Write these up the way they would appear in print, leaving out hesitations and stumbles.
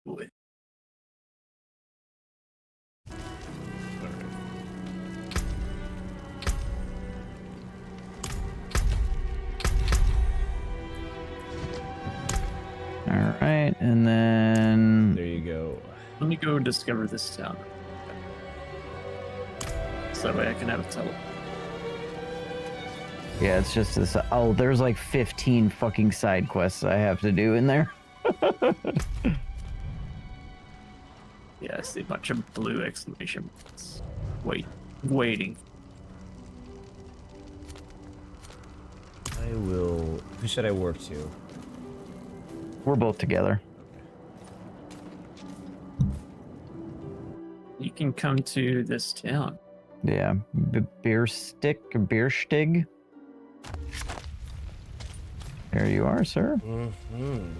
Boy. All right, and then there you go. Let me go discover this town. So that way I can have a teleport. yeah, it's just this. Oh, there's like 15 fucking side quests I have to do in there. Yeah, I see a bunch of blue exclamation marks. Waiting. I will. Who should I warp to? We're both together. You can come to this town. Yeah, Bierstig. There you are, sir. Mm-hmm.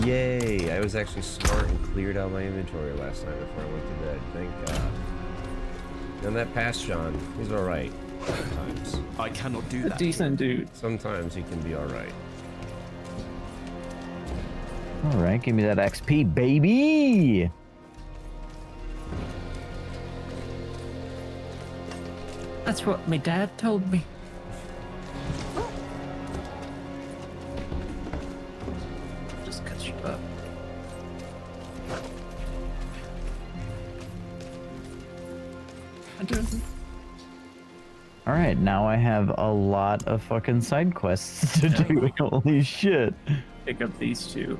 Yay! I was actually smart and cleared out my inventory last night before I went to bed. Thank God. And that passed, John. He's alright. Sometimes. I cannot do A that. decent dude. Sometimes he can be alright. All right, give me that XP, baby. That's what my dad told me. Just cut you up. I don't. All right, now I have a lot of fucking side quests to do. Holy shit. Pick up these two.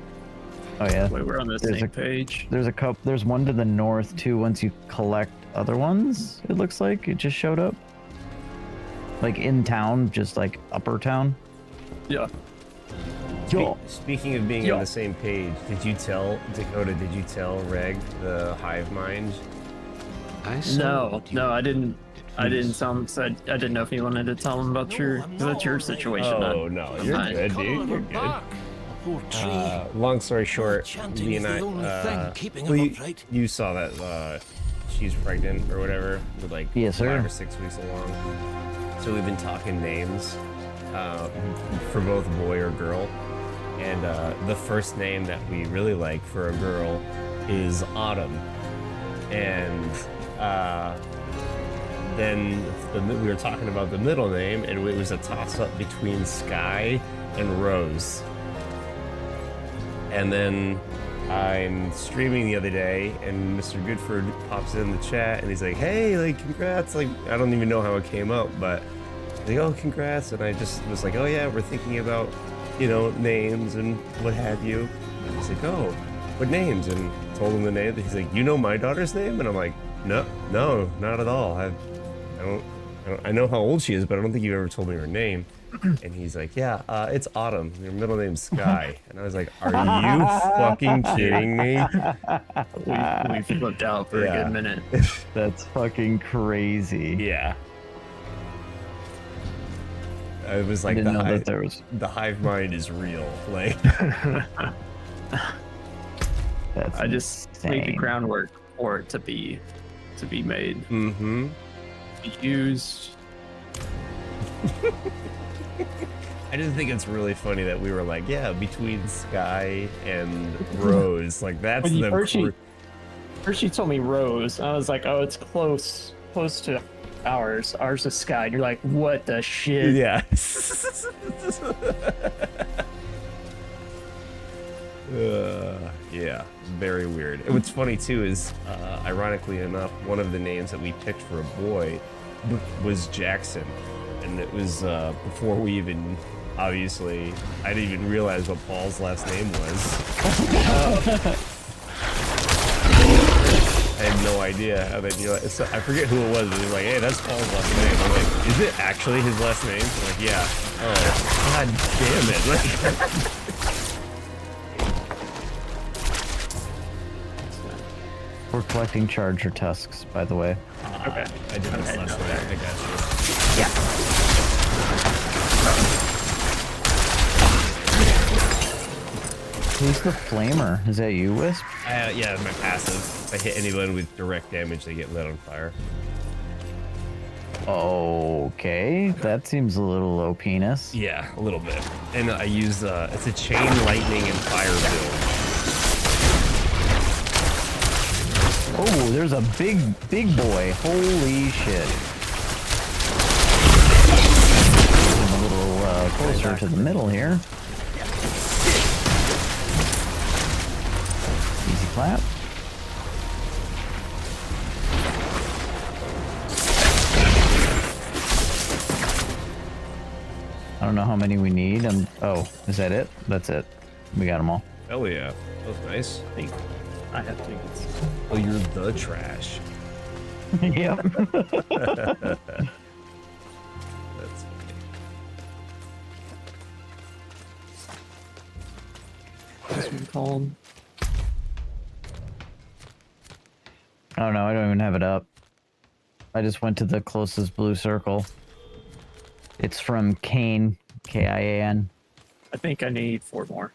Oh yeah. Wait, we're on the There's same a- page. There's a couple. There's one to the north too. Once you collect other ones, it looks like it just showed up. Like in town, just like upper town. Yeah. Speaking of being Yo. on the same page, did you tell Dakota? Did you tell Reg the hive mind? No, I didn't. I didn't tell him. So I didn't know if you wanted to tell him about that's your situation. Oh no, you're mine. good, dude. You're good. Poor tree. Long story short, Chanting Lee is and the only I, thing keeping well, him you, upright. you saw that she's pregnant or whatever, with like Yes, sir. 5 or 6 weeks along. So we've been talking names for both boy or girl, and the first name that we really like for a girl is Autumn, and then we were talking about the middle name, and it was a toss-up between Sky and Rose. And then I'm streaming the other day, and Mr. Goodford pops in the chat, and he's like, "Hey, like, congrats!" Like, I don't even know how it came up, but he's like, "Oh, congrats!" And I just was like, "Oh yeah, we're thinking about, names and what have you." And he's like, "Oh, what names?" And told him the name. He's like, "You know my daughter's name?" And I'm like, "No, not at all. I know how old she is, but I don't think you ever told me her name." And he's like, "Yeah, it's Autumn. Your middle name's Sky." And I was like, "Are you fucking kidding me?" We flipped out for a Yeah. good minute. That's fucking crazy. Yeah. It was I like didn't know that there was. the hive mind is real. Like, That's I just laid the insane. groundwork for it to be made, mm-hmm. be used. I just think it's really funny that we were like, yeah, between Sky and Rose, like that's When you the first you told me Rose, I was like, oh, it's close to ours. Ours is Sky. And you're like, what the shit? yeah. Yeah, very weird. And what's funny too is, ironically enough, one of the names that we picked for a boy was Jackson, and it was before we even, obviously, I didn't even realize what Paul's last name was. I had no idea how they knew it. So I forget who it was, but they're like, "Hey, that's Paul's last name." I'm like, "Is it actually his last name?" I'm like, "Yeah." Oh, god damn it! We're collecting charger tusks, by the way. Okay. I did this last night. I got you. Who's the flamer? Is that you, Wisp? Yeah, my passive. If I hit anyone with direct damage, they get lit on fire. Okay, that seems a little low penis. Yeah, a little bit. And I use it's a chain lightning and fire build. Oh, there's a big boy. Holy shit. Getting a little closer to the middle here. Easy clap. I don't know how many we need. Oh, is that it? That's it. We got them all. Oh yeah, that was nice. I think I have tickets. Oh, you're the trash. Yep. That's What's it called? I don't know. I don't even have it up. I just went to the closest blue circle. It's from Kane, K-I-A-N. I think I need 4 more.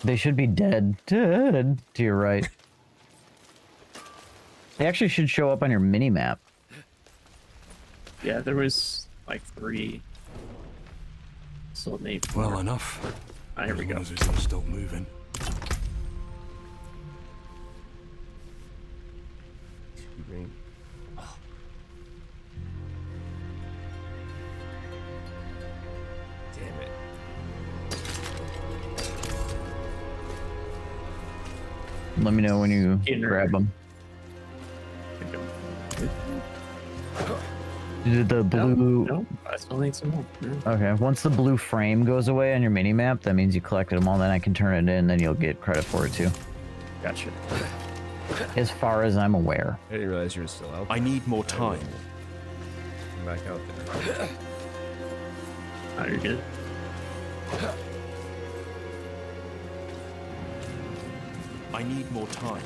They should be dead. Dead to your right. They actually should show up on your mini map. Yeah, there was like 3. So maybe 4. Well enough. Ah, here we As go. long as it doesn't stop moving. Green. Damn it. Let me know when you Inner. grab them. Did the blue... No, I still need some more. Yeah. Okay, once the blue frame goes away on your mini map, that means you collected them all. Then I can turn it in, then you'll get credit for it too. Gotcha. As far as I'm aware. I didn't realize you were still out. I need more time. I'm back out there. Oh, you're good. I need more time.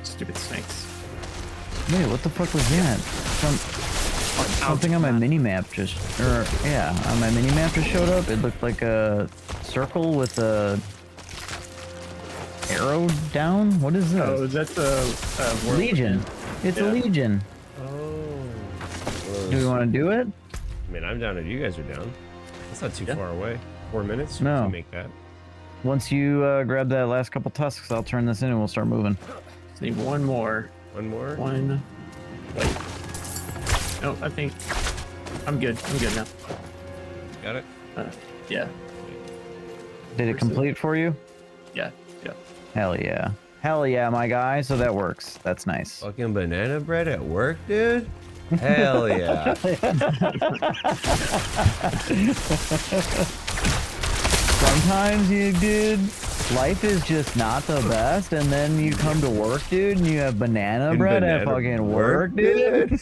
Stupid snakes. Wait, what the fuck was that? Something on my mini map just, on my mini map just showed up. It looked like a circle with a arrow down. What is this? Oh, is that the World Legion. It's a Yeah. Legion. Oh. Do we want to do it? I mean, I'm down if you guys are down. That's not too Yeah. far away. 4 minutes? No. We can make that. Once you grab that last couple tusks, I'll turn this in and we'll start moving. Just need one more. One more? One. Wait. No, I think I'm good. I'm good now. Got it? Yeah. Did it complete for you? Yeah. Yeah. Hell yeah. Hell yeah, my guy. So that works. That's nice. Fucking banana bread at work, dude? Hell yeah. Sometimes you, dude, life is just not the best, and then you come to work, dude, and you have banana Fucking bread at banana fucking work, dude.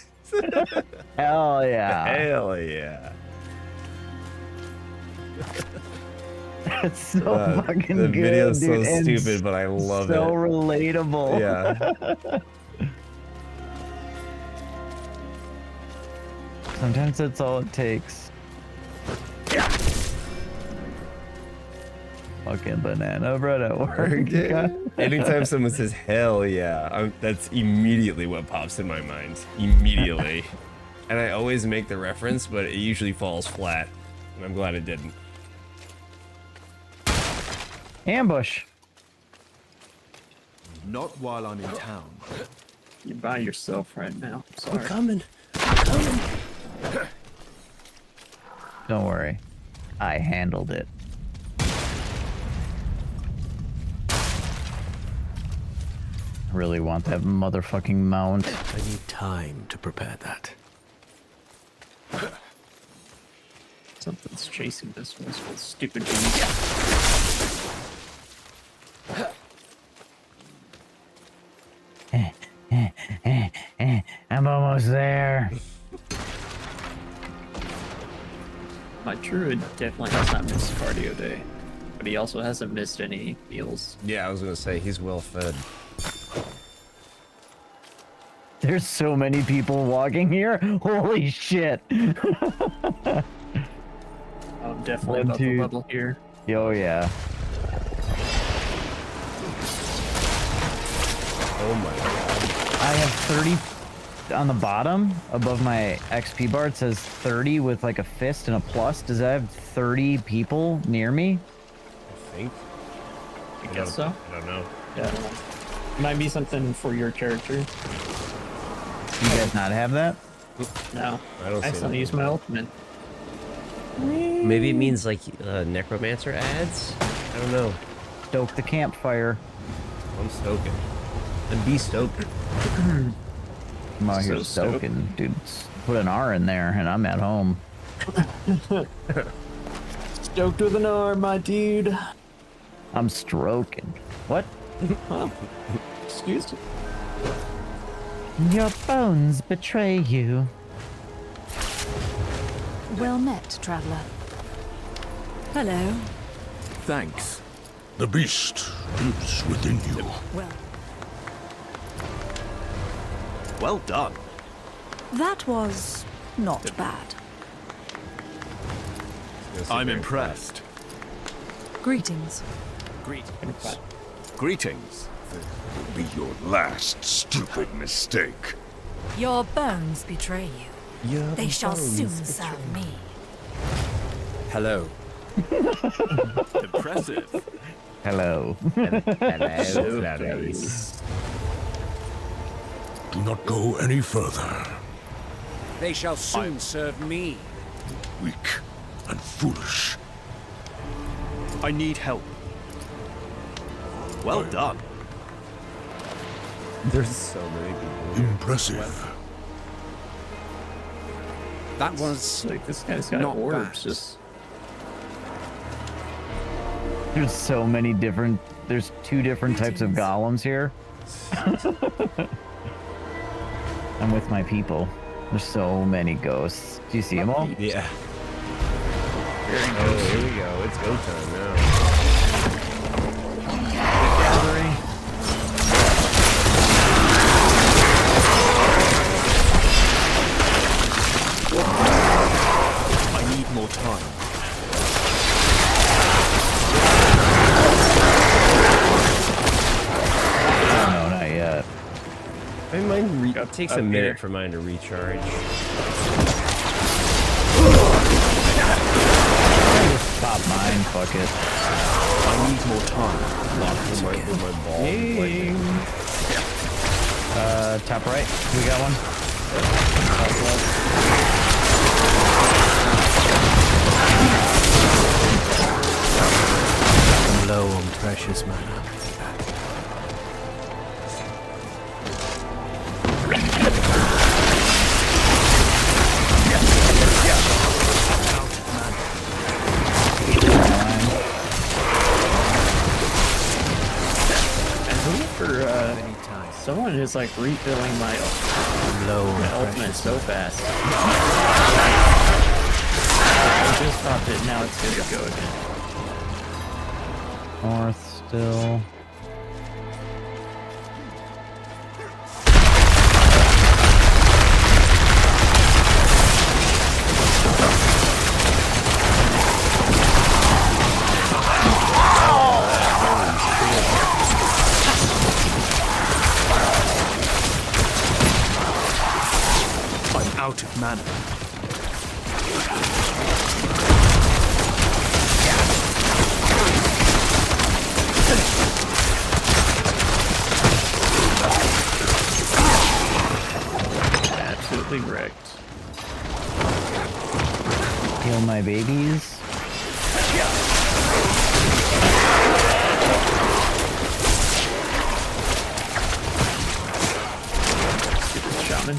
Hell yeah. Hell yeah. It's so fucking the good, video's so dude. and stupid, but I love so it. relatable. Yeah. Sometimes that's all it takes. Fucking banana bread at work. God. Anytime someone says hell yeah, that's immediately what pops in my mind. Immediately. And I always make the reference, but it usually falls flat. And I'm glad it didn't. Ambush. Not while I'm in town. You're by yourself right now. Sorry. Coming. Don't worry. I handled it. Really want that motherfucking mount. I need time to prepare that. Something's chasing this one. This stupid beast. I'm almost there. My druid definitely has not missed cardio day, but he also hasn't missed any meals. Yeah, I was gonna say he's well fed. There's so many people walking here. Holy shit. I'm definitely One, about two. the level here. Oh yeah. Oh my god. I have 30 on the bottom above my XP bar. It says 30 with like a fist and a plus. Does that have 30 people near me? I think. I guess so. I don't know. Yeah. I don't know. Might be something for your character. You guys not have that? No. I don't see accidentally nothing. used my ultimate. Maybe it means like necromancer ads? I don't know. Stoke the campfire. I'm stoking. And be stoking. I'm out here So stoked. stoking. Dude, put an R in there and I'm at home. Stoked with an R, my dude. I'm stroking. What? Huh. Excuse me. Your bones betray you. Well met, traveler. Hello. Thanks. The beast lives within you. Well, Well done. that was not bad. I'm impressed. Greetings. Greetings. Greetings. Be your last stupid mistake. Your bones betray you. They shall soon serve me. Hello. Impressive. Hello. Do not go any further. They shall soon serve me. Weak and foolish. I need help. Well done. There's so many people. Impressive. That was It's like this guy's got Not orbs. bad. Just There's so many different. There's two different types of golems here. I'm with my people. There's so many ghosts. Do you see them all? Yeah. Oh, here we go. It's go time now. gathering. I need more time. Oh, no, not yet. It takes a Up minute here. for mine to recharge. Just pop mine. Fuck it. I need more time. With my ball. Hey. Top right. We got one. I'm low on precious mana. Someone is like refilling my I'm low on ultimate precious so fast. I just popped it, now it's good to go again. North still. I'm out of mana. Absolutely wrecked. Heal my babies. Stupid shaman.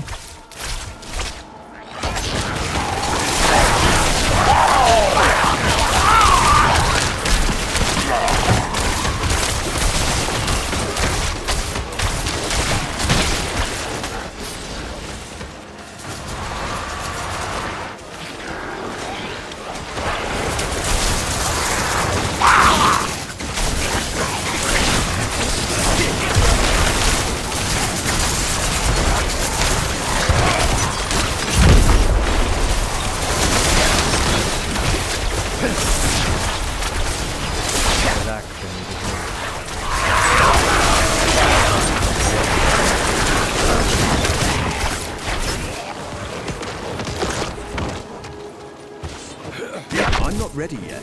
not ready yet.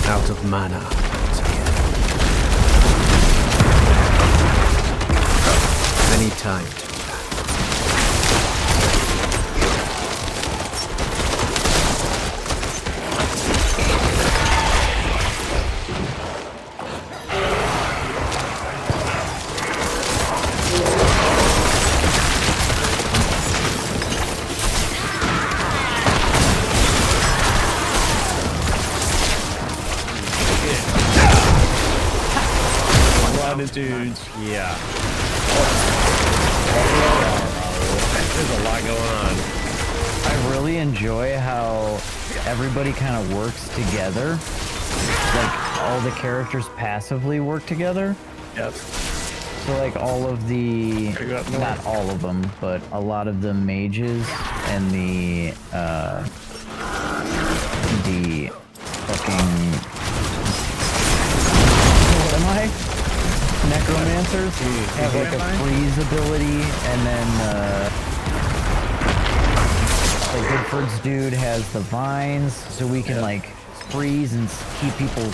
Out of mana once again. Any time to do that. A lot of dudes. Yeah. There's a lot going on. I really enjoy how everybody kind of works together. Like all the characters passively work together. Yep. So like all of the, Gotta go up north. not all of them, but a lot of the mages and the fucking, what am I? Necromancers have like a freeze ability, and then like Goodford's dude has the vines, so we can like freeze and keep people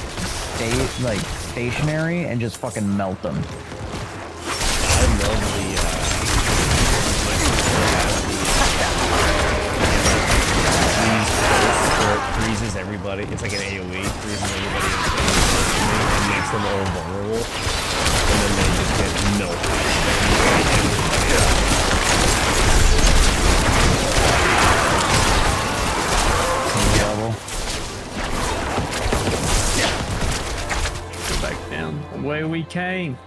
stationary and just fucking melt them. I love the where it freezes everybody. It's like an AoE, freezes everybody and makes them all vulnerable. And then they just get melted. Level. Go back down the way we came.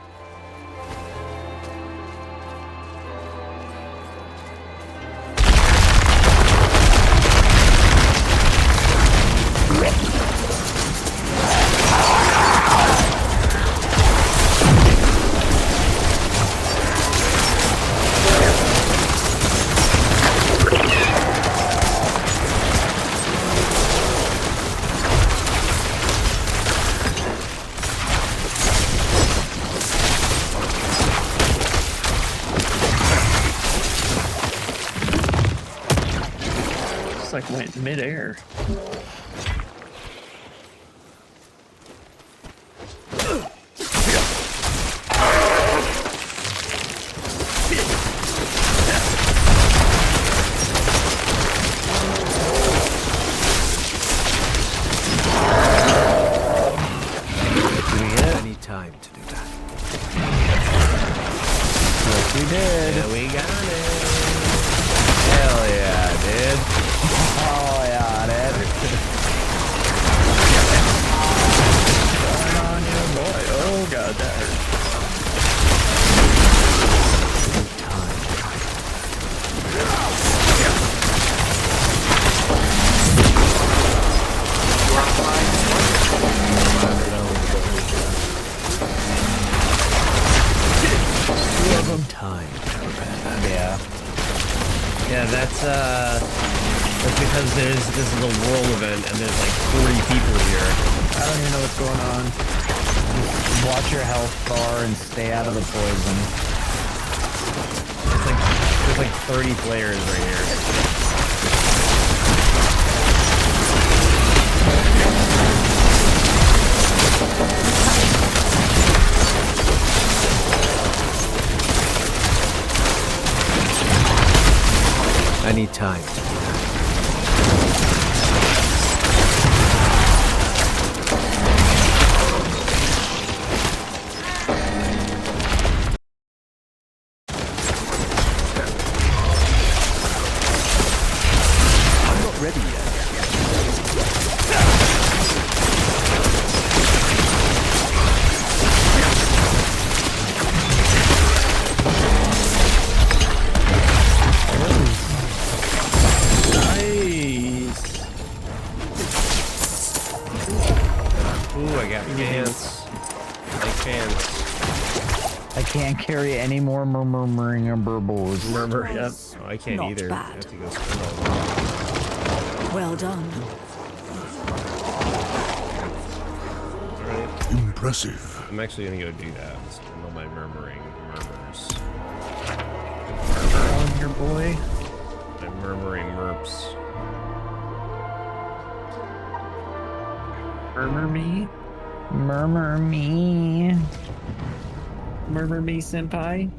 Just like went midair. Any time to do that. Yes, we did. Yeah, we got it. Hell yeah, dude. Oh yeah, dude. Going on, yeah, boy. Oh god, that hurt. Time to prepare that. Yeah. Yeah, that's because this is a world event and there's like 40 people here. I don't even know what's going on. Just watch your health bar and stay out of the poison. There's like 30 players right here. Any time to do that. I'm not ready yet. Nice. Ooh, I got pants. Like pants. I can't carry any more murmuring and burbles. Murmur. Yep. Oh, I can't Not either. I bad. have to go spend all that. Well done. Alright. Impressive. I'm actually gonna go do that. Spend all my murmurs. On your boy. My murmuring merps. Murmur me. Murmur me. Murmur me, senpai.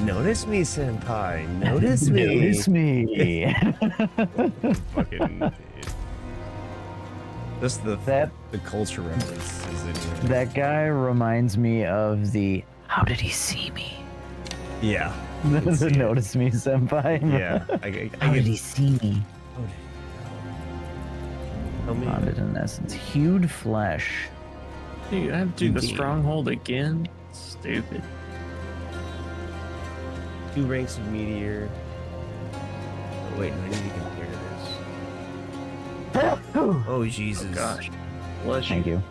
Notice me, senpai. Notice me. Notice me. Fucking. Just the That- the culture reference is in here. That guy reminds me of the "How did he see me?" Yeah. can The see it. notice me, senpai. Yeah. How did he see me? Tell me. Found it in essence. Hewed flesh. Dude, I have to do the Indeed. stronghold again. Stupid. 2 ranks of meteor. Oh, wait, no, I need to compare this. Oh, Jesus. Gosh. Bless Thank you.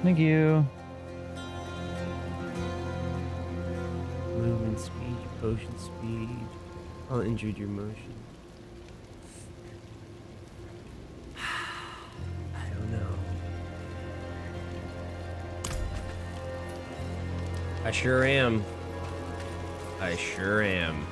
Thank you. Movement speed, potion speed. All injured your motion. I don't know. I sure am. I sure am.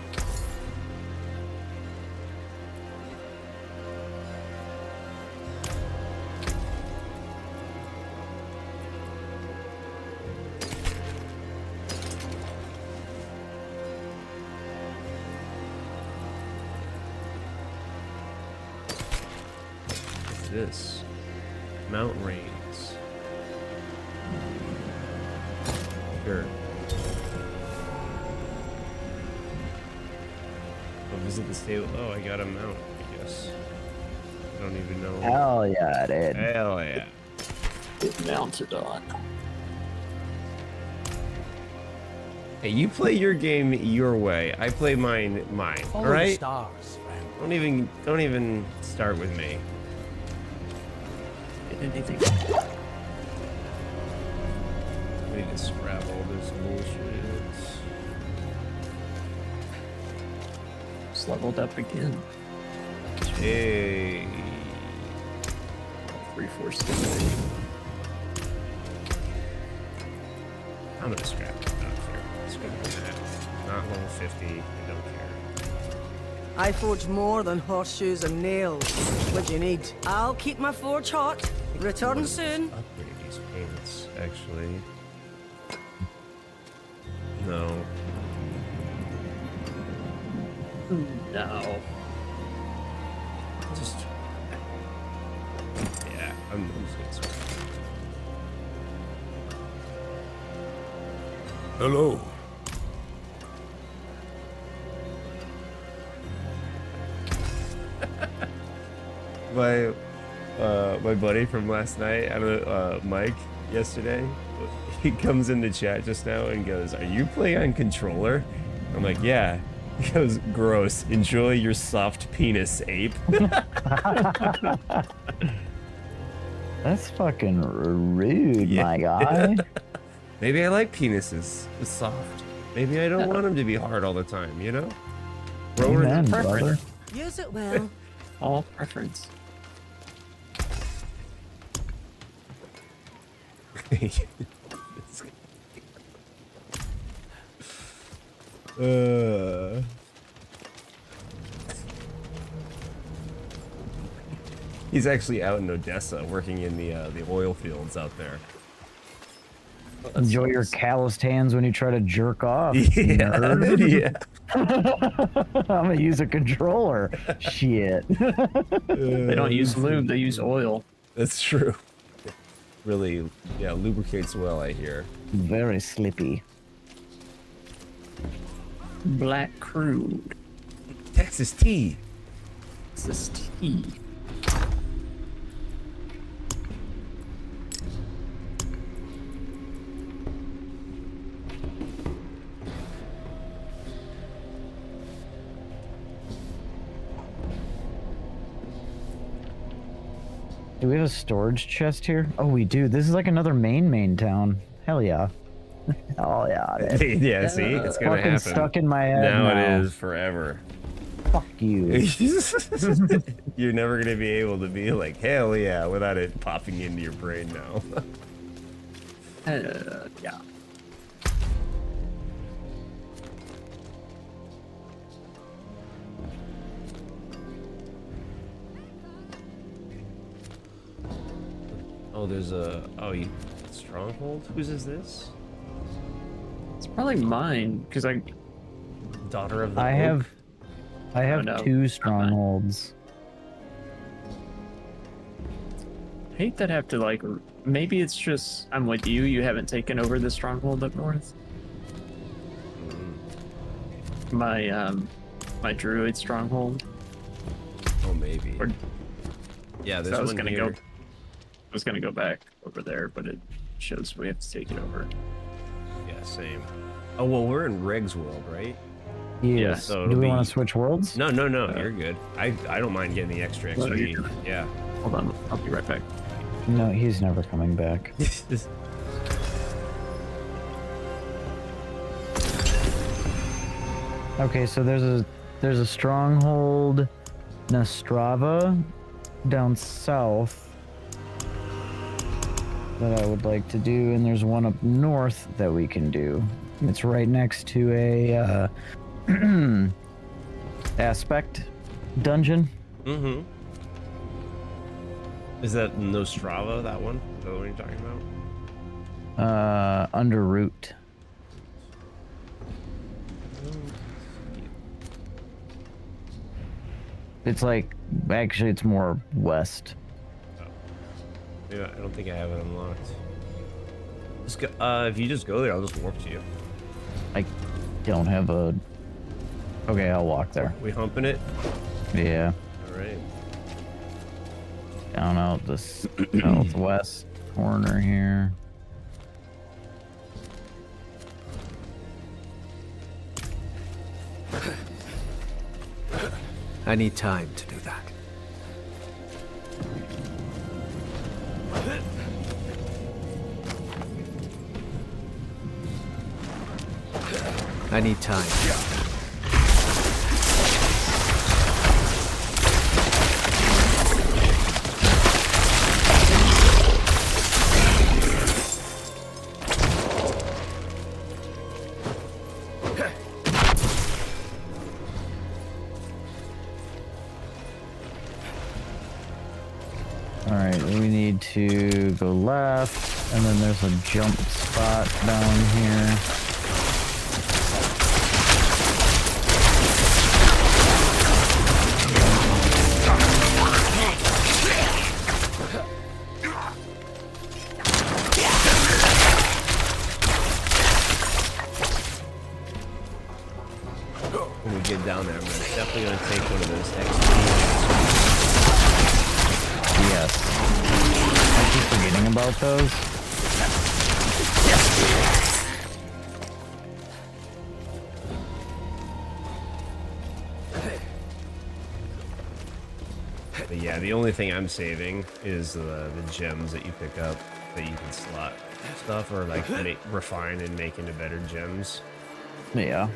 What's this? Mount Rains. Sure. I'll visit the stable. Oh, I got a mount, I guess. I don't even know. Hell yeah, dude. Hell yeah. Get mounted on. Hey, you play your game your way. I play mine. All right. Stars, friend. Don't even start with me. Anything. I need to scrap all this bullshit. Just leveled up again. Hey. 3-4 stimulating. I'm gonna scrap it. I don't care. Scrap that. Not level 50. I don't care. I forge more than horseshoes and nails. What do you need? I'll keep my forge hot. Return soon. Upgrade these paints, actually. No. No. Just. Yeah, I'm just gonna scrap it. Hello. My buddy from last night, I don't know, Mike, yesterday, he comes into chat just now and goes, "Are you playing on controller?" I'm like, "Yeah." He goes, "Gross. Enjoy your soft penis, ape." That's fucking rude, Yeah. my guy. Maybe I like penises. It's soft. Maybe I don't want them to be hard all the time, you know? Rower Amen, preference. brother. Use it well. All preference. He's actually out in Odessa working in the oil fields out there. Enjoy your calloused hands when you try to jerk off. Yeah, nerd. yeah. I'm gonna use a controller. Shit. They don't use lube, they use oil. That's true. Really, yeah, lubricates well, I hear. Very slippy. Black crude. Texas tea. It's this tea. Do we have a storage chest here? Oh, we do. This is like another main town. Hell yeah. Oh yeah. Yeah, see? It's gonna Fucking happen. stuck in my head Now now. it is forever. Fuck you. You're never gonna be able to be like, hell yeah, without it popping into your brain now. Yeah. Oh, there's a stronghold. Whose is this? It's probably mine because I Daughter of the I Oak? have no. two strongholds. hate that I have to like. Maybe it's just I'm with you. You haven't taken over the stronghold up north. My druid stronghold. Oh, maybe. Or, Yeah, so there's I was one gonna here. go. I was gonna go back over there, but it shows we have to take it over. Yeah, same. Oh well, we're in Reg's world, right? Yeah. so Do it'll we be- want to switch worlds? No, you're good. I don't mind getting the extra Well, XP. you're- Yeah. Hold on, I'll be right back. No, he's never coming back. Okay, so there's a stronghold, Nastrava, down south that I would like to do, and there's one up north that we can do. It's right next to a aspect dungeon. Mm-hmm. Is that Nostrava, that one? Is that what you're talking about? Under root. It's like, actually, it's more west. Yeah, I don't think I have it unlocked. Just go, if you just go there, I'll just warp to you. I don't have a. Okay, I'll walk there. We humping it? Yeah, All right. down out the southwest corner here. I need time to do that. I need time. Alright, we need to go left, and then there's a jump spot down here. When we get down there, I'm definitely gonna take one of those XP. Yes. I keep forgetting about those. But yeah, the only thing I'm saving is the gems that you pick up that you can slot stuff or like refine and make into better gems. Yeah.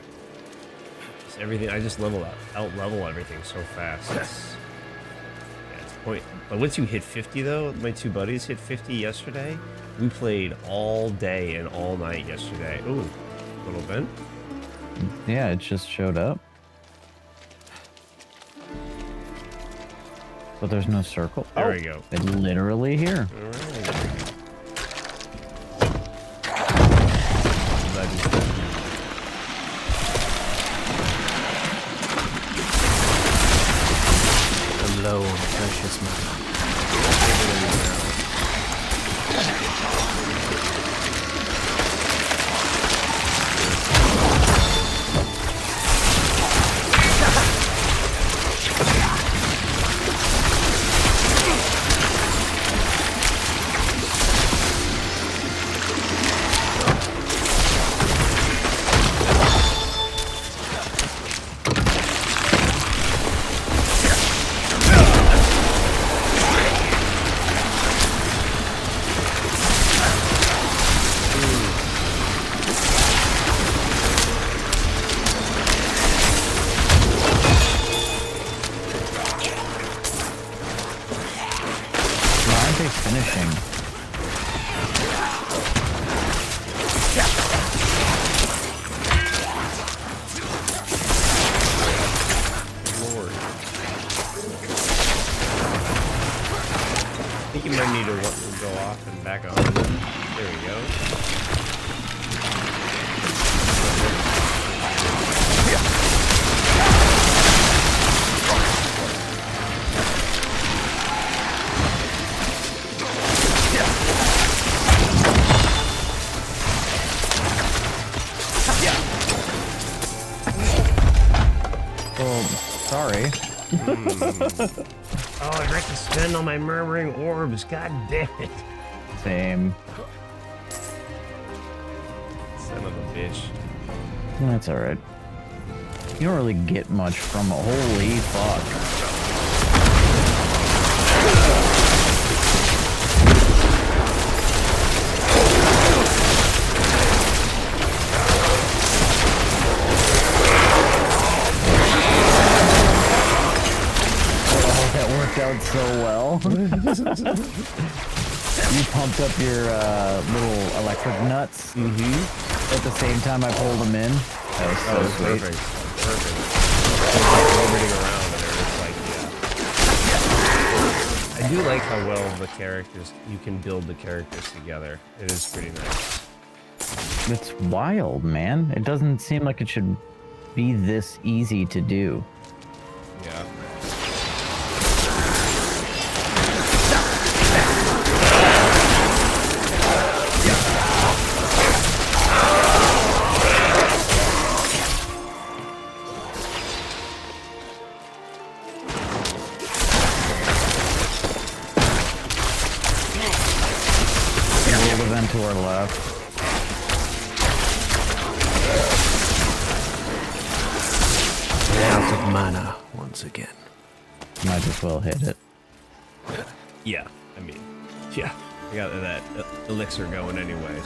Just everything, I just out level everything so fast. It's point. But once you hit 50 though, my two buddies hit 50 yesterday. We played all day and all night yesterday. Ooh, little Ben. Yeah, it just showed up. But there's no circle. There we go. It's literally here. All right. Glad you- I'm low on precious mana. aren't they finishing? Lord. I think you might need to go off and back on. There we go. Well, sorry. Oh, I'd like to spend all my murmuring orbs. God damn it. Same. Son of a bitch. That's alright. You don't really get much from a holy fuck. Oh, that worked out so well. You pumped up your little electric nuts. At the same time I pulled them in. That was so sweet. Perfect. Perfect. It's like orbiting around and it's like, yeah. I do like how well the characters, you can build the characters together. It is pretty nice. It's wild, man. It doesn't seem like it should be this easy to do. Yeah. World event to our left. Out of mana once again. Might as well hit it. Yeah. I mean, yeah. I got that elixir going anyway.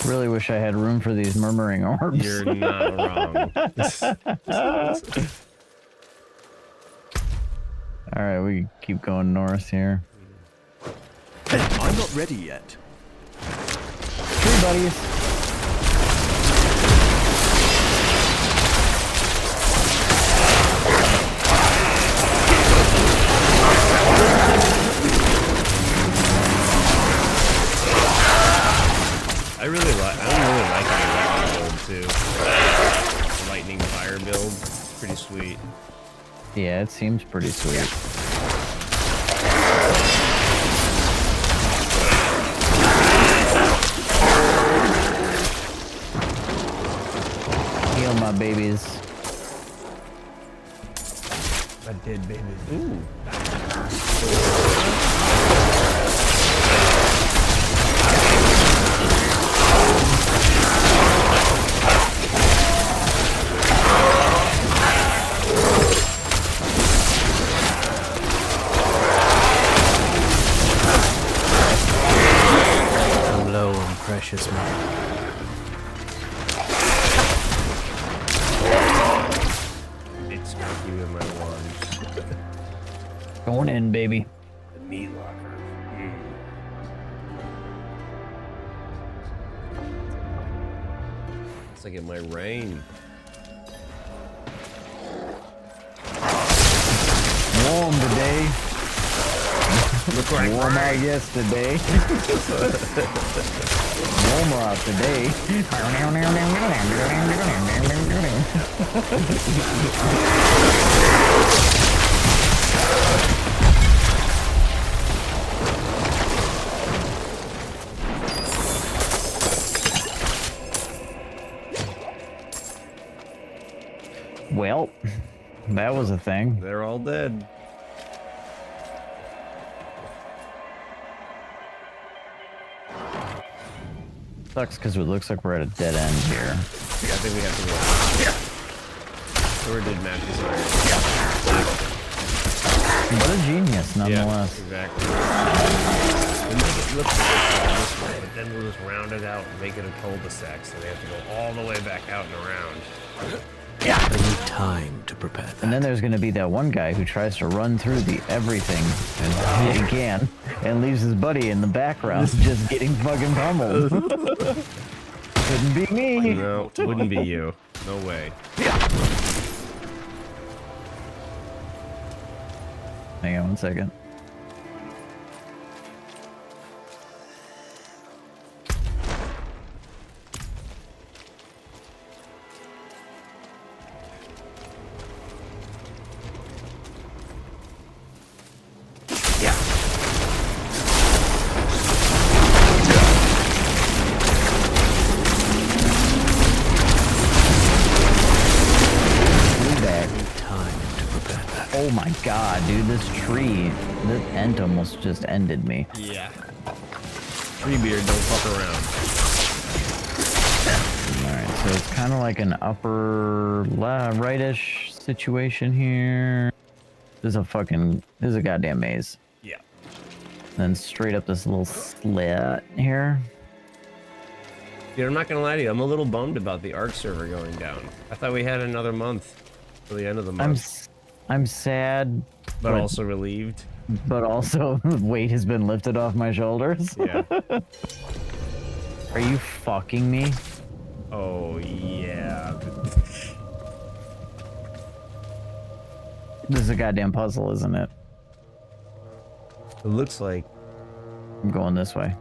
Really wish I had room for these murmuring orbs. You're not wrong. Alright, we keep going north here. I'm not ready yet. Tree buddies. I really like the lightning build too. Lightning fire build. It's pretty sweet. Yeah, it seems pretty sweet. Heal my babies. I did, baby. Ooh. I'm low on precious mana. It's got you in my wand. Going in, baby. The meat locker. It's like it might rain. Warm today. Look like Warm out yesterday. Warmer out today. Well, that was a thing. They're all dead. Sucks because it looks like we're at a dead end here. I think we have to go. Or did Matthews already? What a genius, nonetheless. Exactly. We make it look like this way, but then we'll just round it out and make it a cul-de-sac, so they have to go all the way back out and around. I need time to prepare that. And then there's going to be that one guy who tries to run through the everything as he can and leaves his buddy in the background just getting fucking pummeled. Couldn't be me. No, wouldn't be you. No way. Hang on one second. Oh my god, dude, this tree, this end almost just ended me. Yeah. Treebeard, don't fuck around. Alright, so it's kind of like an upper rightish situation here. This is a goddamn maze. Yeah. Then straight up this little slit here. Dude, I'm not gonna lie to you, I'm a little bummed about the ARC server going down. I thought we had another month till the end of the month. I'm sad, but also relieved. But also, weight has been lifted off my shoulders. Yeah. Are you fucking me? Oh, yeah. This is a goddamn puzzle, isn't it? It looks like. I'm going this way.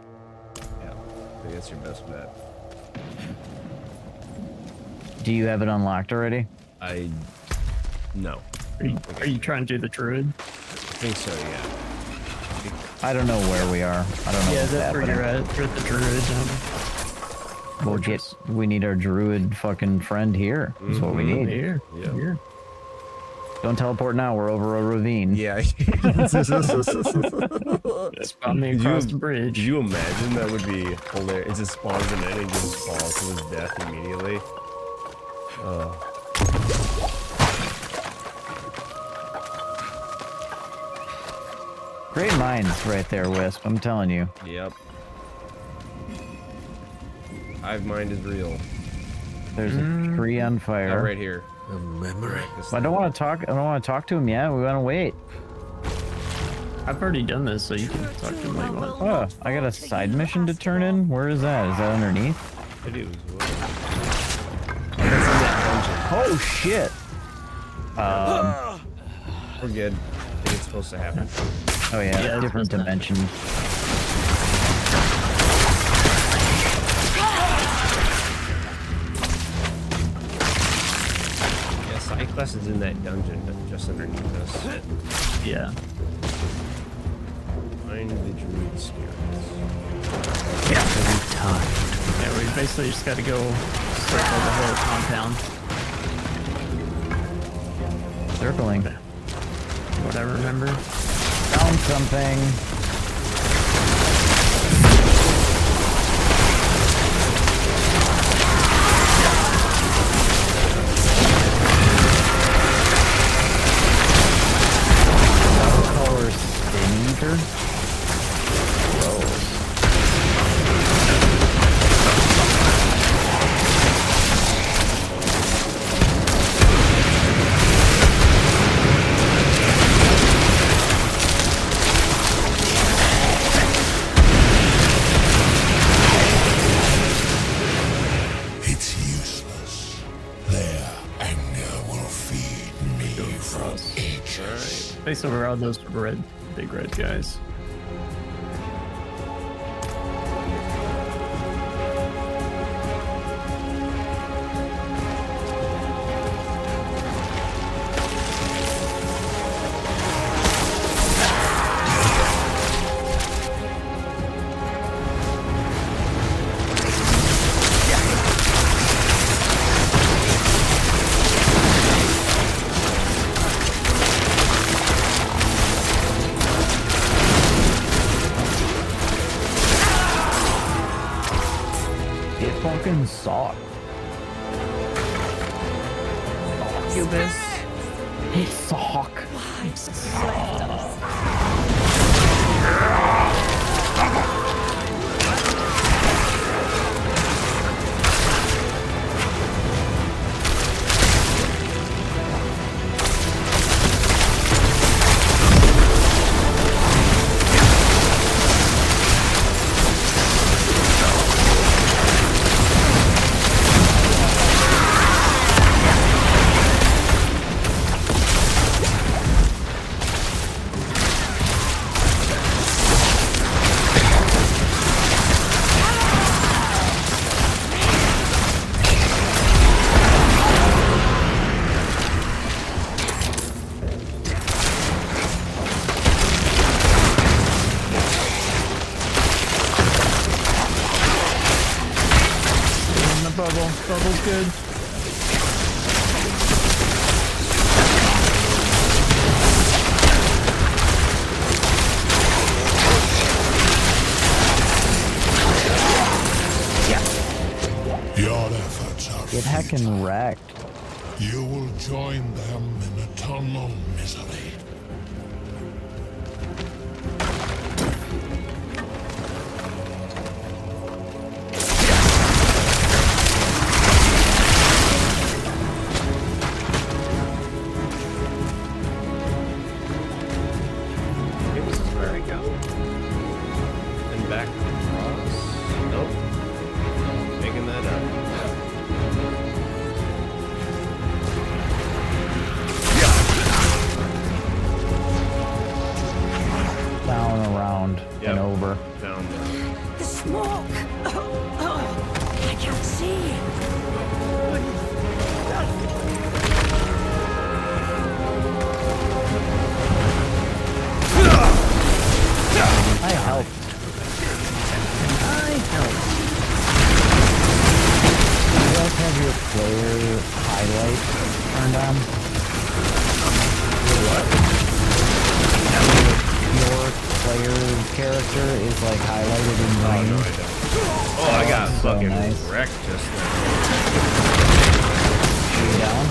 Yeah, I think that's your best bet. Do you have it unlocked already? No. Are you trying to do the druid? I think so, yeah. I don't know where we are. I don't know Yeah, what's that's happening. where you're at. You're at the druid. We need our druid fucking friend here. That's what we need. Here. Yeah. Here. Don't teleport now. We're over a ravine. Yeah. Spawn me across the bridge. Could you imagine? That would be hilarious. It just spawns him in and just falls to his death immediately. Great minds right there, Wisp. I'm telling you. Yep. Hive mind is real. There's a tree on Oh, fire. right here. A memory. I don't want to talk. I don't want to talk to him yet. We want to wait. I've already done this, so you can talk to him when you want. Oh, I got a side mission to turn in. Where is that? Is that underneath? I do. Oh shit. We're good. I think it's supposed to happen. Oh yeah, Yeah, different it's- dimension. Yeah, Cyclops is in that dungeon just underneath us. Yeah. Find the druid spirits. Time. Yeah, we basically just got to go circle the whole compound. Circling. What I remember. Found something. Color spin eater. It's useless. Their anger will feed me for ages. Basically, we're all those big red guys. fucking suck. Cubis. He suck. Bubble's good. Your efforts are Get heckin' wrecked. You will join them in eternal misery. Maybe this is where I go. And back across. Nope. Making that up. Down, around, Yep. and over. Down there. The smoke! I can't see. I helped. You guys have your player highlight turned on? Your player character is like highlighted in green. Oh, I got So fucking nice. wrecked just then. Shoot down.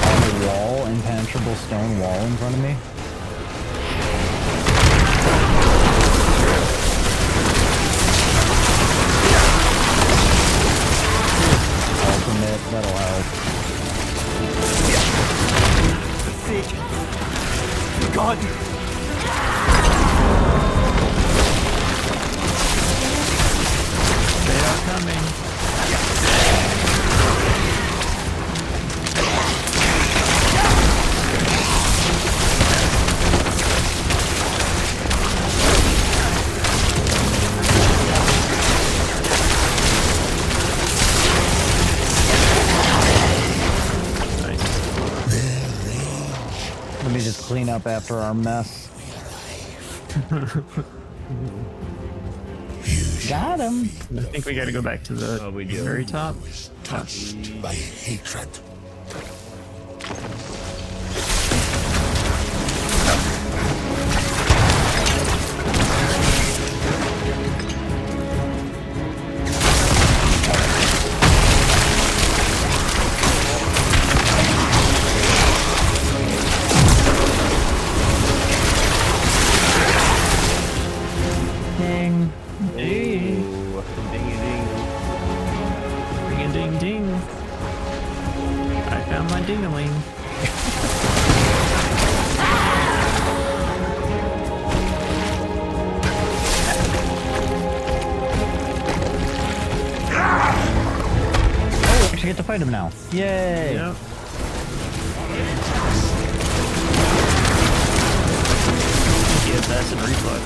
On the wall, impenetrable stone wall in front of me. Ultimate, that'll help. They are coming. Let me just clean up after our mess. Got him. I think we gotta go back to the Oh, we do. very top. Touched by hatred. Ding. Hey, ring a ding ding. I found my dingaling. Oh, actually get to fight him now. Yay. Yep. Give that some reflux.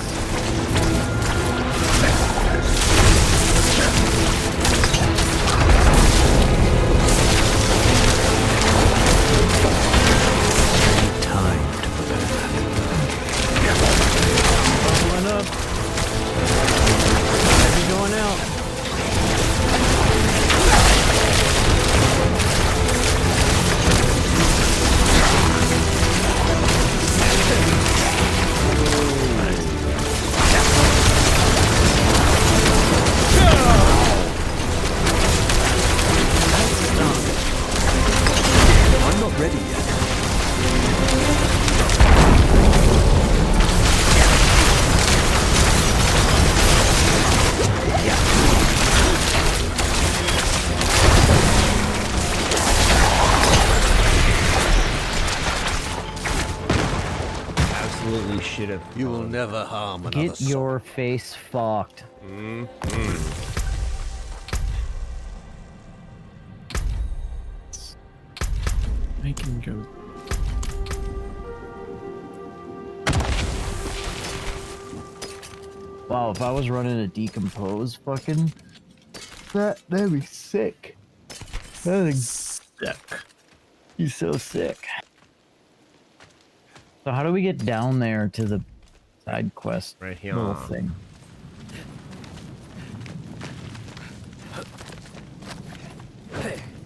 Timed for Bubbling up. Heavy going out. with. You will never harm another Get your face fucked. I can go. Wow, if I was running a decompose fucking that'd be sick. That'd be Sick. He's so sick. So how do we get down there to the side quest Right here. little thing?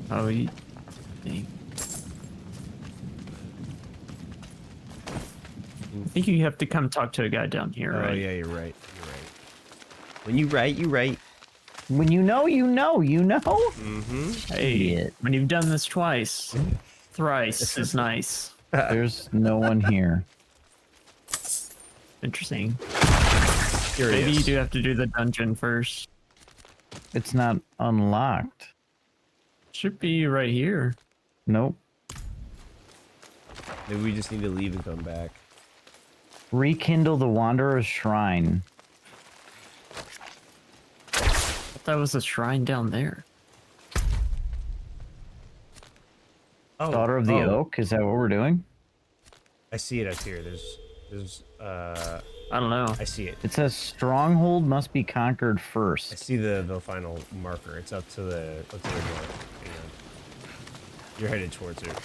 Oh, I think you have to come talk to a guy down here, Oh right? yeah, you're right. You're right. When you right, you right. When you know, you know, you know. Hey, Shit. when you've done this twice, thrice is nice. There's no one here. Interesting. Here it Maybe you is. do have to do the dungeon first. It's not unlocked. Should be right here. Nope. Maybe we just need to leave and come back. Rekindle the Wanderer's Shrine. I thought that was a shrine down there. Oh, Daughter of the Oak. Is that what we're doing? I see it up here. There's I don't know. I see it. It says stronghold must be conquered I first. see the final marker. It's up to the north. Hang on. You're headed towards it.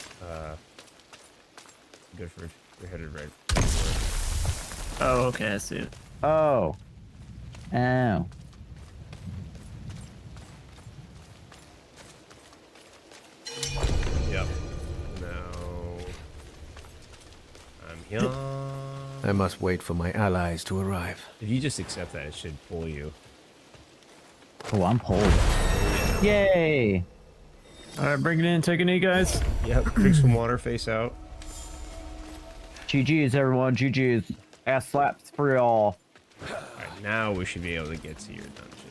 Good for you're headed right. Oh, okay, I see it. Oh. Oh. Yep. Now I'm here. I must wait for my allies to arrive. If you just accept that, it should pull you. Oh, I'm pulled. Yay! All right, bring it in. Take a knee, guys. Yep. Drink some water. Face out. GG's, everyone. GG's. Ass slaps for y'all. Alright, now we should be able to get to your dungeon.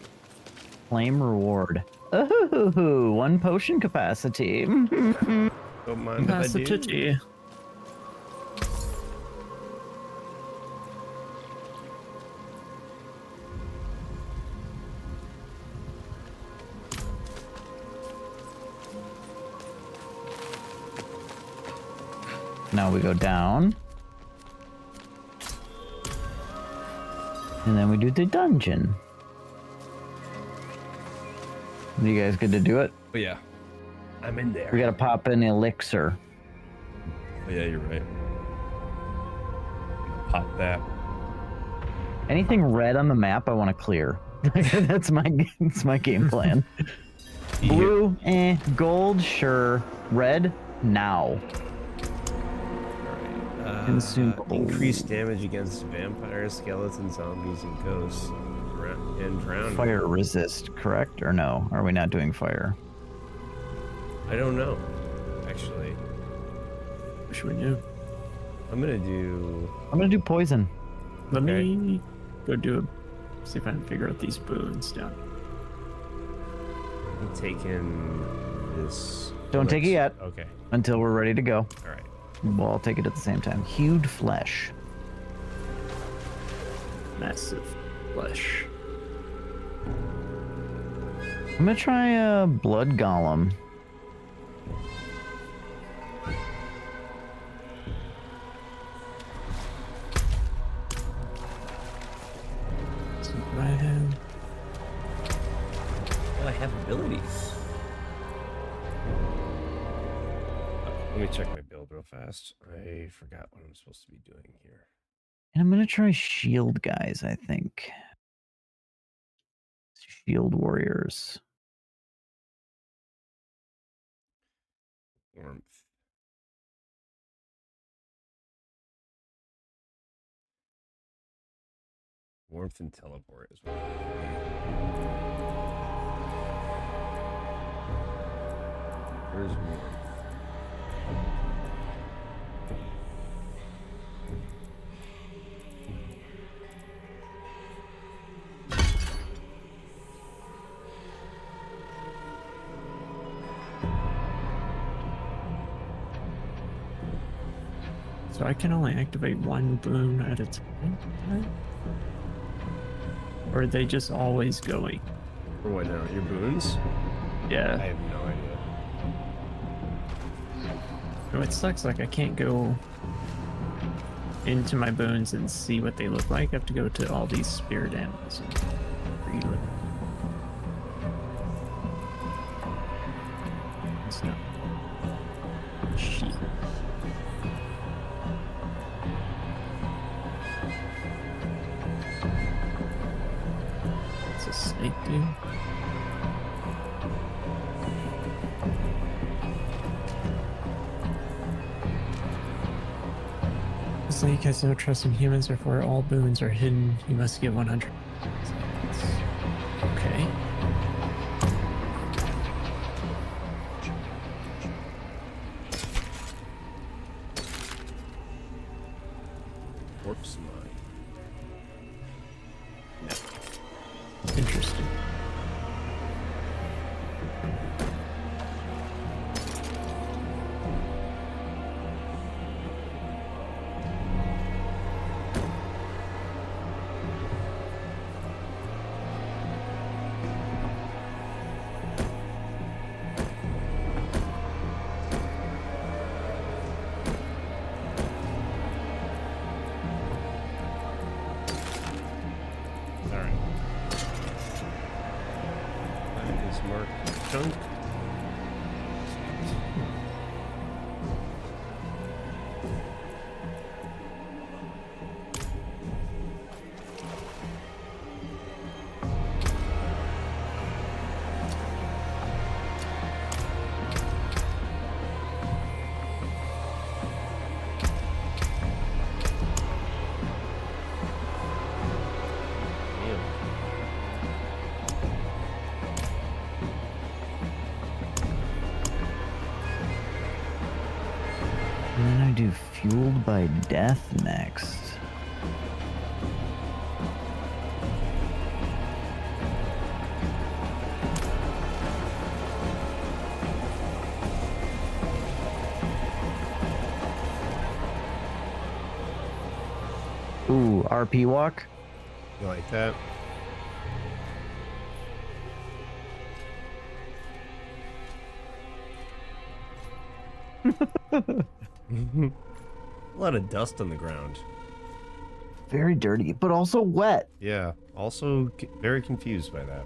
Claim reward. Ooh, 1 potion capacity. Don't mind Pass if the I do. titty. Now we go down. And then we do the dungeon. Are you guys good to do it? Oh yeah. I'm in there. We gotta pop in elixir. Oh yeah, you're right. Pop that. Anything red on the map, I want to clear. that's my game plan. Blue, gold, sure. Red, now. Consumable. Increased damage against vampires, skeletons, zombies, and ghosts. And drown. Fire resist, correct? Or no? Are we not doing fire? I don't know. Actually, What should we do? I'm gonna do. I'm gonna do poison. Let Okay. me go do it. See if I can figure out these boons down. I'm taking this. Don't take it yet. Okay. Until we're ready to go. All right. Well, I'll take it at the same time. Hewed flesh. Massive flesh. I'm gonna try a blood golem. So what I have. Well, I have abilities. Let me check my build real fast. I forgot what I'm supposed to be doing here. And I'm gonna try shield guys, I think. Shield warriors. Warmth. Warmth and teleport is what. Where's warmth? So I can only activate one boon at a time? Or are they just always going? For what now? Your boons? I Yeah. have no idea. Oh, it sucks, like I can't go into my boons and see what they look like. I have to go to all these spirit animals and reload. It's not. Shit. It's a snake, dude. This lake has no trust in humans, therefore all boons are hidden. You must get 100. Okay. Corpse mine. Interesting. Alright. That is marked junk. And then I do Fueled by Death next. Ooh, RP walk? You like that? A lot of dust on the ground. Very dirty, but also wet. Yeah, also very confused by that.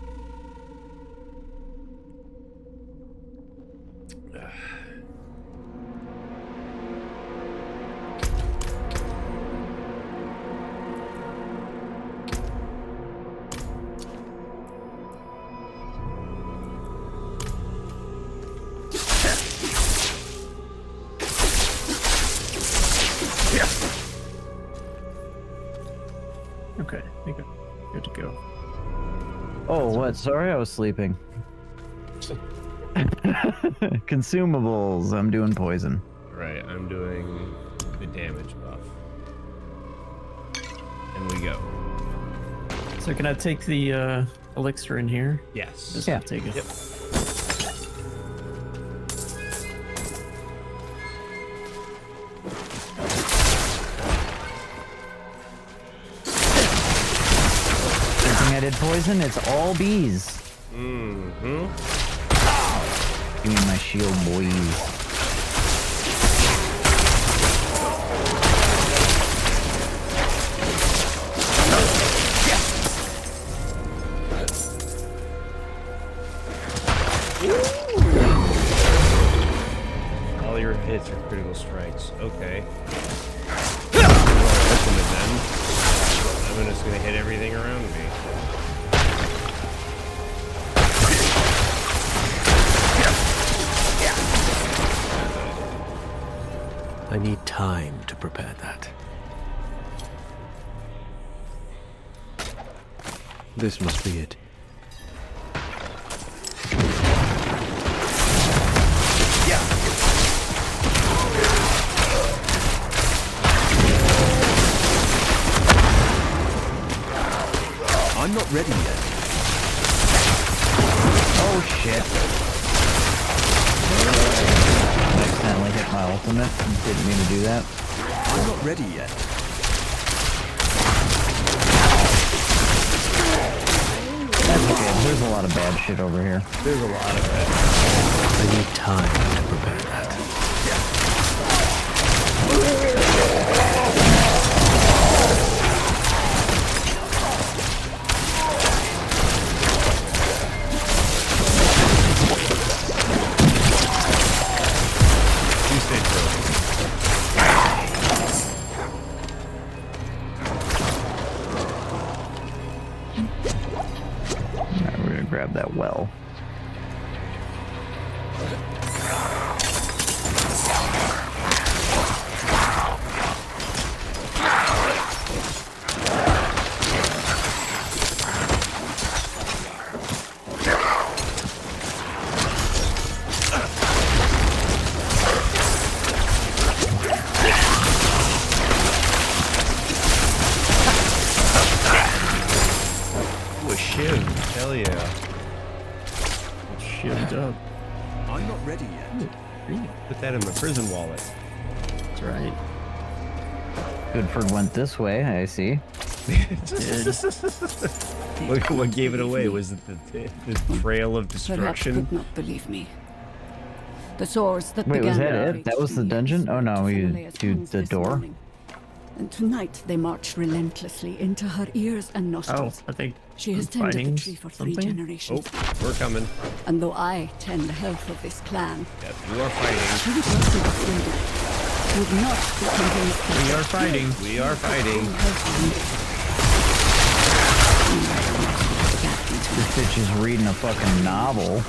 Okay, I think I'm good to go. Oh, what? Sorry, I was sleeping. Consumables. I'm doing poison. Right, I'm doing the damage buff. And we go. So can I take the elixir in here? Yes. Just Yeah. take it. Yep. Good thing I did poison. It's all bees. Mm-hmm. Give me my shield, boys. All your hits are critical strikes. Okay. Ultimate then. I'm just gonna hit everything around me. I need time to prepare that. This must be it. I'm not ready yet. Oh shit. I accidentally hit my ultimate. Didn't mean to do that. I'm not ready yet. That's okay. There's a lot of bad shit over here. There's a lot of it. I need time to prepare that. You stay true. Alright, we're gonna grab that well. Ooh, a shiv. Hell yeah. Shivved up. I'm not ready yet. Put that in my prison wallet. That's right. Goodford went this way, I see. What gave it away? Was it the trail of Perhaps destruction? could not believe me. The sores that Wait, was began that their it? That was the rage dungeon? Oh no, we Fenelaya's do hands the this door. morning. And tonight they marched relentlessly into her ears and Oh, nostrils. I think She has I'm tended the fighting tree for 3 something? generations. Oh, we're coming. And though I tend the health of this clan, Yep, you are fighting. she would not be persuaded. Would not be convinced that we are fighting. We are fighting. This bitch is reading a fucking novel.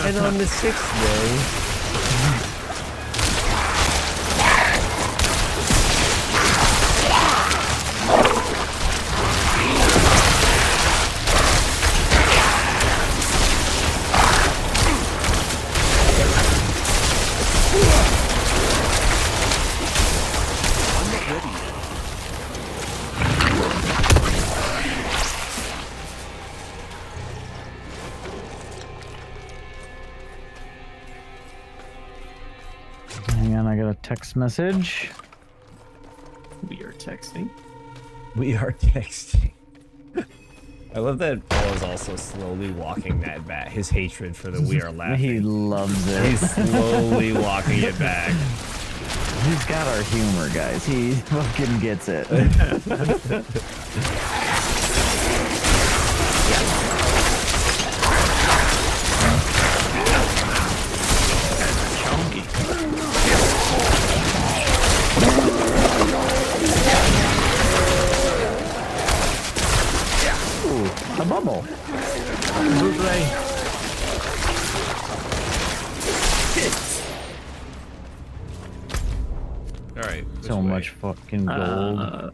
And on the 6th day, Hang on, I got a text message. We are texting. we are texting. I love that Paul is also slowly walking that back. His hatred for the we are He laughing. loves He's it. slowly walking it back. He's got our humor, guys. He fucking gets it. Chunky. Ooh, a bubble. Buble. All right. So much fucking gold. I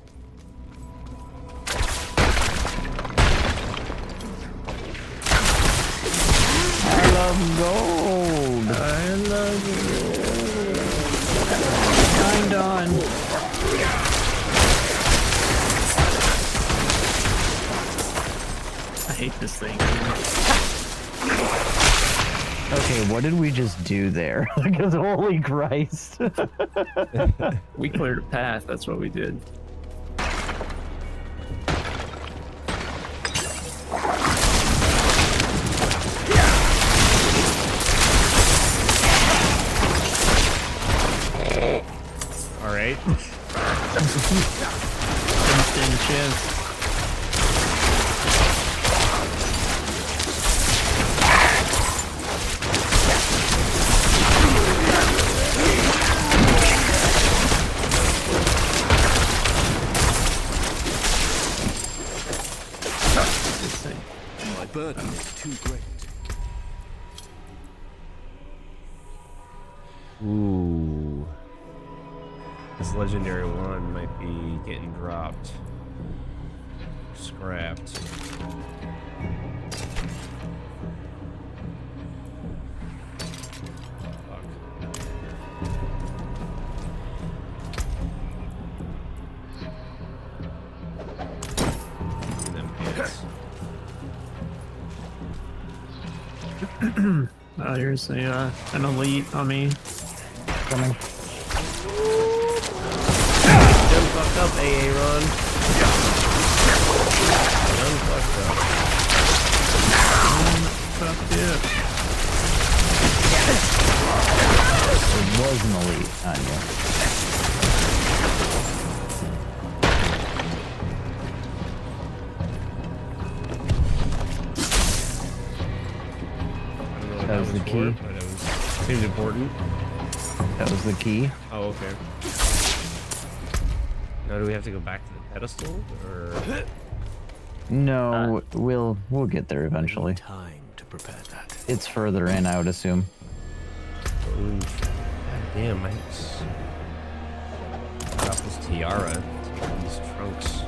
love gold. I love you. I'm done. I hate this thing. Okay, what did we just do there? Because holy Christ. We cleared a path. That's what we did. All right. Instant chance. My burden is too great. Ooh. This legendary one might be getting dropped. Scrapped. Them hits. Oh, here's an elite on me. coming. Done fucked up, Aaron. Done fucked up. It was an elite on you. That was the key. But it seemed important. That was the key. Oh, okay. Now do we have to go back to the pedestal, or? No, we'll get there eventually. Time to prepare that. It's further in, I would assume. Ooh. God damn, I got this tiara. These trunks.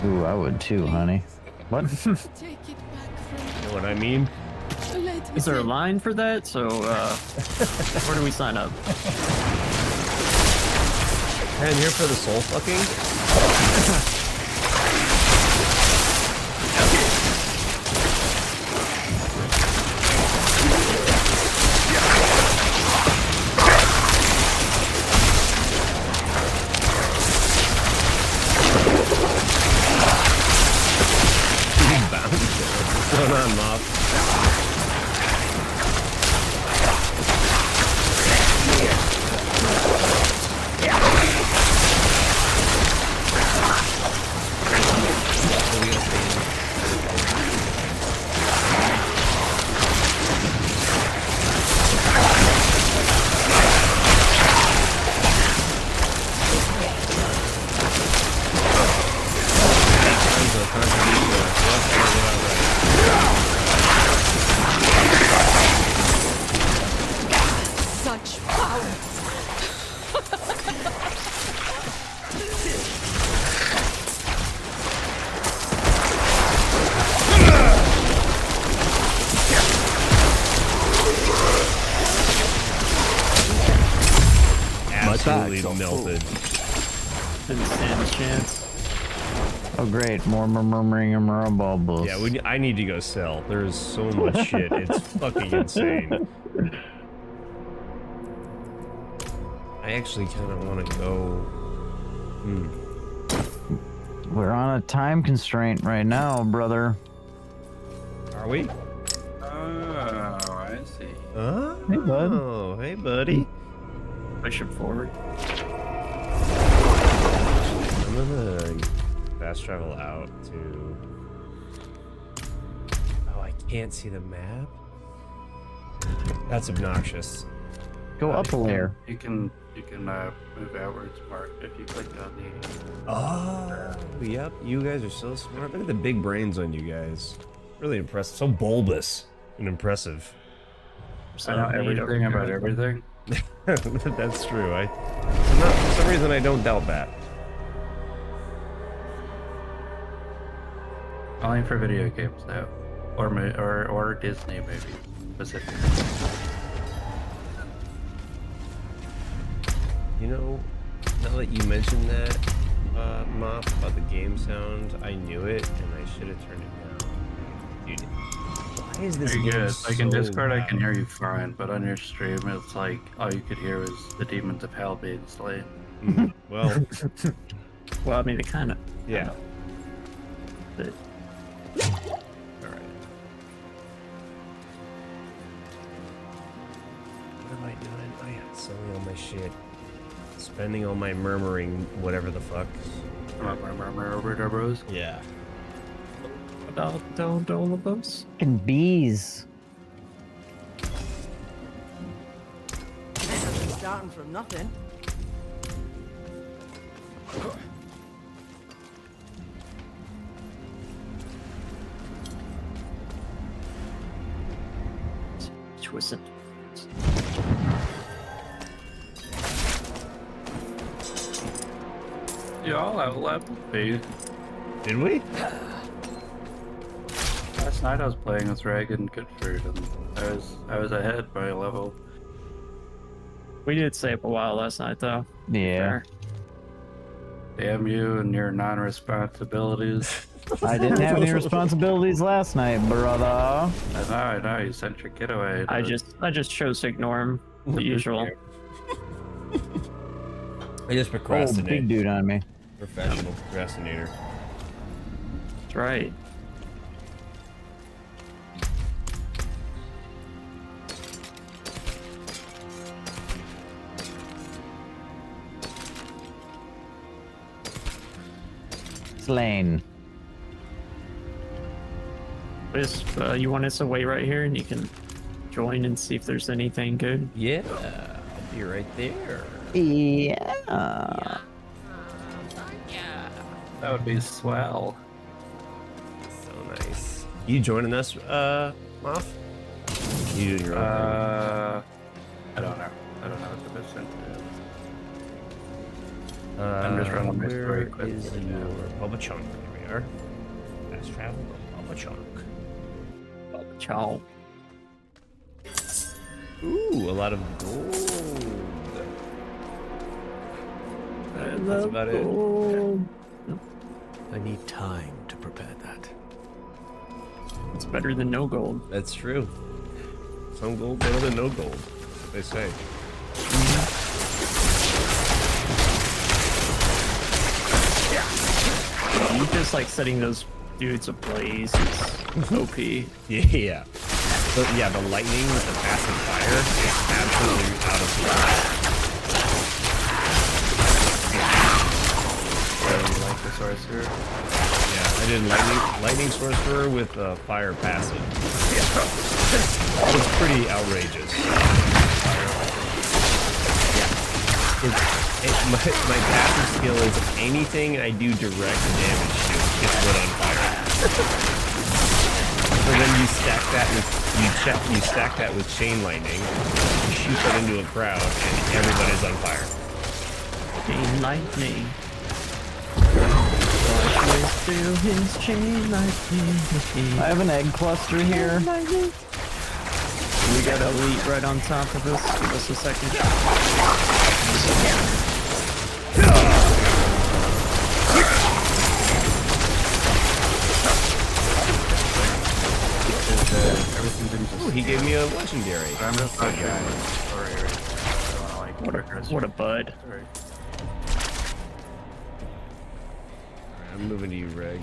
Ooh, I would too, honey. What? You know what I mean? Is there a line for that? So, where do we sign up? Man, here for the soul fucking? What's going on, Mob? Such power. Absolutely melted. Didn't stand a chance. Oh great, more murmuring and bubbles. Yeah, I need to go sell. There is so much shit. It's fucking insane. I actually kind of want to go. We're on a time constraint right now, brother. Are we? Oh, I see. Oh, Hey, bud. Hey, buddy. Push it forward. I'm gonna fast travel out to. Oh, I can't see the map. That's obnoxious. Go up a layer. You can move outwards, Mark, if you click on the. Oh, yep. You guys are so smart. Look at the big brains on you guys. Really impressive. So bulbous and impressive. I know everything about everything. That's true. For some reason, I don't doubt that. Only for video games, though, or Disney movies specifically. You know, now that you mentioned that, Mop, about the game sound, I knew it, and I should have turned it down. Dude, why is this Very game good. Like in so Discord, I can loud? hear you fine, but on your stream, it's like all you could hear was the demons of hell being slain. Well, Well, I mean, it kind of. yeah. But Alright. What am I doing? Oh yeah, selling all my shit. Spending all my murmuring, whatever the fuck. Bros. Yeah. don't all of those. Fucking bees. Starting from nothing. Twisted. Yeah, I'll have level B. Did we? Last night I was playing with Dragon Goodford, and I was ahead by a level. We did stay up a while last night, though. Yeah. Fair. Damn you and your non-responsibilities. I didn't have any responsibilities last night, brother. I know. You sent your kid away. I just chose to ignore him. The usual. I just Oh, procrastinate. big dude on me. Professional procrastinator. That's right. Slain. Just, you want us to wait right here, and you can join and see if there's anything good. Yeah, I'll be right there. Yeah. That would be swell. So nice. You joining us, Moff? You doing your own I don't know. I don't know what the best thing is. thing? I'm just running my story Where quickly is right now. your Bubba Chunk? There we are. Fast travel to Bubba Chunk. Ciao. Ooh, a lot of gold. That's about it. I need time to prepare that. It's better than no gold. That's true. Some gold better than no gold, they say. You just like setting those dudes ablaze is OP. Yeah. So, yeah, the lightning with the passive fire is absolutely out of You like the sorcerer? Yeah, I did lightning sorcerer with fire passive. It's pretty outrageous. My passive skill is anything I do direct damage to gets lit on fire. So then you stack that with chain lightning, you shoot that into a crowd, and everybody's on fire. Chain lightning. Through his chain lightning. I have an egg cluster here. We got elite right on top of us. Give us a second. Ooh, he gave me a legendary. I'm just not sure what the story is. I don't wanna, like, What a bud. story. I'm moving to you, Reg.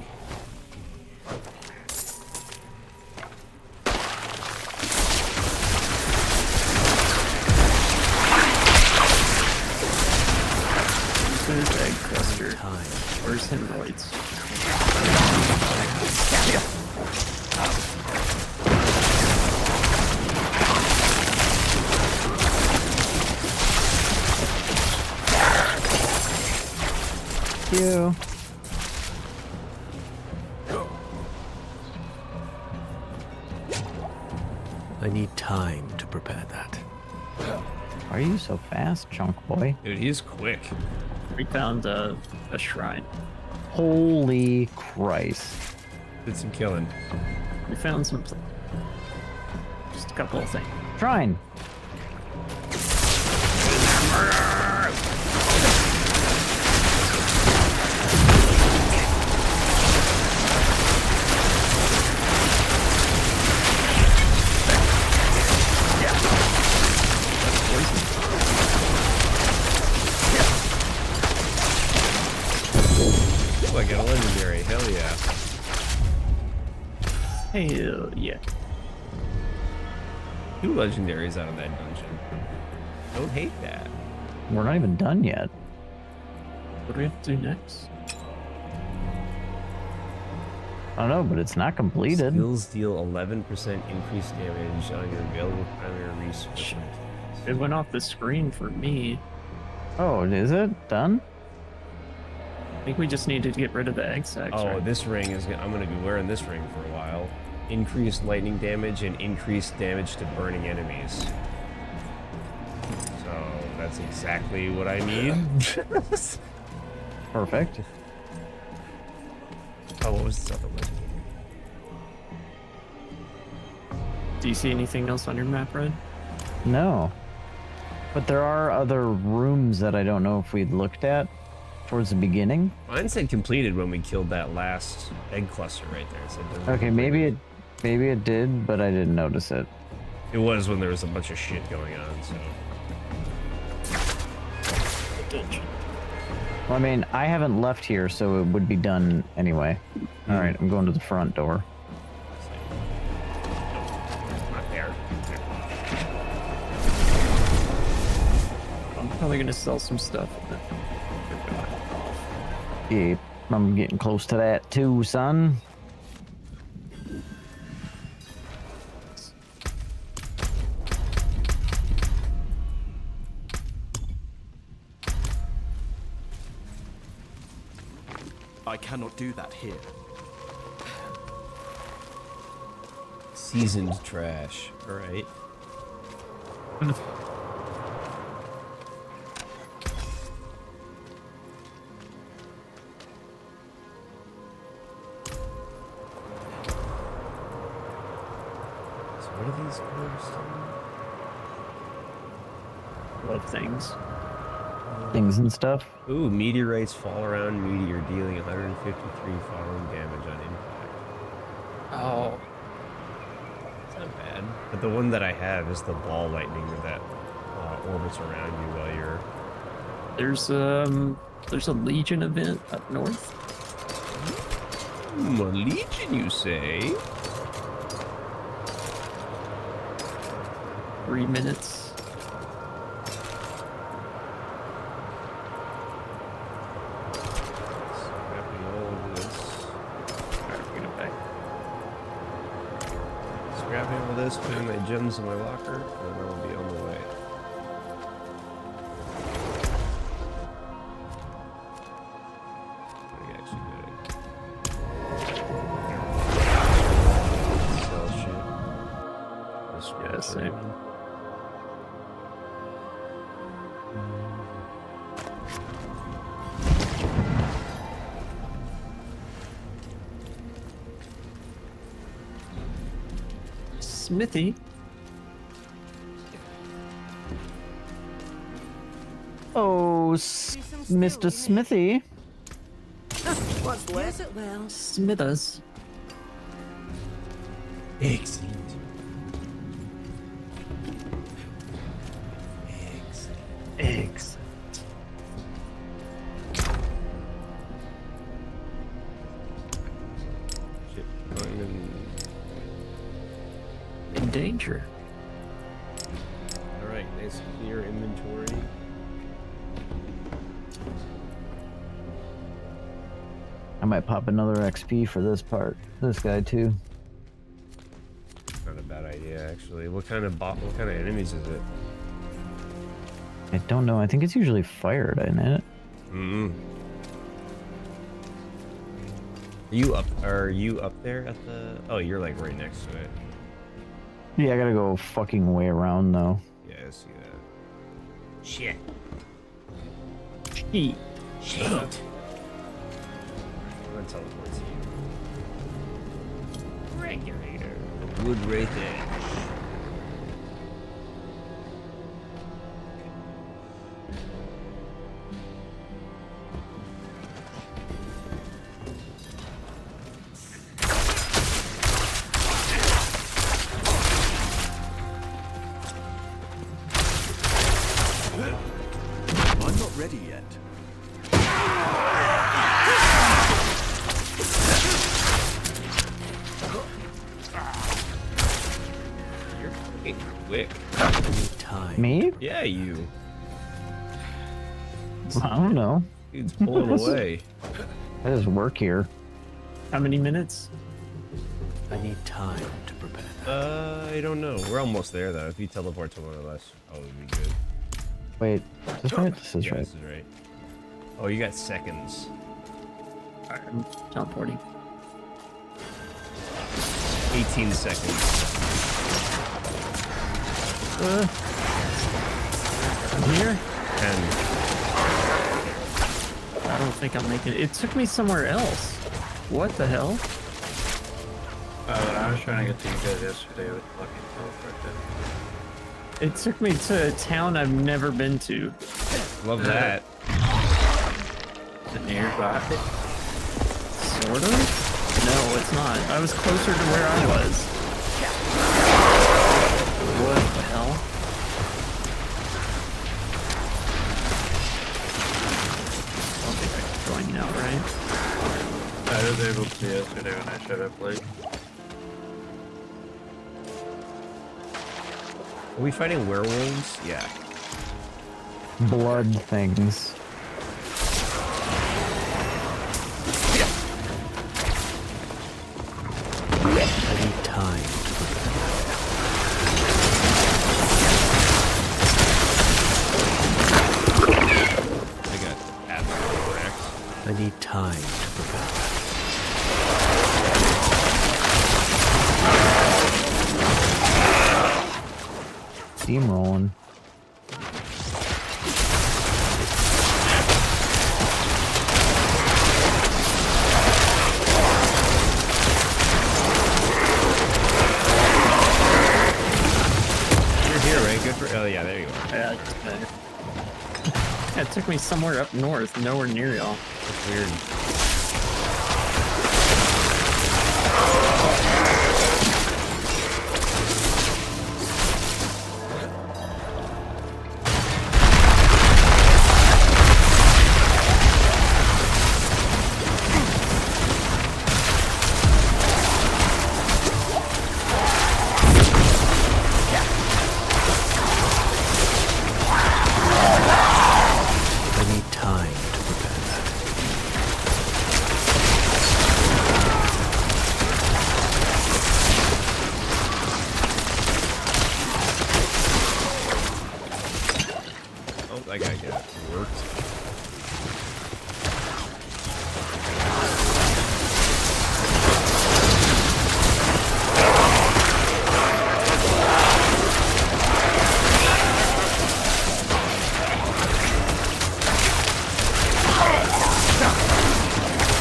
There's egg cluster. Where's hemorrhoids? You. I need time to prepare that. Why are you so fast, chunk boy? Dude, he's quick. We found a shrine. Holy Christ. Did some killing. We found some. Just a couple of things. Shrine. Oh, I got a legendary. Hell yeah. Hell yeah. 2 legendaries out of that dungeon. Don't hate that. We're not even done yet. What do we have to do next? I don't know, but it's not completed. Skills deal 11% increased damage on your available primary resource. It went off the screen for me. Oh, is it done? I think we just needed to get rid of the egg sacs. Oh, right? this ring is. I'm gonna be wearing this ring for a while. Increased lightning damage and increased damage to burning enemies. So that's exactly what I need. Perfect. Oh, what was this other legendary? Do you see anything else on your map, Red? No. But there are other rooms that I don't know if we'd looked at towards the beginning. Mine said completed when we killed that last egg cluster right there. So it doesn't Okay, maybe it did, but I didn't notice it. It was when there was a bunch of shit going on, so. Well, I mean, I haven't left here, so it would be done anyway. All right, I'm going to the front door. Not there. I'm probably gonna sell some stuff. Yeah, I'm getting close to that too, son. I cannot do that here. Seasoned trash. All right. So what are these cores? Love things. Things and stuff. Ooh, meteorites fall around meteor, dealing 153 falling damage on impact. Oh. It's not bad. But the one that I have is the ball lightning that orbits around you while you're... There's a Legion event up north. A Legion, you say? 3 minutes. Scrapping all this, putting my gems in my locker, and then I'll be on the way. I actually did it. Sell shit. Yeah, same. Smithy. Oh, Mr. Smithy. What's left? Use it well. Smithers. Excellent. Eggs. Shit. I'm In danger. Alright, nice clear inventory. I might pop another XP for this part. This guy too. Not a bad idea, actually. What kind of enemies is it? I don't know. I think it's usually fired, isn't it? Mm-hmm. Are you up there at the... Oh, you're like right next to it. Yeah, I gotta go fucking way around though. Yeah, I see that. Shit. Shit. Shit. I'm gonna teleport to you. Regulator. The wood right there. I'm not ready yet. You're fucking quick. Time. Me? Yeah, you. I don't know. Dude's pulling away. I just work here. How many minutes? I need time to prepare. I don't know. We're almost there, though. If you teleport to one of us, oh, it'd be good. Wait, is this right? This is Yeah, right. this is right. Oh, you got seconds. Alright, I'm teleporting. 18 seconds. I'm here. 10. I don't think I'm making it. It took me somewhere else. What the hell? I was trying to get to you guys yesterday with fucking teleport It took me to a town I've never been to. Love that. Is it nearby? Sort of? No, it's not. I was closer to where I was. What the hell? I don't think I can join you now, right? I was able to yesterday when I showed up late. Are we fighting werewolves? Yeah. Blood things. I need time to prepare. I got absolutely wrecked. I need time to prepare. Steamrolling. You're here, right? Good for. Oh yeah, there you are. Yeah, it's better. It took me somewhere up north, nowhere near y'all. That's weird. I need time to prepare that. Oh, that guy got worked.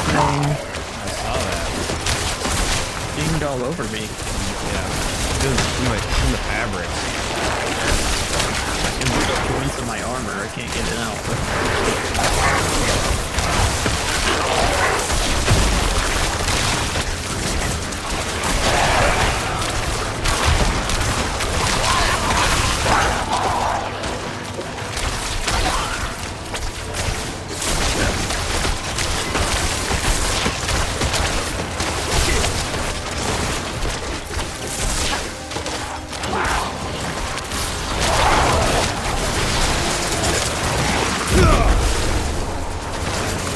I saw that. Dinged all over me. Yeah. From the fabric. In the joints of my armor, I can't get it out.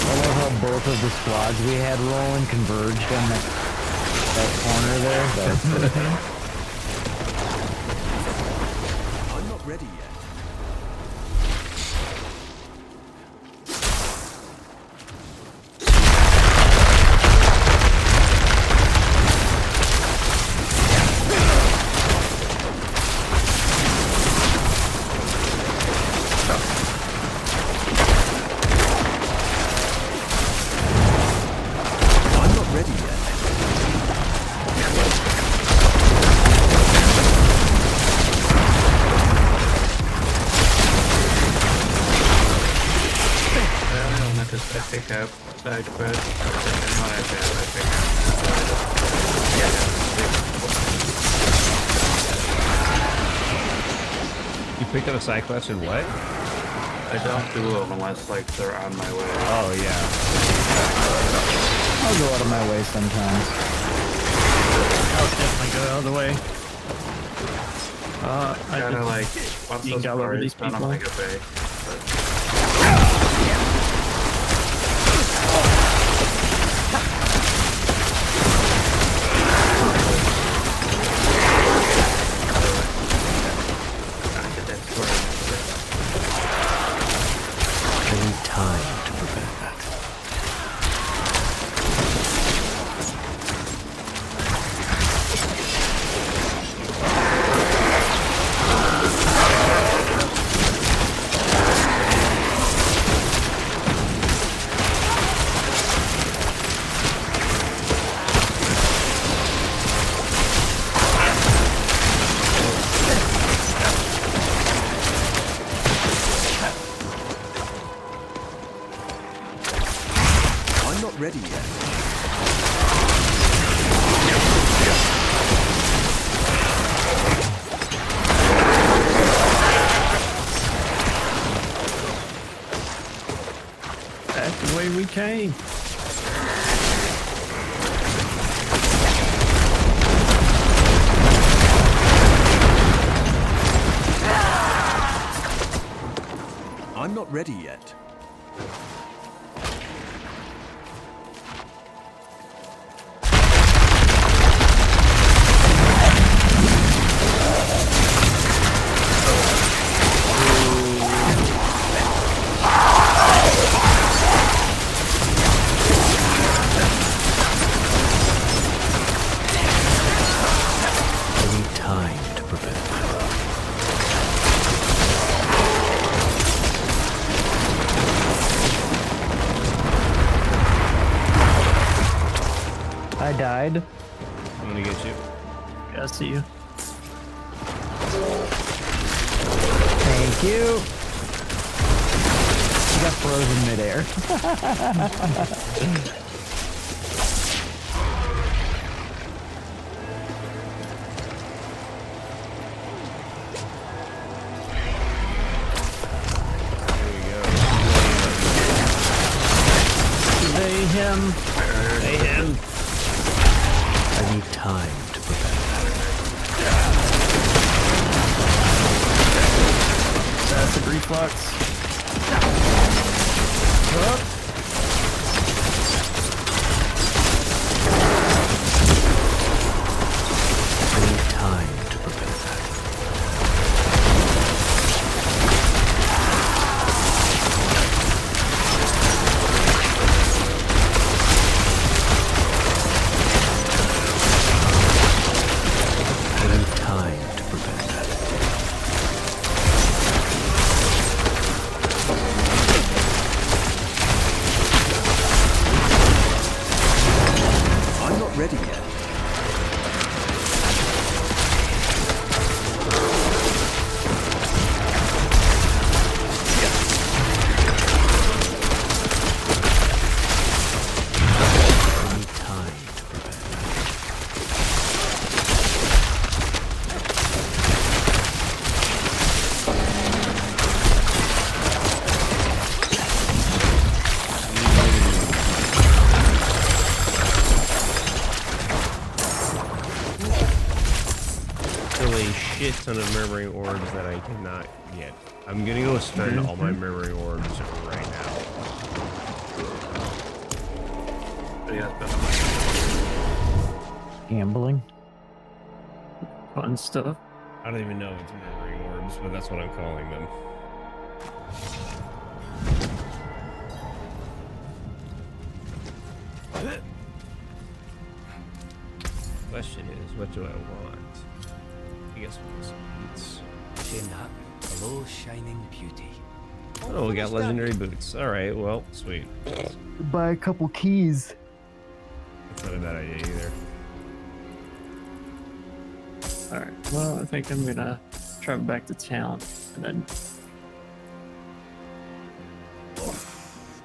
I love how both of the squads we had rolling converged on that corner there. I'm not ready yet. I'm not ready yet. I just I pick up side quest. And when I pass, I pick up. You picked up a side quest and what? I don't do them unless like they're on my way. Oh yeah. I'll go out of my way sometimes. I'll definitely go out of the way. I Gotta just like once dinged those all over these stories done, people. I'm like a bay. I need time to prepare that. ready yet. That's the way we came. I'm not ready yet. I need time to prepare. I died. I'm gonna get you. Yeah, I see you. Thank you. You got frozen midair. They, him. They, him. I need time to prepare. Acid reflux. I need time to prepare that. I need time to prepare that. I'm not ready yet. I need time to prepare that. Still a shit ton of murmuring orbs that I cannot get. I'm gonna go spend all my murmuring orbs right now. But yeah, that's Gambling. Fun stuff. I don't even know if it's murmuring orbs, but that's what I'm calling them. Question is, what do I want? I guess we'll just boots. Hello, shining beauty. Oh, we got legendary boots. Alright, well, sweet. Buy a couple keys. That's not a bad idea either. Alright, well, I think I'm gonna travel back to town and then.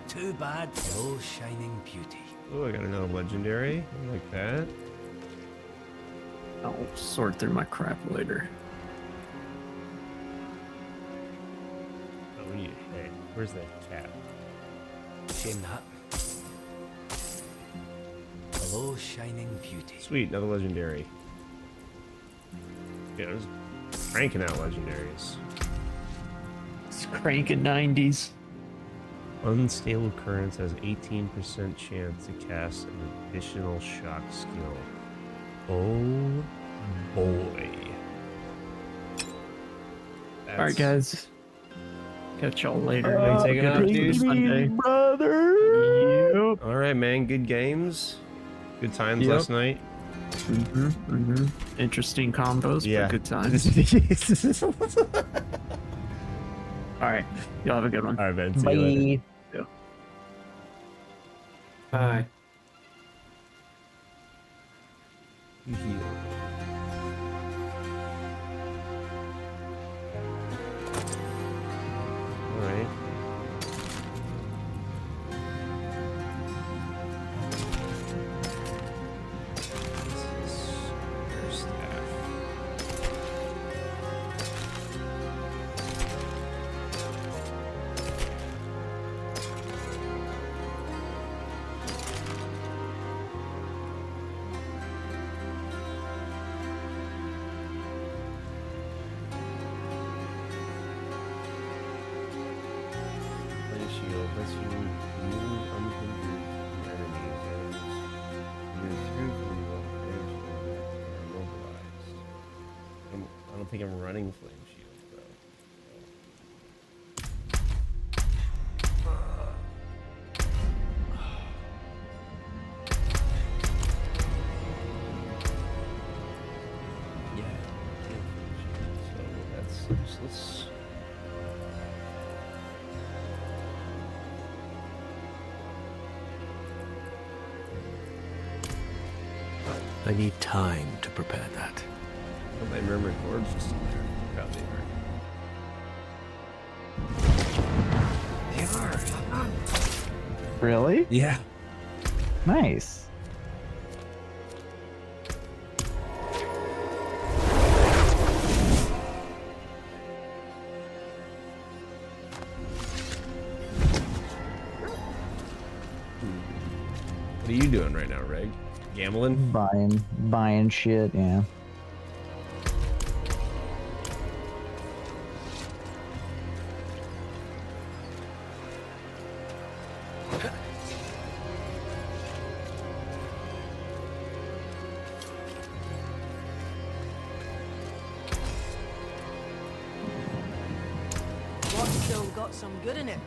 Too bad. Hello, shining beauty. Oh, I got another legendary. I like that. I'll sort through my crap later. Oh, we need a head. Where's that cat? Shame that. Hello, shining beauty. Sweet, another legendary. Yeah, I was cranking out legendaries. It's cranking 90s. Unstable currents has 18% chance to cast an additional shock skill. Oh boy. Alright, guys. Catch y'all later. You taking off, dude? Sunday. Brother. Yep. All right, man. Good games. Good times last night. Interesting combos, Yeah. but good times. Alright, y'all have a good one. All right, man. See you later. Bye. Bye. All right. lets you move unhindered from enemies and move through them while energy are immobilized. I don't think I'm running flame shield though. Yeah. So that's let's. I need time to prepare that. Oh, my murmured orbs are still there. Probably are. They are. Really? Yeah. Nice. What are you doing right now, Reg? Gambling? Buying shit, yeah. What's still got some good in it?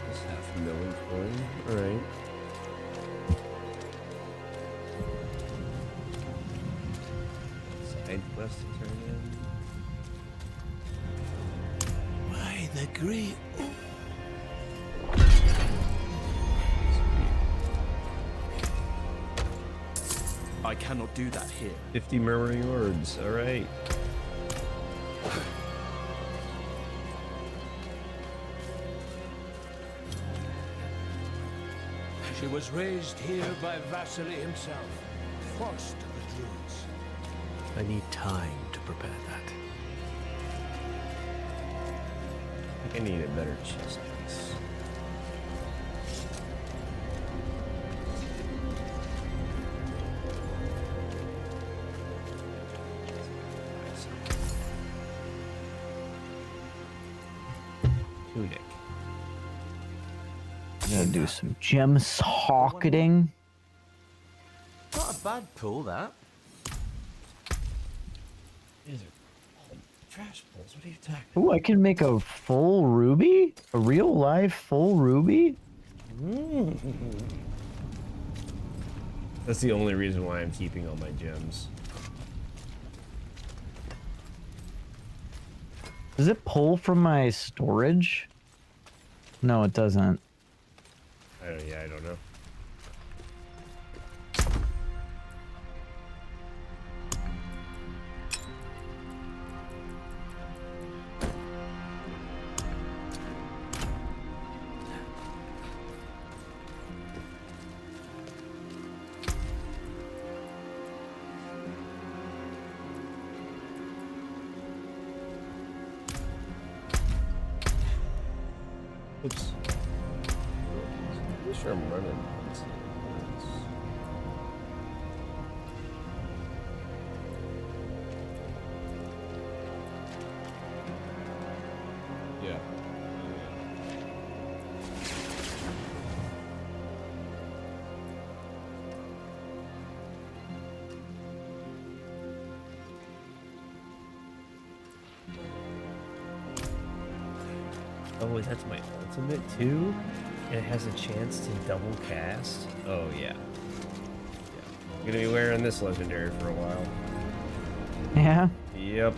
That's half a million coin. Alright. Side quest to turn in. Why the great I cannot do that here. 50 murmuring orbs. Alright. She was raised here by Vasily himself, first of the Druids. I need time to prepare that. I think I need a better chest piece. Tunic. I'm gonna do some gem socketing. Not a bad pull, that. These are trash balls. What are you talking Ooh, I can make a full ruby? A real life full ruby? That's the only reason why I'm keeping all my gems. Does it pull from my storage? No, it doesn't. I don't know. Oops. I'm sure I'm running. Let's see. Yeah. Oh, that's my ultimate too? And it has a chance to double cast? Oh, yeah. I'm gonna be wearing this legendary for a while. Yeah. Yep.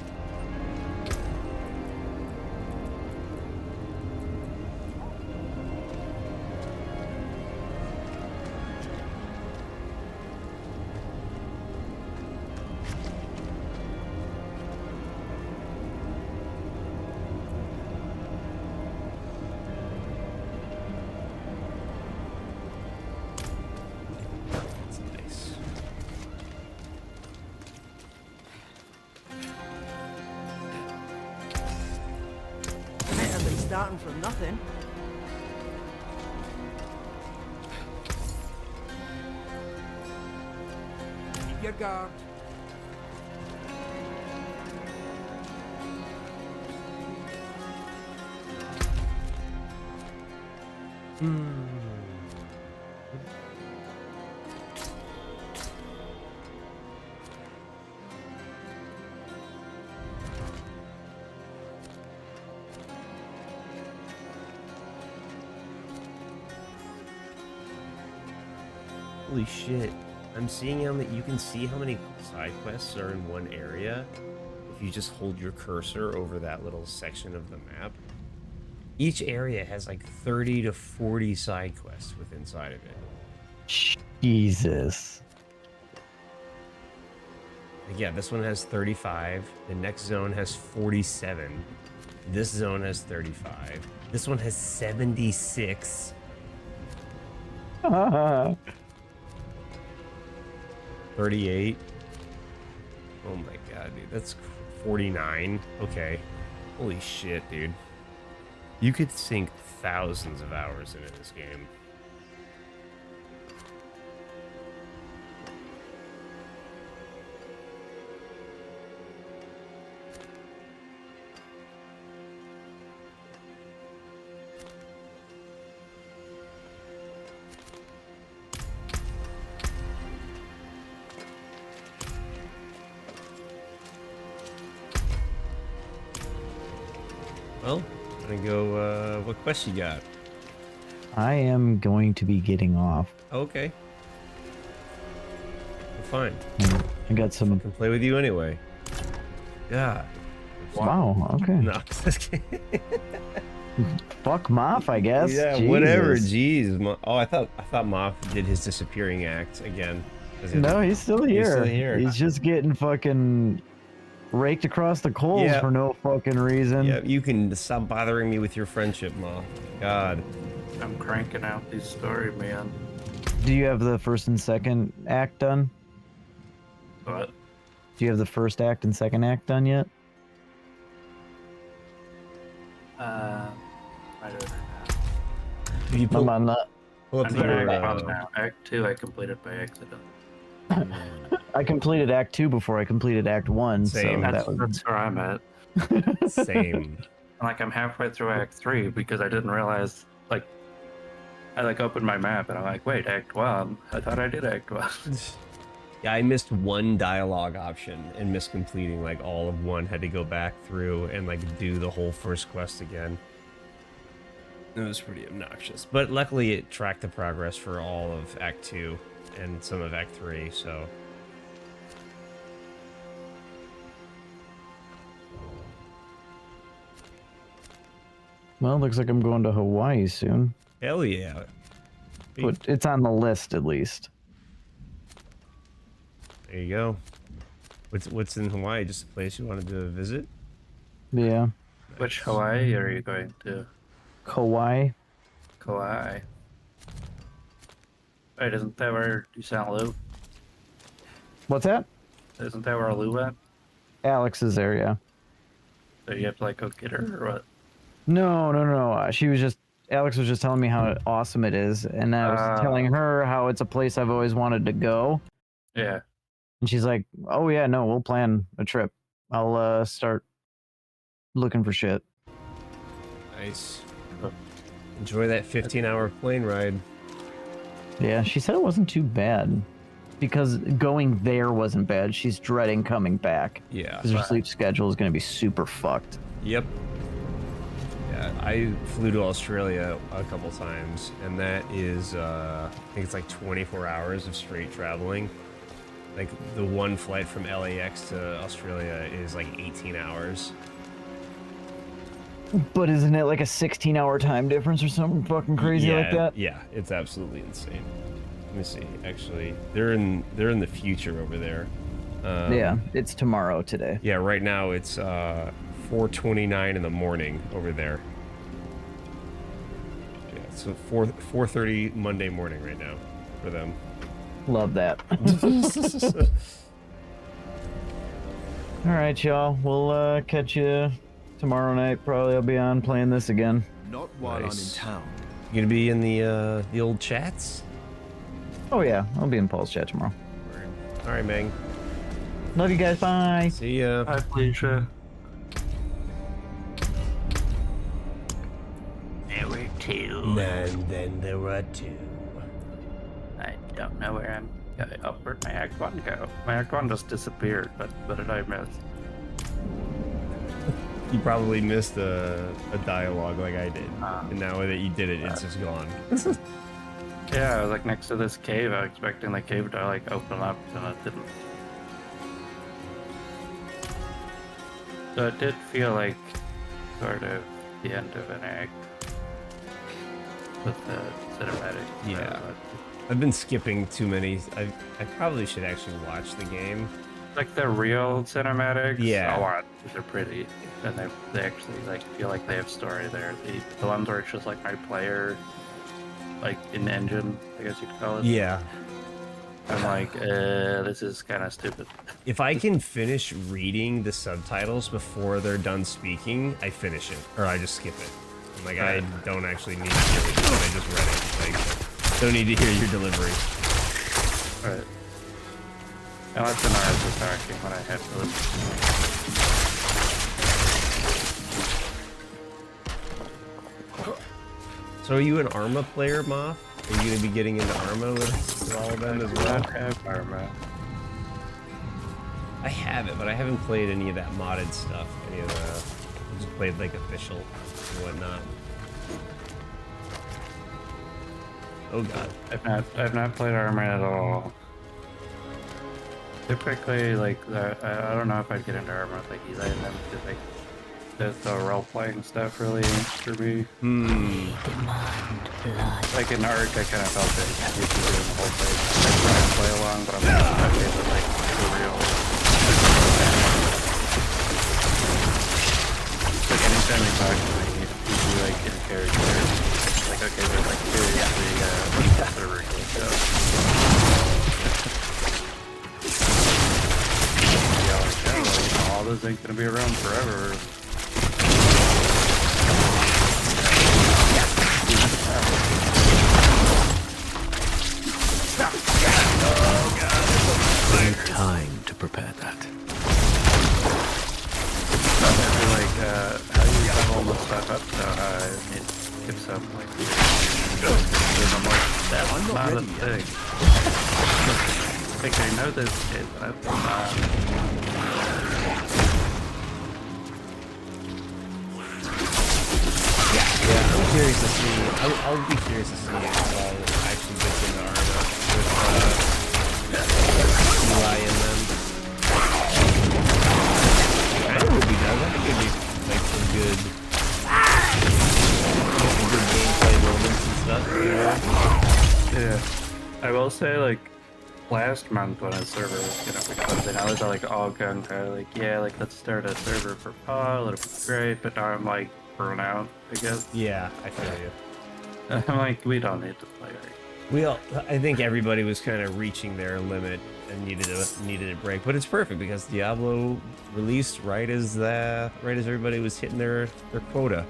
That's nice. Might have been starting from nothing. your guard. Holy shit. I'm seeing how you can see how many side quests are in one area if you just hold your cursor over that little section of the map. Each area has like 30 to 40 side quests within inside of it. Jesus. Like, yeah, this one has 35. The next zone has 47. This zone has 35. This one has 76. 38. Oh my god, dude. That's 49. Okay. Holy shit, dude. You could sink thousands of hours into this game. Well, I'm gonna go, what quest you got? I am going to be getting off. Okay. Well, fine. I got some. I can play with you anyway. Yeah. Wow, okay. No, just kidding. Fuck Moff, I guess. Yeah, Jesus. whatever. Jeez. Oh, I thought Moff did his disappearing act again. No, he's still here. He's still here. He's just getting fucking raked across the coals for no fucking reason. Yeah, you can stop bothering me with your friendship, Moff. God. I'm cranking out these story, man. Do you have the first and second act done? What? Do you have the first act and second act done yet? I don't know. Did you pull, I'm not. pull up I'm your, doing one now. Act 2 I completed by accident. I completed Act 2 before I completed Act 1. Same. So That's where I'm at. Same. Like, I'm halfway through Act 3 because I didn't realize, like, I opened my map and I'm like, wait, Act 1? I thought I did Act 1. Yeah, I missed one dialogue option and missed completing like all of one. Had to go back through and like do the whole first quest again. It was pretty obnoxious, but luckily it tracked the progress for all of Act 2 and some of Act 3, so. Well, looks like I'm going to Hawaii soon. Hell yeah. But it's on the list at least. There you go. What's in Hawaii? Just a place you wanted to visit? Yeah. Which Hawaii are you going to? Kauai. Kauai. Wait, isn't that where you sell Lou? What's that? Isn't that where Lou went? Alex's area. So you have to go get her or what? No. She was just. Alex was just telling me how awesome it is, and I was telling her how it's a place I've always wanted to go. Yeah. And she's like, "Oh yeah, no, we'll plan a trip. I'll start looking for shit." Nice. Enjoy that 15-hour plane ride. Yeah, she said it wasn't too bad because going there wasn't bad. She's dreading coming back. Yeah. Because her sleep schedule is going to be super fucked. Yep. Yeah, I flew to Australia a couple times, and that is, I think it's like 24 hours of straight traveling. Like, the one flight from LAX to Australia is like 18 hours. But isn't it like a 16-hour time difference or something fucking crazy like that? Yeah, it's absolutely insane. Let me see. Actually, they're in the future over there. Yeah, it's tomorrow today. Yeah, right now it's 4:29 in the morning over there. Yeah, so 4:30 Monday morning right now for them. Love that. All right, y'all. We'll catch you tomorrow night. Probably I'll be on playing this again. Not while Nice. I'm in town. You gonna be in the old chats? Oh yeah, I'll be in Paul's chat tomorrow. All right, Meg. Love you guys. Bye. See ya. Hi, Felicia. There were two. And then there were two. I don't know where I'm. Where'd my Act 1 go? My Act 1 just disappeared. What did I miss? You probably missed a dialogue like I did. And now that you did it, it's just gone. Yeah, I was like next to this cave. I was expecting the cave to like open up, and it didn't. So it did feel like sort of the end of an act with the cinematic. Yeah. I've been skipping too many. I probably should actually watch the game. Like the real cinematics. Yeah. They're pretty, and they actually like feel like they have story there. The ones where it's just like my player, like in engine, I guess you could call it. Yeah. I'm like, this is kind of stupid. If I can finish reading the subtitles before they're done speaking, I finish it, or I just skip it. I'm like, I don't actually need to hear it. I just read it. Like, don't need to hear your delivery. Right. And that's an hour of talking when I had to listen. So are you an Arma player, Moth? Are you going to be getting into Arma with all of them as well? I have Arma. I have it, but I haven't played any of that modded stuff. Any of the... I just played like official and whatnot. Oh god. I've not played Arma at all. Typically, like, I don't know if I'd get into Arma with like these items, because like the role-playing stuff really ain't for me. Like in Ark, I kind of felt that you could do the whole thing. I try to play along, but I'm not okay with like the real. Like anytime you talk to me, you do like in character. Like okay, but like seriously, what's the regular show? Yeah, like, oh, well, you know, all this ain't gonna be around forever. Time to prepare that. I feel like how you level the stuff up so it gives up like I'm like that's not a thing. Like I know this kid, but that's not. Yeah, I'm curious to see. I'll be curious to see if I'll actually get into Arma with Eli in them. I would be down. I think it'd be like some good gameplay moments and stuff. You know? Yeah, I will say like last month when a server was gonna be closing, I was like all gung ho, like yeah, like let's start a server for Paul, it'll be great. But now I'm like burnt out, I guess. Yeah, I feel you. I'm like, we don't need to play right. I think everybody was kind of reaching their limit and needed a break, but it's perfect because Diablo released right as everybody was hitting their quota.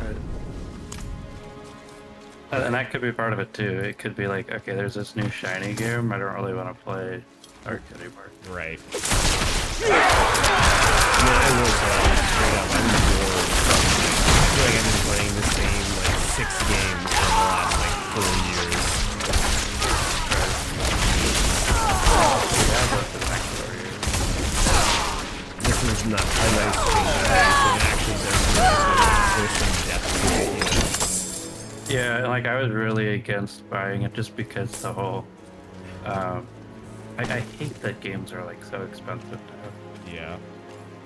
Right. And that could be part of it too. It could be like, okay, there's this new shiny game. I don't really want to play Ark anymore. Right. I mean, I will say straight up, I'm bored. I feel like I've been playing the same like 6 games for the last like 4 years. This is not a nice thing. There's some depth to it. Yeah, like I was really against buying it just because the whole. I hate that games are like so expensive now. Yeah.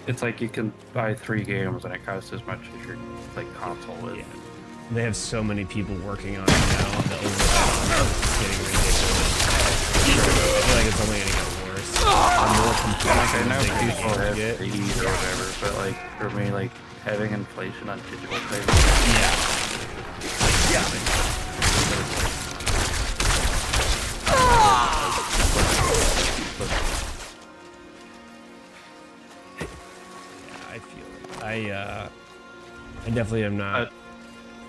It's like you can buy 3 games and it costs as much as your like console is. Yeah. They have so many people working on it now. The overhead on it's getting ridiculous. I feel like it's only gonna get worse. More complex. Like I know than they people can have get. fees or whatever, but like for me, like having inflation on digital things. I definitely am not.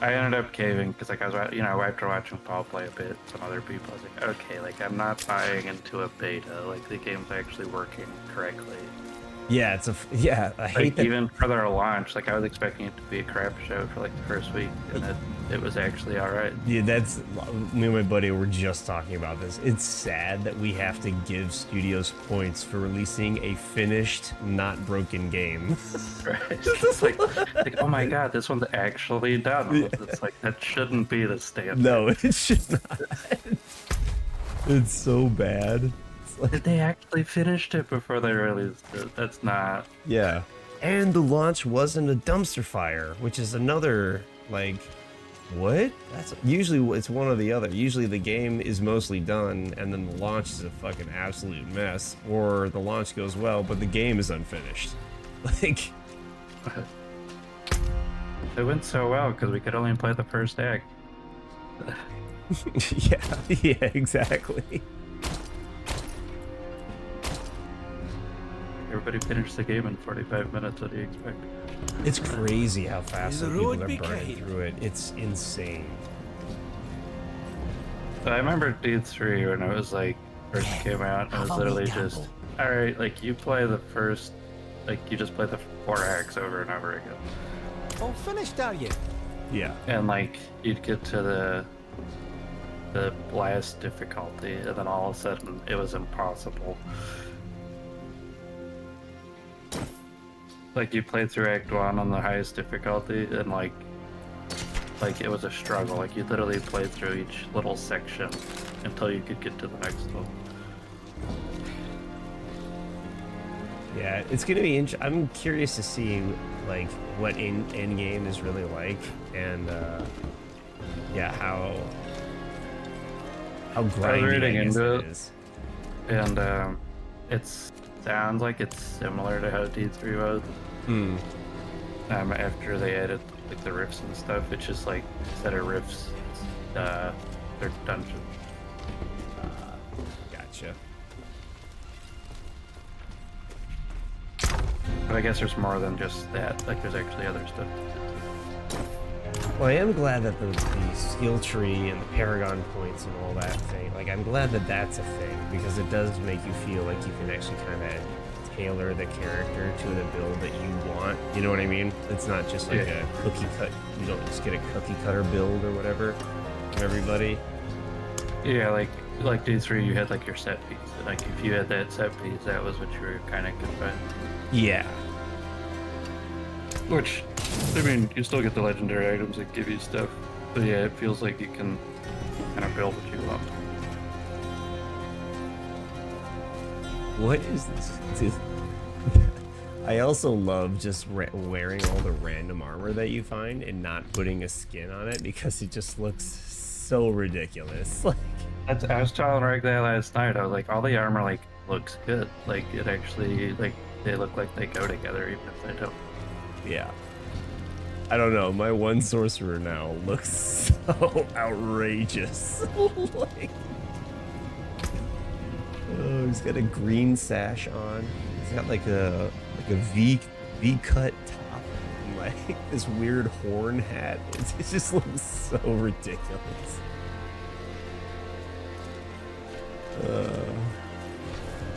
I ended up caving because like I was, after watching Paul play a bit, some other people, I was like, okay, like I'm not buying into a beta. Like the game's actually working correctly. Yeah, I hate Like that. even for their launch, like I was expecting it to be a crap show for like the first week, and it was actually all right. Yeah, that's me and my buddy were just talking about this. It's sad that we have to give studios points for releasing a finished, not broken game. Right? It's like, oh my god, this one's actually done. Yeah. It's like that shouldn't be the standard. No, it should not. It's so bad. Did they actually finished it before they released it? That's not. Yeah. And the launch wasn't a dumpster fire, which is another, like, what? That's usually it's one or the other. Usually the game is mostly done and then the launch is a fucking absolute mess, or the launch goes well but the game is unfinished. Like, it went so well because we could only play the first act. yeah, exactly. Everybody finished the game in 45 minutes. What do you expect? It's crazy how fast The some people road are burning became- through it. It's insane. I remember D3 when it was like first came out. And it was literally just, all right, like you play the first, like you just play the 4 acts over and over again. All finished, are you? Yeah. And like you'd get to the last difficulty, and then all of a sudden it was impossible. Like you played through Act 1 on the highest difficulty, and like it was a struggle. Like you literally played through each little section until you could get to the next one. Yeah, it's gonna be. I'm curious to see like what end game is really like, and yeah, how grindy reading I guess into it it. is. And it sounds like it's similar to how D3 was. After they added like the riffs and stuff, it's just like instead of riffs, they're dungeons. Gotcha. But I guess there's more than just that. Like there's actually other stuff. Well, I am glad that the skill tree and the Paragon points and all that thing, like, I'm glad that that's a thing, because it does make you feel like you can actually kind of tailor the character to the build that you want. You know what I mean? It's not just like a cookie cut, you don't just get a cookie cutter build or whatever from everybody. Yeah, like D3, you had like your set piece. Like if you had that set piece, that was what you were kind of confined. Yeah. Which, I mean, you still get the legendary items that give you stuff. But yeah, it feels like you can kind of build what you want. What is this? I also love just wearing all the random armor that you find and not putting a skin on it because it just looks so ridiculous. Like, I was telling Reg that last night. I was like, all the armor like looks good. Like it actually like they look like they go together even if they don't. yeah. I don't know. My one sorcerer now looks so outrageous. Like, oh, he's got a green sash on. He's got like a V cut top and like this weird horn hat. It just looks so ridiculous.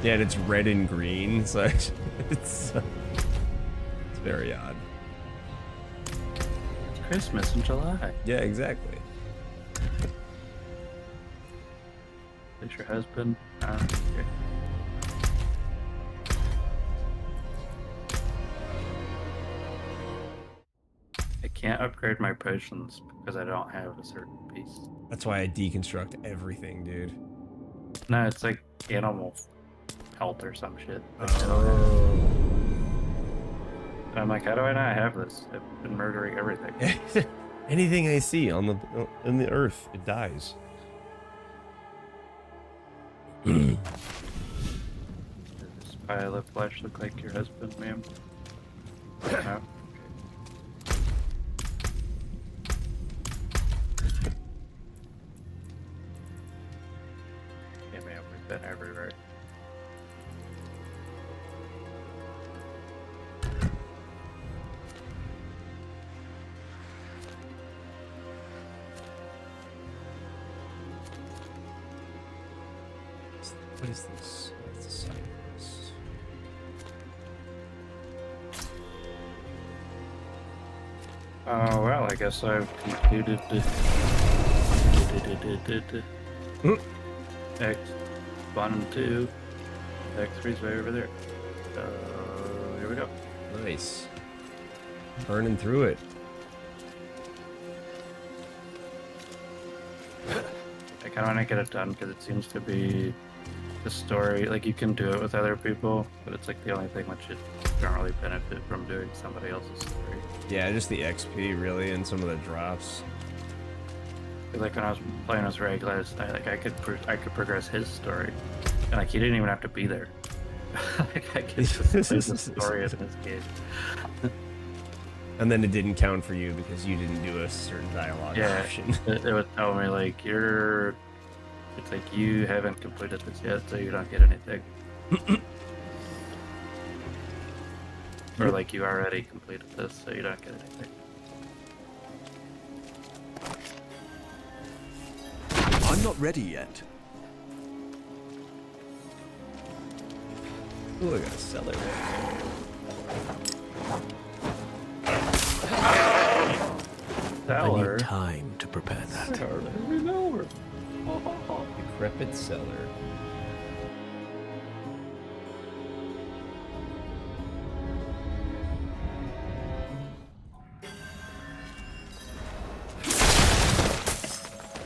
Yeah, and it's red and green, so it's very odd. It's Christmas in July. Yeah, exactly. Is your husband? Okay. I can't upgrade my potions because I don't have a certain piece. That's why I deconstruct everything, dude. No, it's like animal health or some shit. Oh. And I'm like, how do I not have this? I've been murdering everything. Anything I see on the earth, it dies. Does this pile of flesh look like your husband, ma'am? No? Yeah, ma'am, we've been everywhere. What is this? What's the side of this? Oh, well, I guess I've completed the X1 and 2. X3's way over there. Here we go. Nice. Burning through it. I kind of want to get it done because it seems to be the story. Like, you can do it with other people, but it's like the only thing which you don't really benefit from doing somebody else's story. Yeah, just the XP really and some of the drops. Like when I was playing with Ray last night, like I could progress his story, and like he didn't even have to be there. Like I could just play the story in his game. And then it didn't count for you because you didn't do a certain dialogue option. it would tell me like it's like you haven't completed this yet, so you don't get anything. Or like you already completed this, so you don't get anything. I'm not ready yet. Ooh, I got a cellar. I need time to prepare that. Decrepit cellar.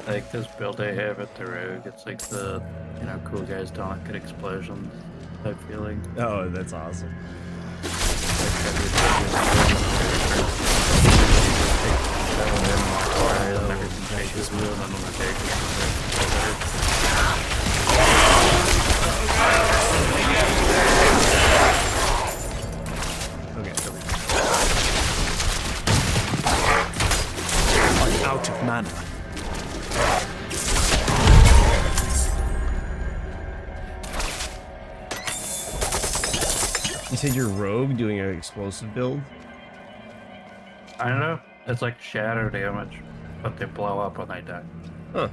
Like this build I have at the Rogue, it's like the, you know, cool guys don't like good explosions type feeling. Oh, that's awesome. Okay. I'm out of mana. You said you're rogue doing an explosive build? I don't know. It's like shadow damage, but they blow up when they die. Huh.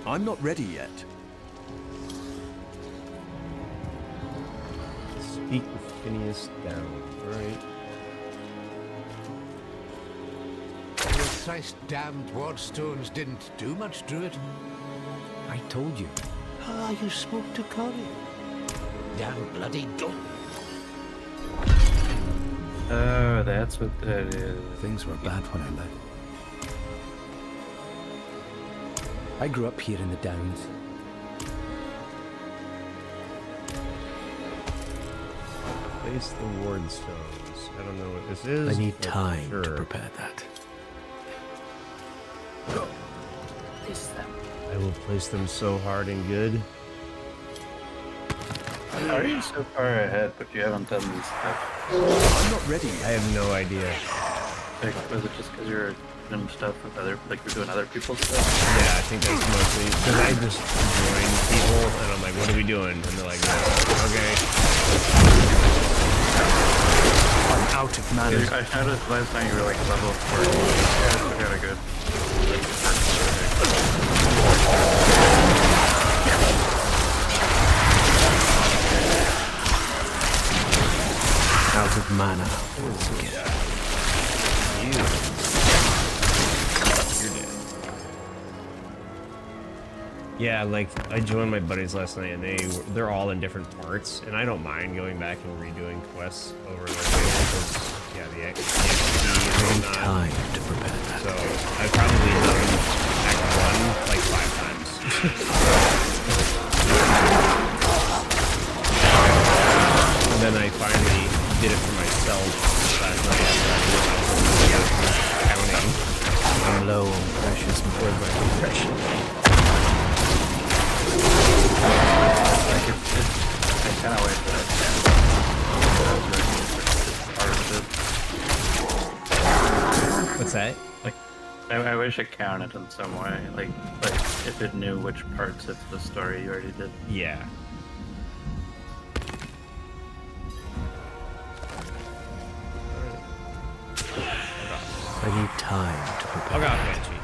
I'm not ready yet. Speak with Phineas down. Alright. Your thrice damned wardstones didn't do much, Druid. I told you. Ah, you spoke to Connie. Damn bloody don't. Oh, that's what that is. Things were bad when I left. I grew up here in the Downs. Place the ward stones. I don't know what this is. I need but time sure. to prepare that. Place them. I will place them so hard and good. How are you so far ahead, but you haven't done these stuff? I'm not ready. I have no idea. Like, was it just because you're doing stuff with other, like you're doing other people's stuff? Yeah, I think that's mostly because I just join people and I'm like, what are we doing? And they're like, okay. I'm out of mana. I noticed last time you were like level 4. Yeah, that's kind of good. Out of mana. Yeah, like I joined my buddies last night, and they're all in different parts, and I don't mind going back and redoing quests over and over because yeah, the XP is not Time to prepare that. So I've probably done Act 1 like 5 times. And then I finally did it for myself last night after I realized counting. I'm low on precious Where's my compression? I kind of wish that What's that? like, I wish it counted in some way, like if it knew which parts of the story you already did. Yeah. I need time to prepare. Oh god, Banshee.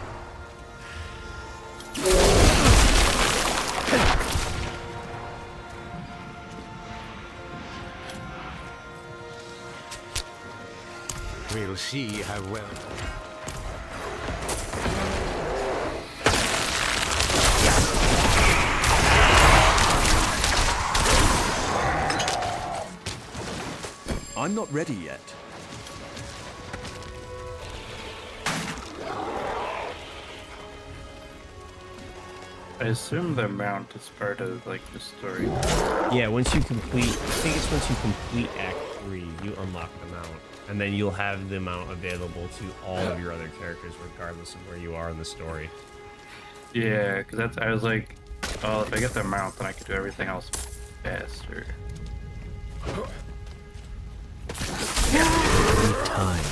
We'll see how well. I'm not ready yet. I assume the mount is part of like the story. Yeah, once you complete, I think it's once you complete Act 3, you unlock the mount. And then you'll have the mount available to all of your other characters, regardless of where you are in the story. Yeah, because I was like, oh, if I get the mount, then I can do everything else faster. Time.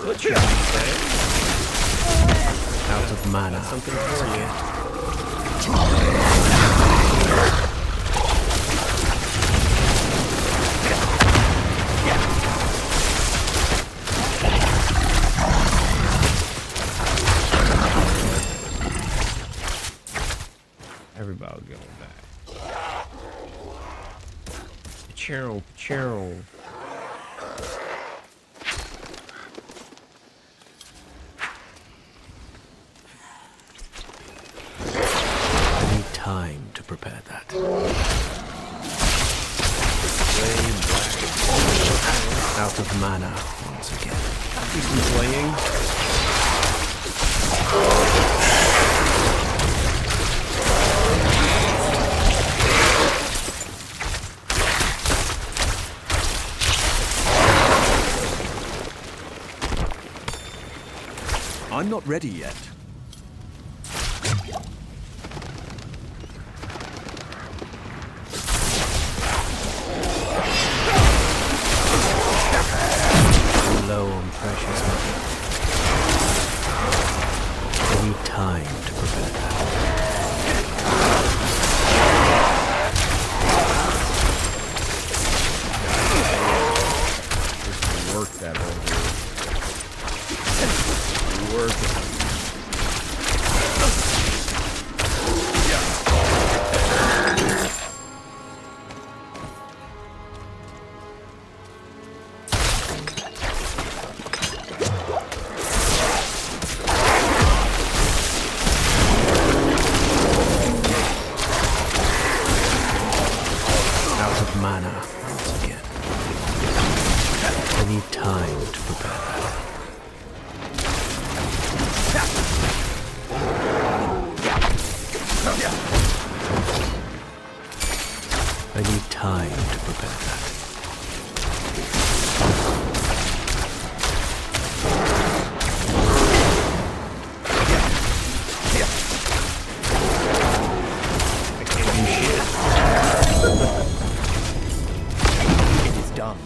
Butcher. Out of mana. Something for you. Everybody going back. Cheryl. I need time to prepare that. Out of mana once again. Do some playing. I'm not ready yet. Low on precious mana. I need time to prepare that. Just work that over. Work it. Out of mana once again. I need time to prepare that. I need time to prepare that. I can't do shit. It is done.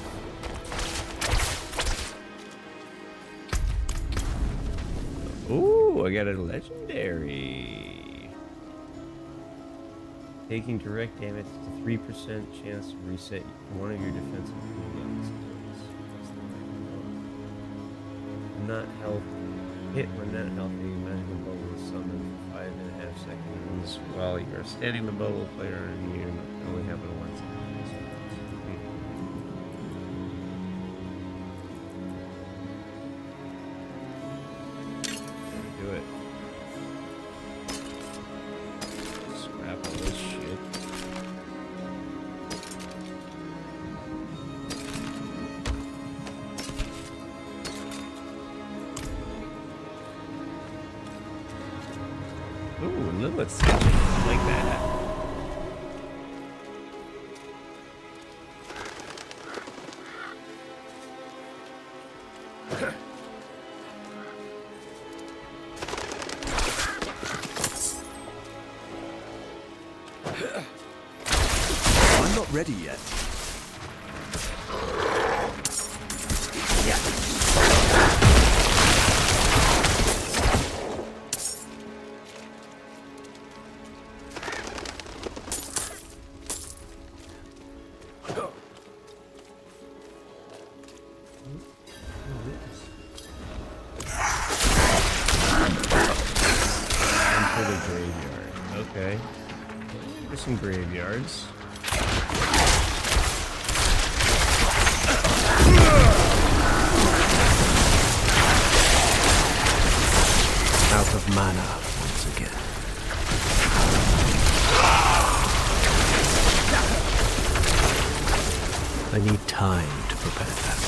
Ooh, I got a legendary. Taking direct damage to 3% chance to reset one of your defensive cooldowns. Not healthy. Hit when not healthy, magical bubble is summoned for 5.5 seconds. While you are standing, the bubble player and you only happen once. Do it. Scrap all this shit. Ooh, Lilith's sketchy. I like that. ready yet. Into the graveyard. Okay. There's some graveyards. Out of mana once again. I need time to prepare that.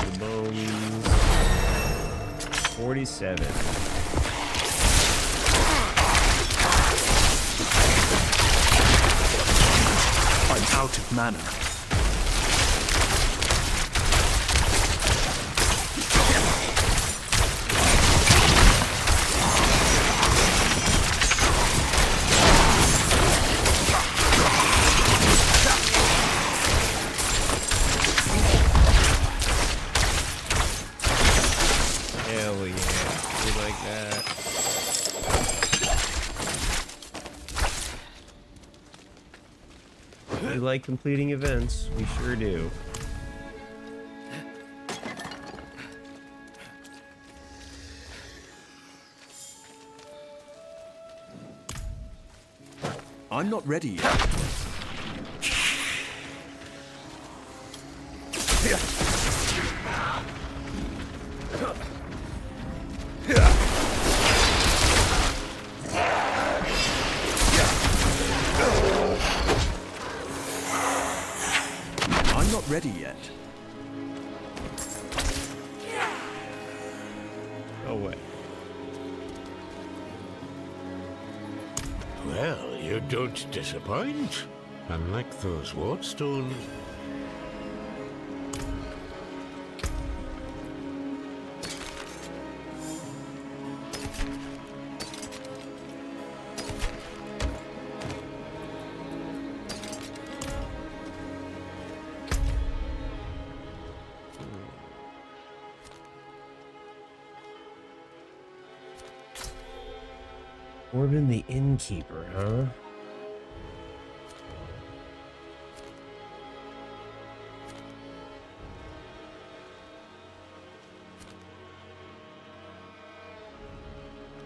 The bones. 47. I'm out of mana. Hell yeah. We like that. We like completing events. We sure do. I'm not ready yet. I'm not ready yet. Oh, wait. Well, you don't disappoint. Unlike those wardstones. Corbin the Innkeeper, huh?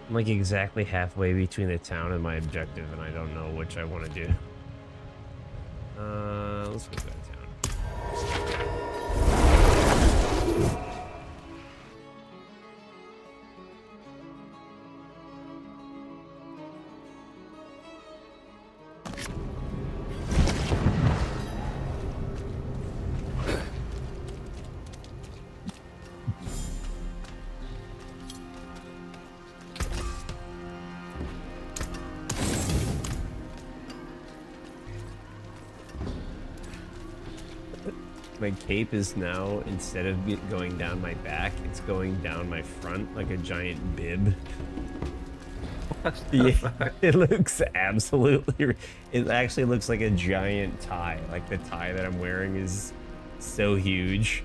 I'm like exactly halfway between the town and my objective, and I don't know which I want to do. Let's go to that town. My cape is now, instead of going down my back, it's going down my front like a giant bib. Yeah, it looks absolutely... It actually looks like a giant tie. Like the tie that I'm wearing is so huge.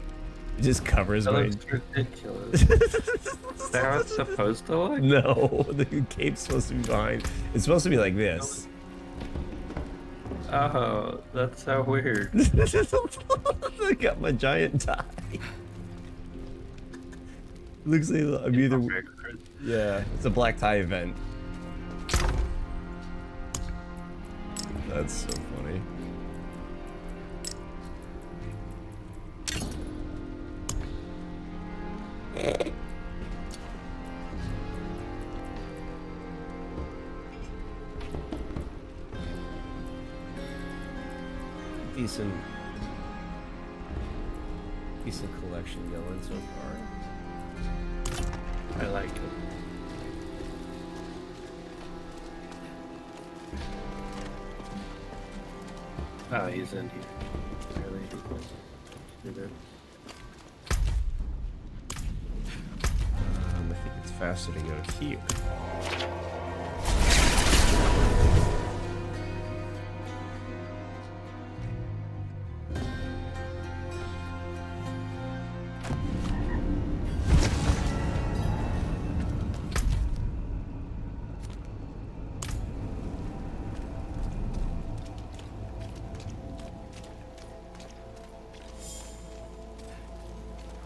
It just covers That my... looks ridiculous. Is that how it's supposed to look? No, the cape's supposed to be behind. It's supposed to be like this. Oh, that's so weird. I got my giant tie. Looks like I'm either... Yeah, it's a black tie event. That's so funny. Decent collection going so far. I like it. Oh, he's in here. Really? You're good. I think it's faster to go here.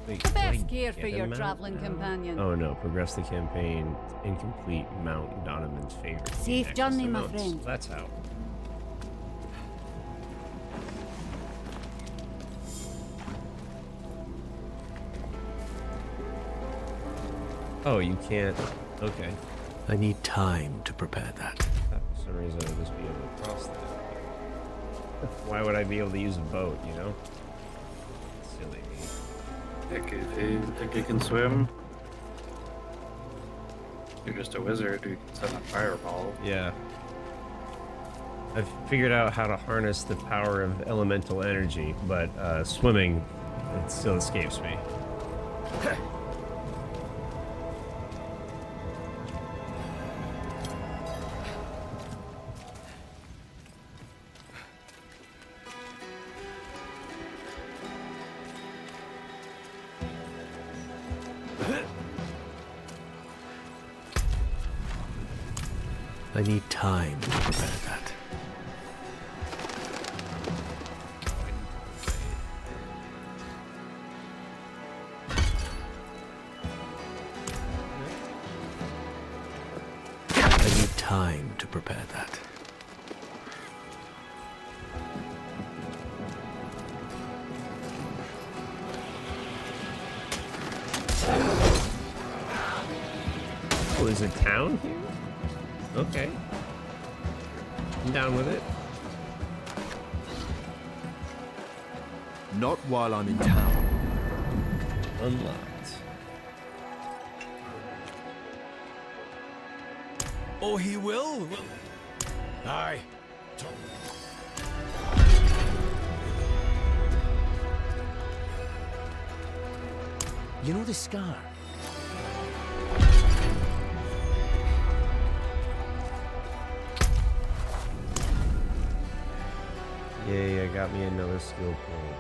Wait, The can I best gear get for a your mount traveling now? companion. Oh no, progress the campaign. Incomplete mount Donovan's favorite. Safe Access journey, to my mounts. friend. That's how. Oh, you can't. Okay. I need time to prepare that. For some reason, I'll just be able to cross that. Why would I be able to use a boat, you know? Silly me. Heck, if you think you can swim, you're just a wizard who can send a fireball. Yeah. I've figured out how to harness the power of elemental energy, but swimming, it still escapes me. I need time to prepare that. I need time to prepare that. Oh, is it town here? Okay. I'm down with it. Not while I'm in town. Unlocked. Oh, he will? Aye. You know the scar? Yay, I got me another skill point.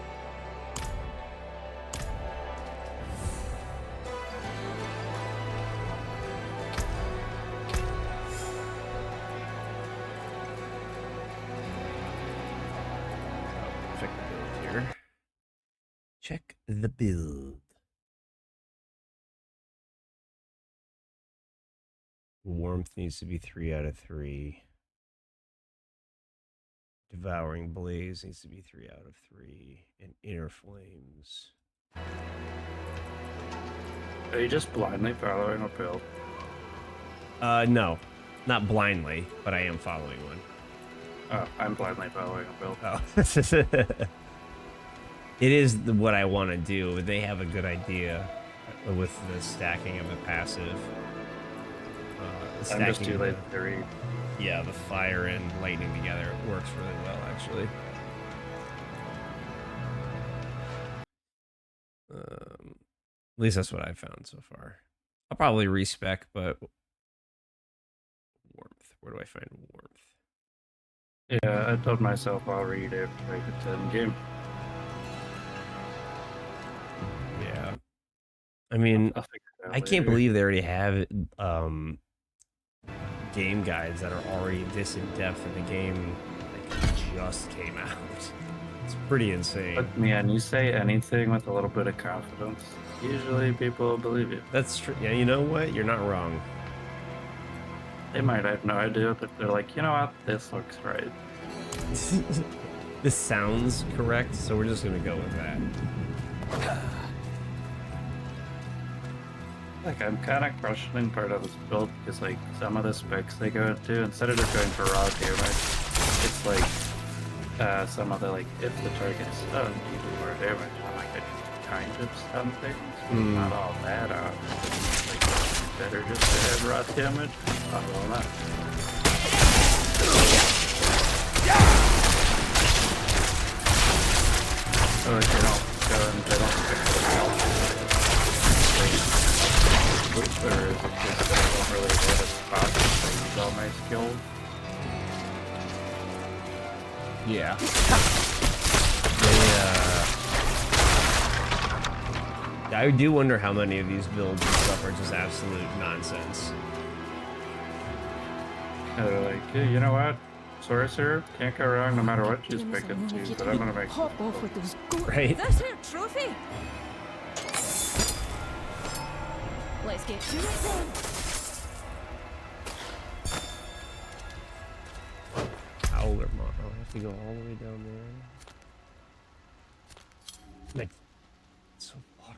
Check the build here. Check the build. Warmth needs to be 3 out of 3. Devouring Blaze needs to be 3 out of 3. And Inner Flames. Are you just blindly following a build? No. Not blindly, but I am following one. Oh, I'm blindly following a build. Oh. It is what I want to do, but they have a good idea with the stacking of the passive. I'm just too late to read. Yeah, the fire and lightning together works really well, actually. least that's what I've found so far. I'll probably respec, but warmth. Where do I find warmth? Yeah, I told myself I'll read after I get to end game. Yeah. I mean, I'll figure it out I can't later. believe they already have game guides that are already this in depth in the game like just came out. It's pretty insane. But man, you say anything with a little bit of confidence, usually people will believe you. That's true. Yeah, you know what? You're not wrong. They might have no idea, but they're like, you know what? This looks right. This sounds correct, so we're just gonna go with that. Like, I'm kind of questioning part of this build because, like, some of the specs they go into, instead of just going for raw damage, it's like some of the, like, if the target's stunned, you do more damage. I'm like, I kind of stun things, but not all that like, better just to have raw damage. I don't know. So, like, they don't go and they don't pick the health. Or is it just that I don't really have a spot to use all my skills? Yeah. I do wonder how many of these builds and stuff are just absolute nonsense. They're like, hey, you know what? Sorcerer can't go wrong no matter what she's picking to, but I'm gonna make Hop off with those goats. Right? This here trophy. Let's get to it then. Howler Moth. I'll have to go all the way down there. Like, it's so far.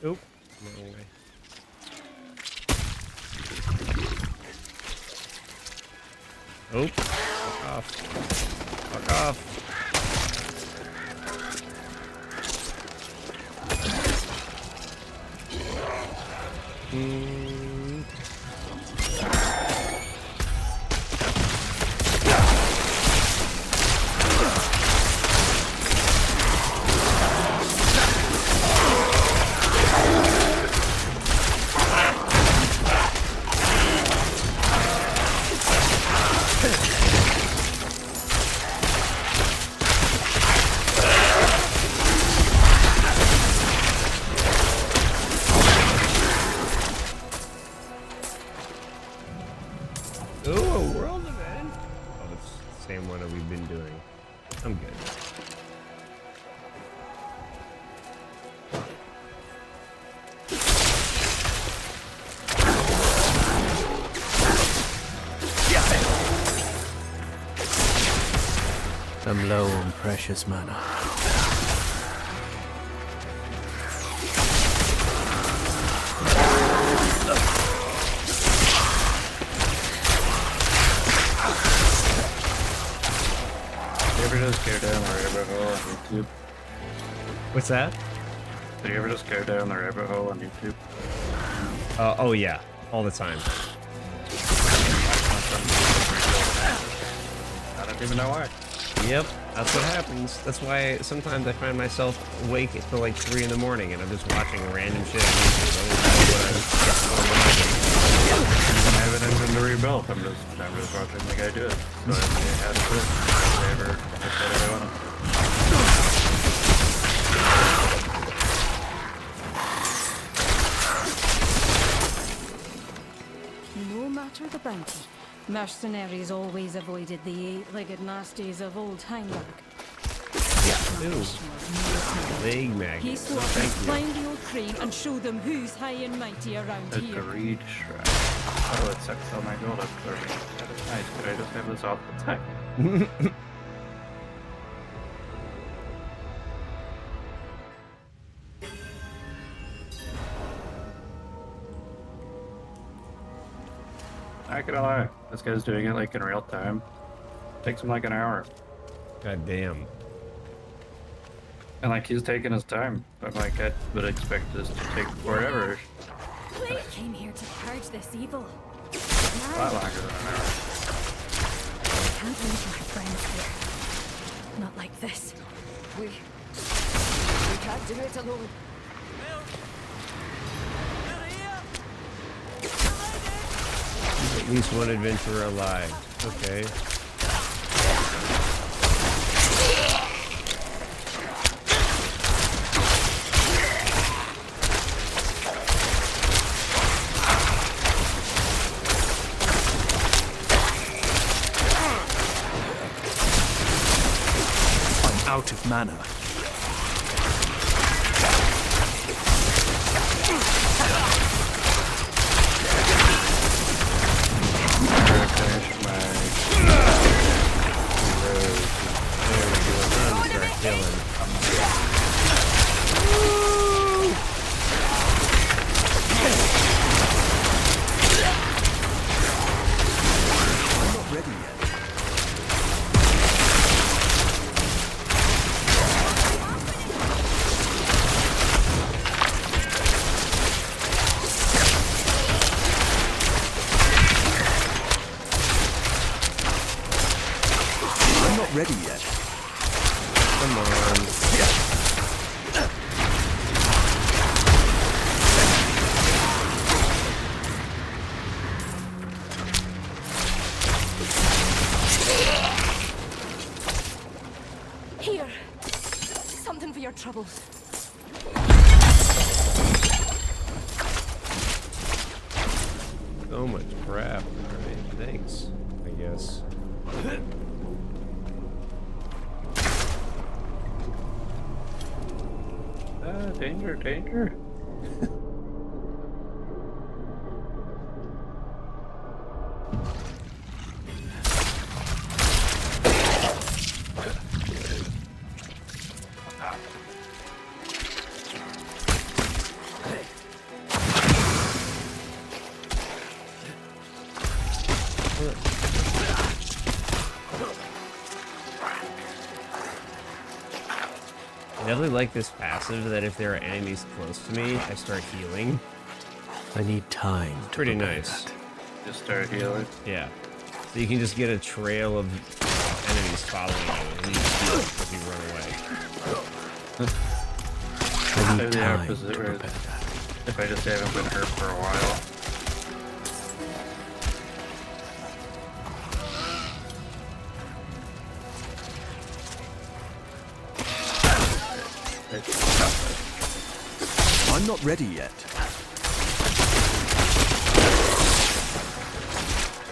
Oop. No way. Oh, fuck off. Fuck off. I'm good. I'm low on precious mana. You ever just go down the rabbit hole on YouTube? What's that? Do you ever just go down the rabbit hole on YouTube? Oh yeah, all the time. I don't even know why. Yep, that's what happens. That's why sometimes I find myself awake until like 3 in the morning and I'm just watching random shit on YouTube. I have an engine to rebuild. I'm just watching the guy do it. So I had to do it. Whatever. That's what I want. No matter the bounty, mercenaries always avoided the eight-legged nasties of old Heimberg. Leg magnet. He swore to find the old crane and show them who's high and mighty around here. Agreed, Shrek. Oh, it sucks all my gold up for me. That is nice. Could I just have this all the time? Not gonna lie, this guy's doing it like in real time. Takes him like an hour. God damn. And like he's taking his time. I'm like, I would expect this to take forever. I came here to purge this evil. A Now, lot longer than an hour. I can't leave my friends here. Not like this. We can't do it alone. At least one adventurer alive. Okay. I'm out of mana. Ready yet? Come on. Here. Something for your troubles. So much crap. Alright, thanks, I guess. Danger, danger. I definitely like this passive that if there are enemies close to me, I start healing. I need time to Pretty prepare nice. that. Just start healing. Yeah. So you can just get a trail of enemies following you, and you just heal if you run away. I need Maybe the time opposite, to right? prepare that. If I just haven't been hurt for a while. I'm not ready yet.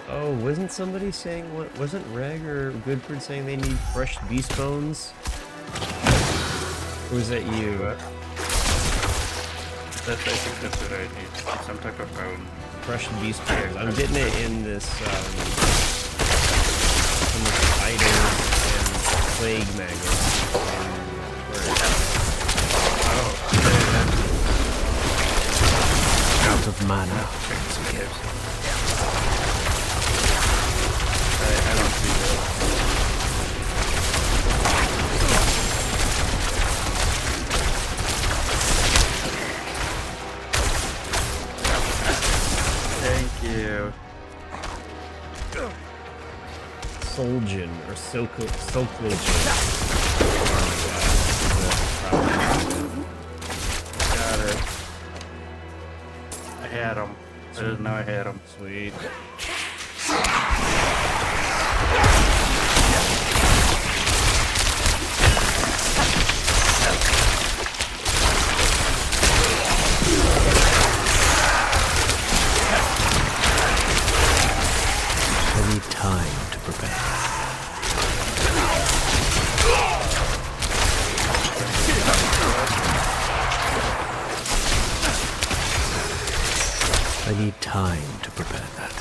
Oh, wasn't somebody saying, what wasn't Reg or Goodford saying they need fresh beast bones? Or was that you? I think that's what I need. Some type of bone. Fresh beast bones. I'm getting it in this spider and plague maggot. Out of mana. I don't see that. Thank you. Solgen or Solclogen. Got it. I had him. I didn't know I had him. Sweet. I need time to prepare. I need time to prepare that.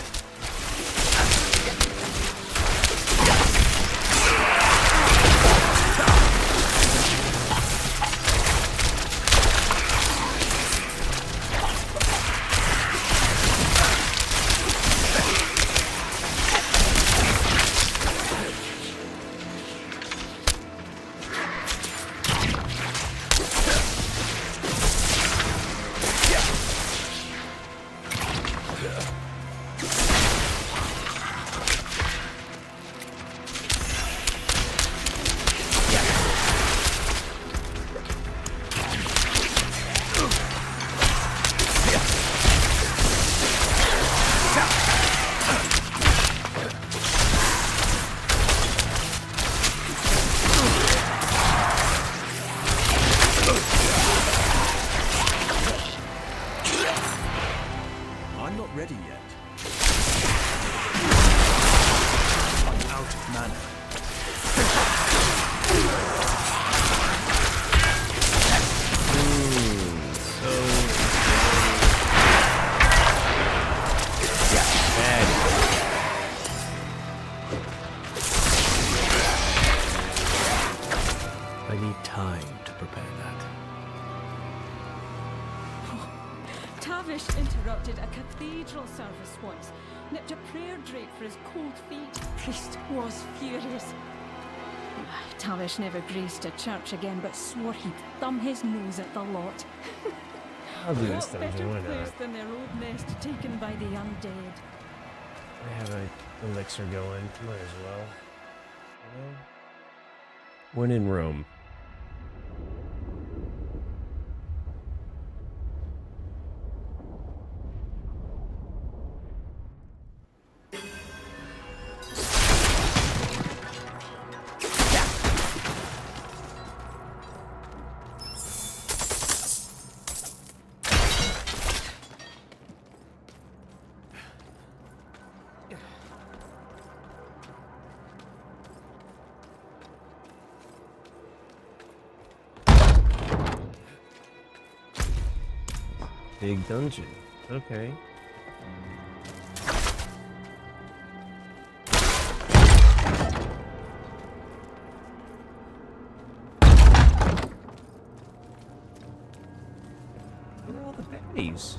Tavish interrupted a cathedral service once, nipped a prayer drape for his cold feet. Priest was furious. Tavish never graced a church again, but swore he'd thumb his nose at the lot. I'll do this What dungeon, better why place not? than their old nest taken by the undead? I have an elixir going, might as well. You know? When in Rome. Big dungeon. Okay. Where are all the baddies?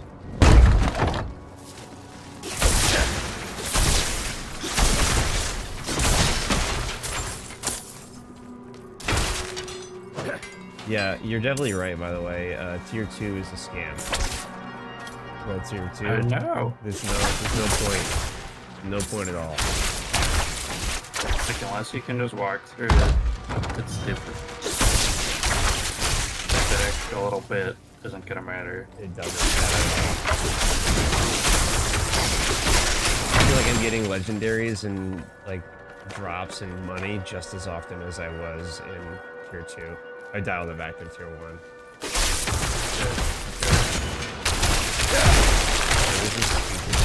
Yeah, you're definitely right, by the way. Tier 2 is a scam. Well, Tier 2? I know. There's no point. No point at all. Like, unless you can just walk through it, it's stupid. That extra little bit isn't gonna matter. It doesn't matter. I feel like I'm getting legendaries and, like, drops and money just as often as I was in Tier 2. I dialed it back to Tier 1. This is stupid.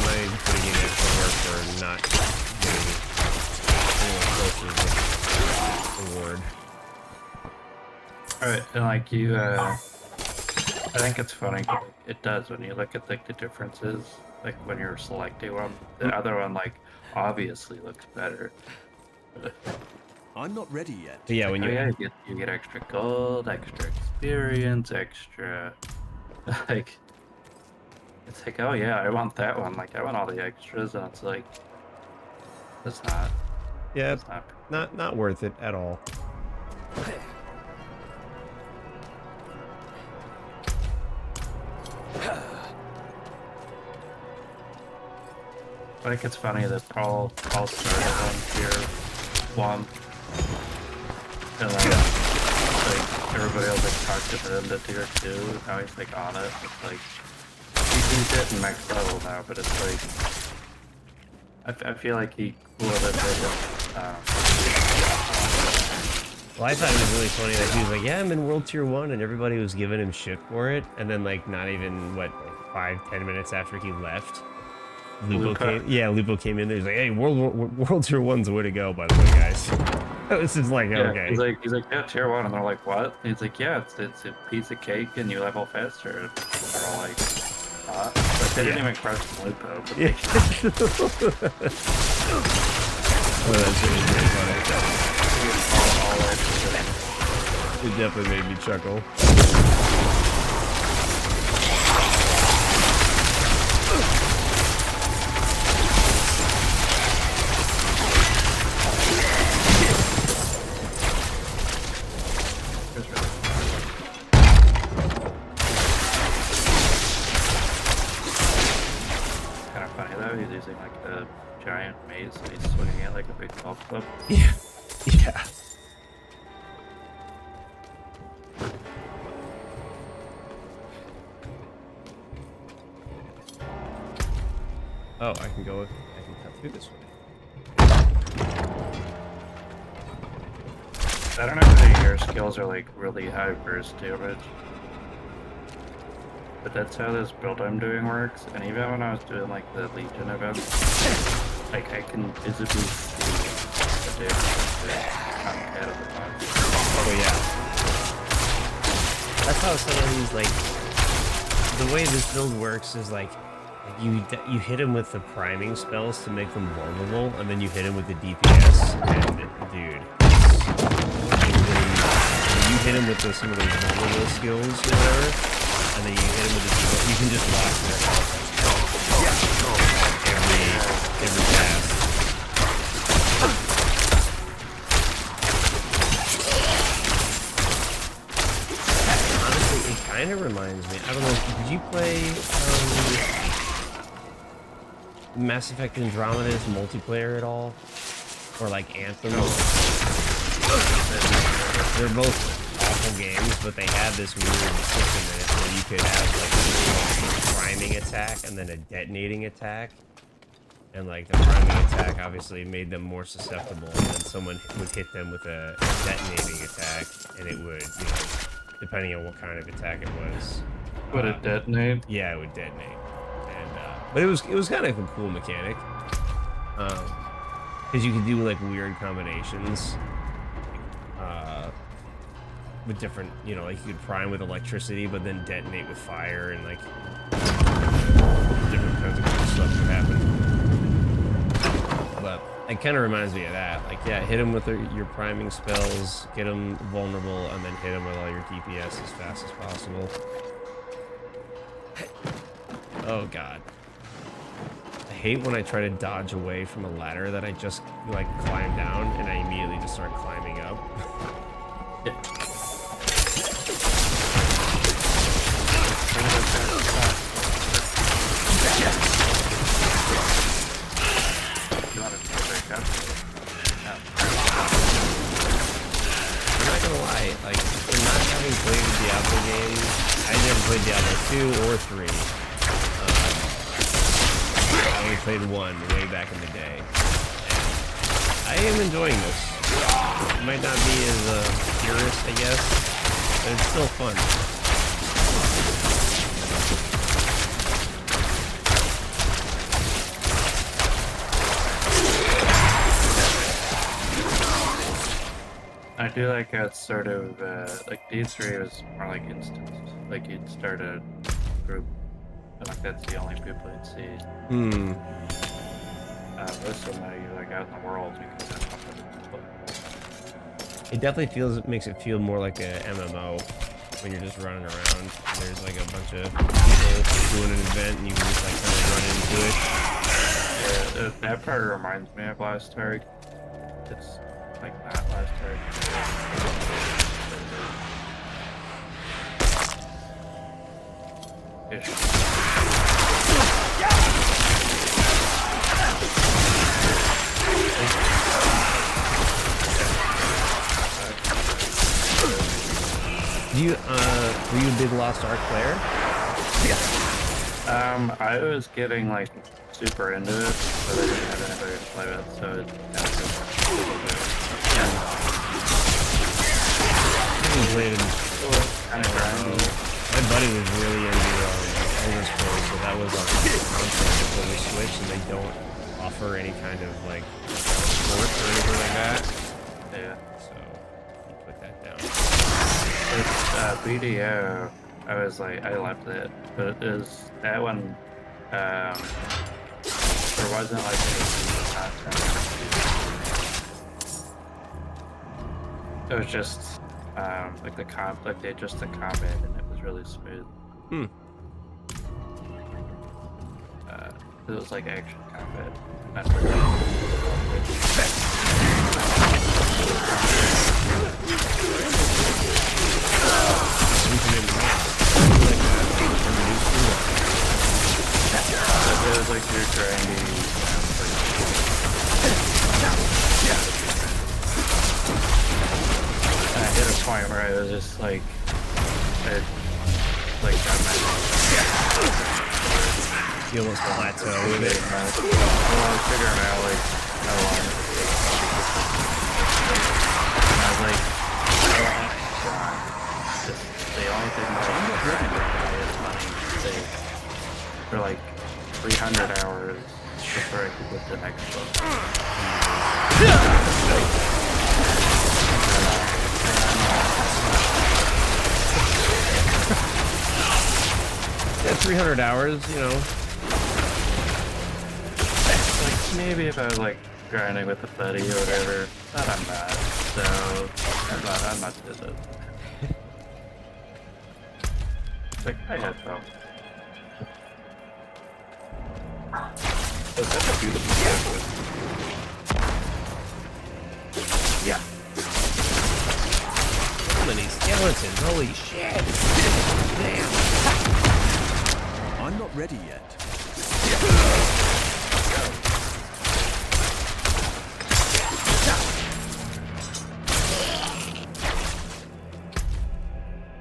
Why am I putting in extra work for not getting anyone close to the reward? Alright, and like you, I think it's funny, 'cause it does when you look at like the differences, like when you're selecting one, the other one like obviously looks better. I'm not ready yet. But yeah, when you get extra gold, extra experience, extra like it's like, oh yeah, I want that one. Like I want all the extras, and it's like it's not. Yeah, it's not worth it at all. I think it's funny that Paul started on Tier 1, and then like everybody else like talked him into Tier 2. Now he's like on it. It's like he's hitting max level now, but it's like I feel like he would have Well, I thought it was really funny that he was like, yeah, I'm in World Tier 1, and everybody was giving him shit for it, and then like not even what, like 5-10 minutes after he left, Lupo came in there. He's like, "Hey, World Tier 1's the way to go, by the way, guys." This is like, okay. He's like, yeah, Tier 1, and they're like, what? And he's like, yeah, it's a piece of cake, and you level faster. And they're all like, but they didn't even question Lupo. But Yeah. Oh, that's really funny. It definitely made me chuckle. He's using like a giant mace and he's swinging it like a big golf club. Yeah. Yeah. Oh, I can cut through this way. I don't know if your skills are like really high burst damage. But that's how this build I'm doing works, and even when I was doing like the Legion event, like I can visibly see the difference ahead of the time. Oh yeah. That's how some of these, like, the way this build works is like you hit him with the priming spells to make them vulnerable, and then you hit him with the DPS, and dude, you hit him with some of those vulnerable skills or whatever. And then you hit him with can just watch their every pass. Honestly, it kind of reminds me. I don't know. Did you play Mass Effect Andromeda's multiplayer at all, or like Anthem? They're both awful games, but they had this weird system in it where you could have like a priming attack and then a detonating attack. And like the priming attack obviously made them more susceptible, and then someone would hit them with a detonating attack, and it would, you know, depending on what kind of attack it was. Would it detonate? Yeah, it would detonate. And but it was kind of a cool mechanic, because you could do like weird combinations. With different, you know, like you could prime with electricity, but then detonate with fire, and like different kinds of cool stuff could happen. But it kind of reminds me of that. Like, yeah, hit them with your priming spells, get them vulnerable, and then hit them with all your DPS as fast as possible. Oh god, I hate when I try to dodge away from a ladder that I just like climb down, and I immediately just start climbing up. I'm not gonna lie, like, for not having played Diablo games, I never played Diablo 2 or 3. I only played 1 way back in the day. And I am enjoying this. It might not be as purist, I guess, but it's still fun. I do like how it's sort of like D3 was more like instant. Like you'd start a group, and like that's the only people you'd see. This one now you're like out in the world, you can just It definitely makes it feel more like a MMO when you're just running around. And there's like a bunch of people doing an event, and you can just like kind of run into it. Yeah, that part reminds me of Last Targ. It's like not Last Targ. Were you a big Lost Ark player? I was getting like super into it, but I didn't have anybody to play with, so it kind of grindy. My buddy was really into Elder Scrolls, so that was on console before we switched, and they don't offer any kind of like support or anything like that. Yeah. So you put that down. It's BDO. I was like, I left it, but it was that one. There wasn't like any content. It was just like the like they just the combat, and it was really smooth. It was like action combat. Not really. It was like you're grindy. I hit a point where I was just like, got you almost plateau with it. Well, I was figuring out like how long it would take. And I was like, oh god, the only thing that I'm not ready is money saved for like 300 hours before I could get the next book. Yeah, 300 hours, you know. Like maybe if I was like grinding with a buddy or whatever, but I'm not. So I'm not good at it. Like I had fun. Does that do the Yeah. So many skeletons, holy shit. Damn. I'm not ready yet.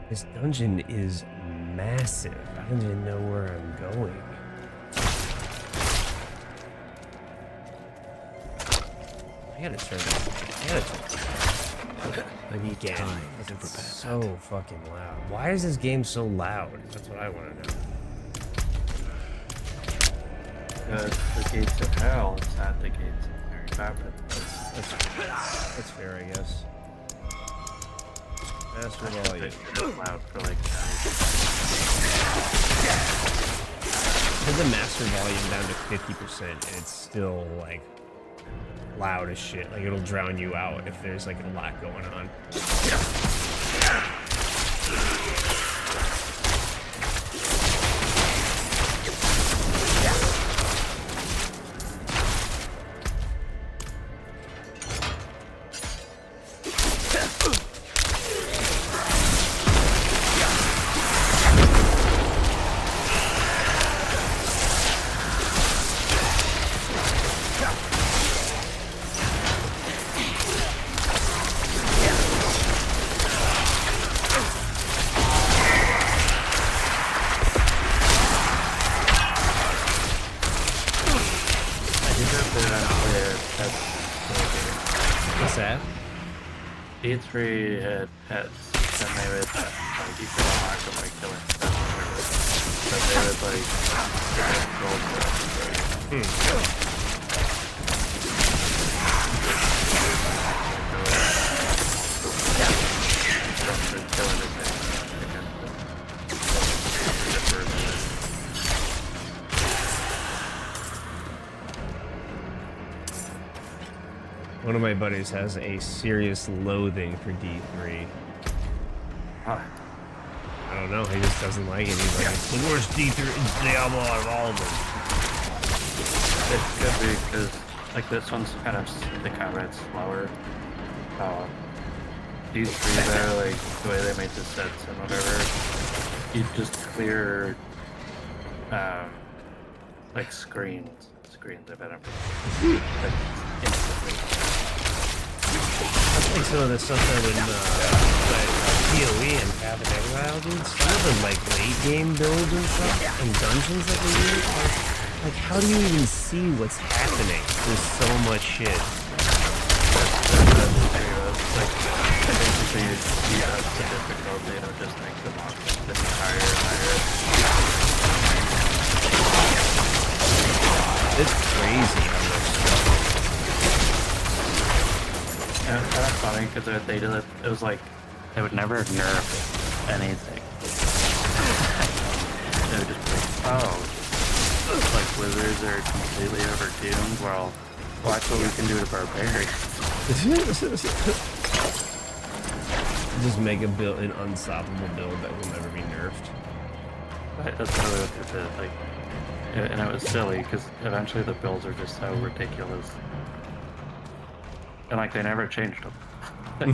This dungeon is massive. I don't even know where I'm going. I gotta turn this. I need Again. time to It's prepare. so fucking loud. Why is this game so loud? That's what I want to know. the gates of hell. It's not the gates of Mary Babbitt. That's fair, I guess. Master volume. It's loud for like Put the master volume down to 50% and it's still like loud as shit. Like it'll drown you out if there's like a lot going on. What's that? D3 had pets, and they would like you could unlock them by killing them, but they would like roll for One of my buddies has a serious loathing for D3. Huh. I don't know, he just doesn't like it. He's like, it's the worst D3 Diablo of all of them. It could be because like this one's kind of the combat's slower. These three there, like the way they made the sets and whatever, you just clear like screens are better. Like instantly. That's like some of the stuff that in PoE and Path of Exile, dude. Some of the like late game builds and stuff and dungeons that they use. Like how do you even see what's happening? There's so much shit. Basically, you speed up the difficulty and just make them higher and higher. It's crazy how much stuff. And it's kind of funny because they did it. It was like they would never nerf anything. They would just be like, oh, like wizards are completely overdoomed. Well, watch what we can do to barbarians. Just make an unstoppable build that will never be nerfed. That's really what they did. Like, and it was silly because eventually the builds are just so ridiculous, and like they never changed them. It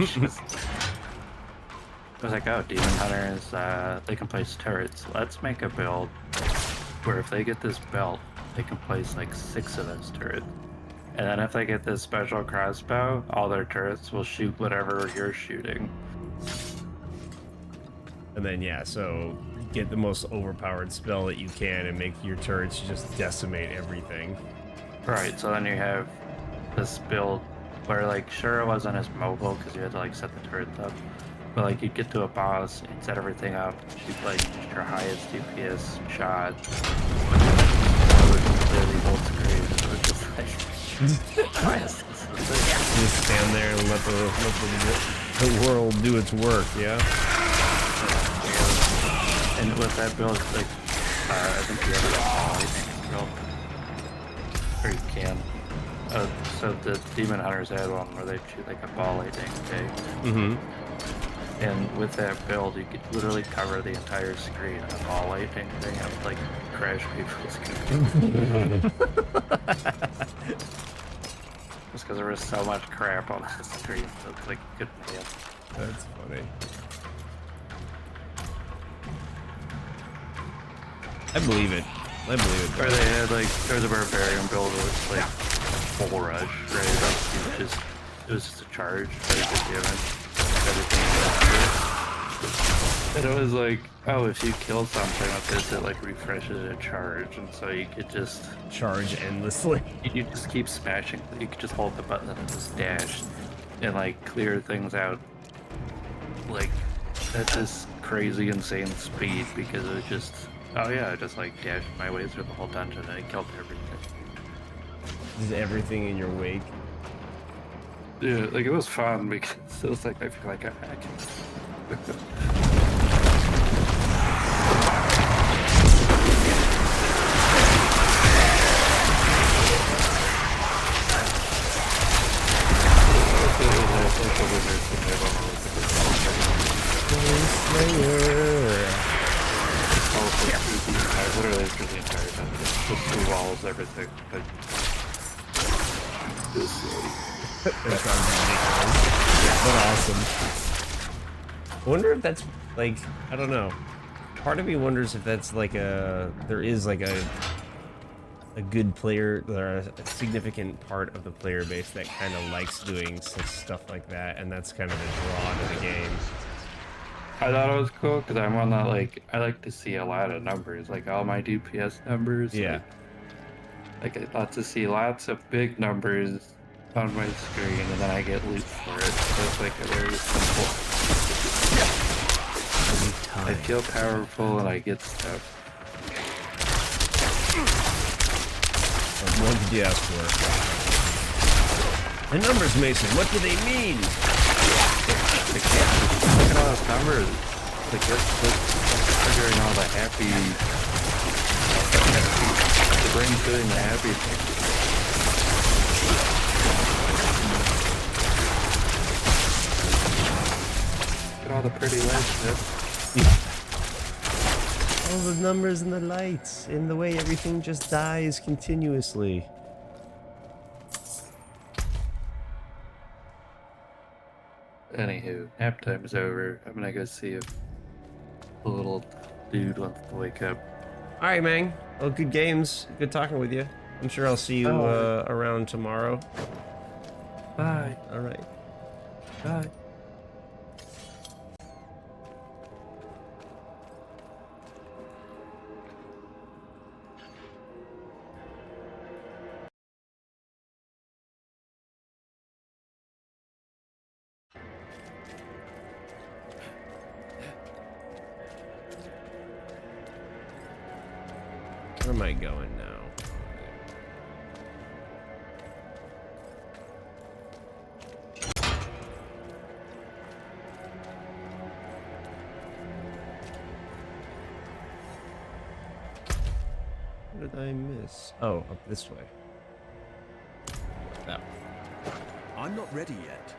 was like, oh, demon hunters, they can place turrets. Let's make a build where if they get this belt, they can place like 6 of those turrets. And then if they get this special crossbow, all their turrets will shoot whatever you're shooting. And then yeah, so get the most overpowered spell that you can and make your turrets just decimate everything. Right, so then you have this build where like sure it wasn't as mobile because you had to like set the turrets up. But like you'd get to a boss and set everything up, shoot like your highest DPS shot. It would completely hold screen, so it's just like Just stand there and let the world do its work, yeah? And with that build, like, I think you have a build. Or you can. So the Demon Hunters had one where they shoot like a ball lightning, okay? Mm-hmm. And with that build, you could literally cover the entire screen with all lightning thing and like crash people's computers. Just because there was so much crap on the screen, so it's like you couldn't hit. That's funny. I believe it. I believe it. Or they had like, there was a barbarian build where it's like full rush, right? It was just a charge, very good damage. Everything and it was like, oh, if you kill something with this, it like refreshes a charge, and so you could just charge endlessly. You just keep smashing. You could just hold the button and just dash, and like clear things out, like at this crazy, insane speed because it was just, oh yeah, I just like dashed my way through the whole dungeon and I killed everything. Is everything in your wake? Yeah, like it was fun because it was like I feel like I'm hacking. Literally through the entire dungeon. Just through walls, everything. But it was silly. That sounds ridiculous. But awesome. I wonder if that's like, I don't know. Part of me wonders if that's like there is like a good player, or a significant part of the player base that kind of likes doing such stuff like that, and that's kind of the draw to the game. I thought it was cool because I'm one that like, I like to see a lot of numbers, like all my DPS numbers. Yeah. Like I thought to see lots of big numbers on my screen, and then I get loot for it. So it's like a very simple. I feel powerful and I get stuff. What did you ask for? The numbers, Mason. What do they mean? Look at all those numbers. Like that's triggering all the happy. The brain's doing the happy thing. Look at all the pretty lights, man. All the numbers and the lights and the way everything just dies continuously. Anywho, nap time's over. I'm gonna go see if the little dude wants to wake up. Alright, man. Well, good games. Good talking with you. I'm sure I'll see you around tomorrow. Bye. Alright. Bye. Where am I going now? What did I miss? Oh, up this way. That way. I'm not ready yet.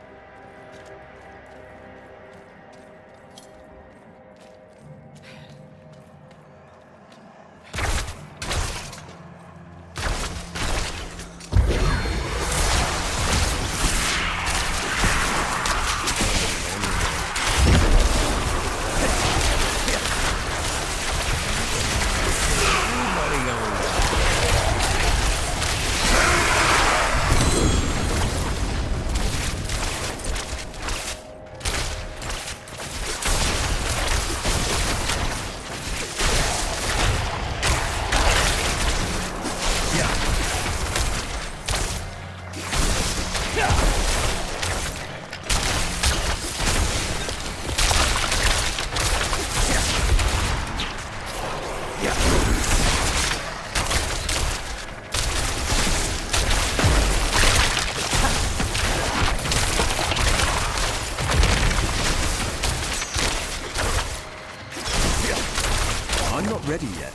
I'm not ready yet.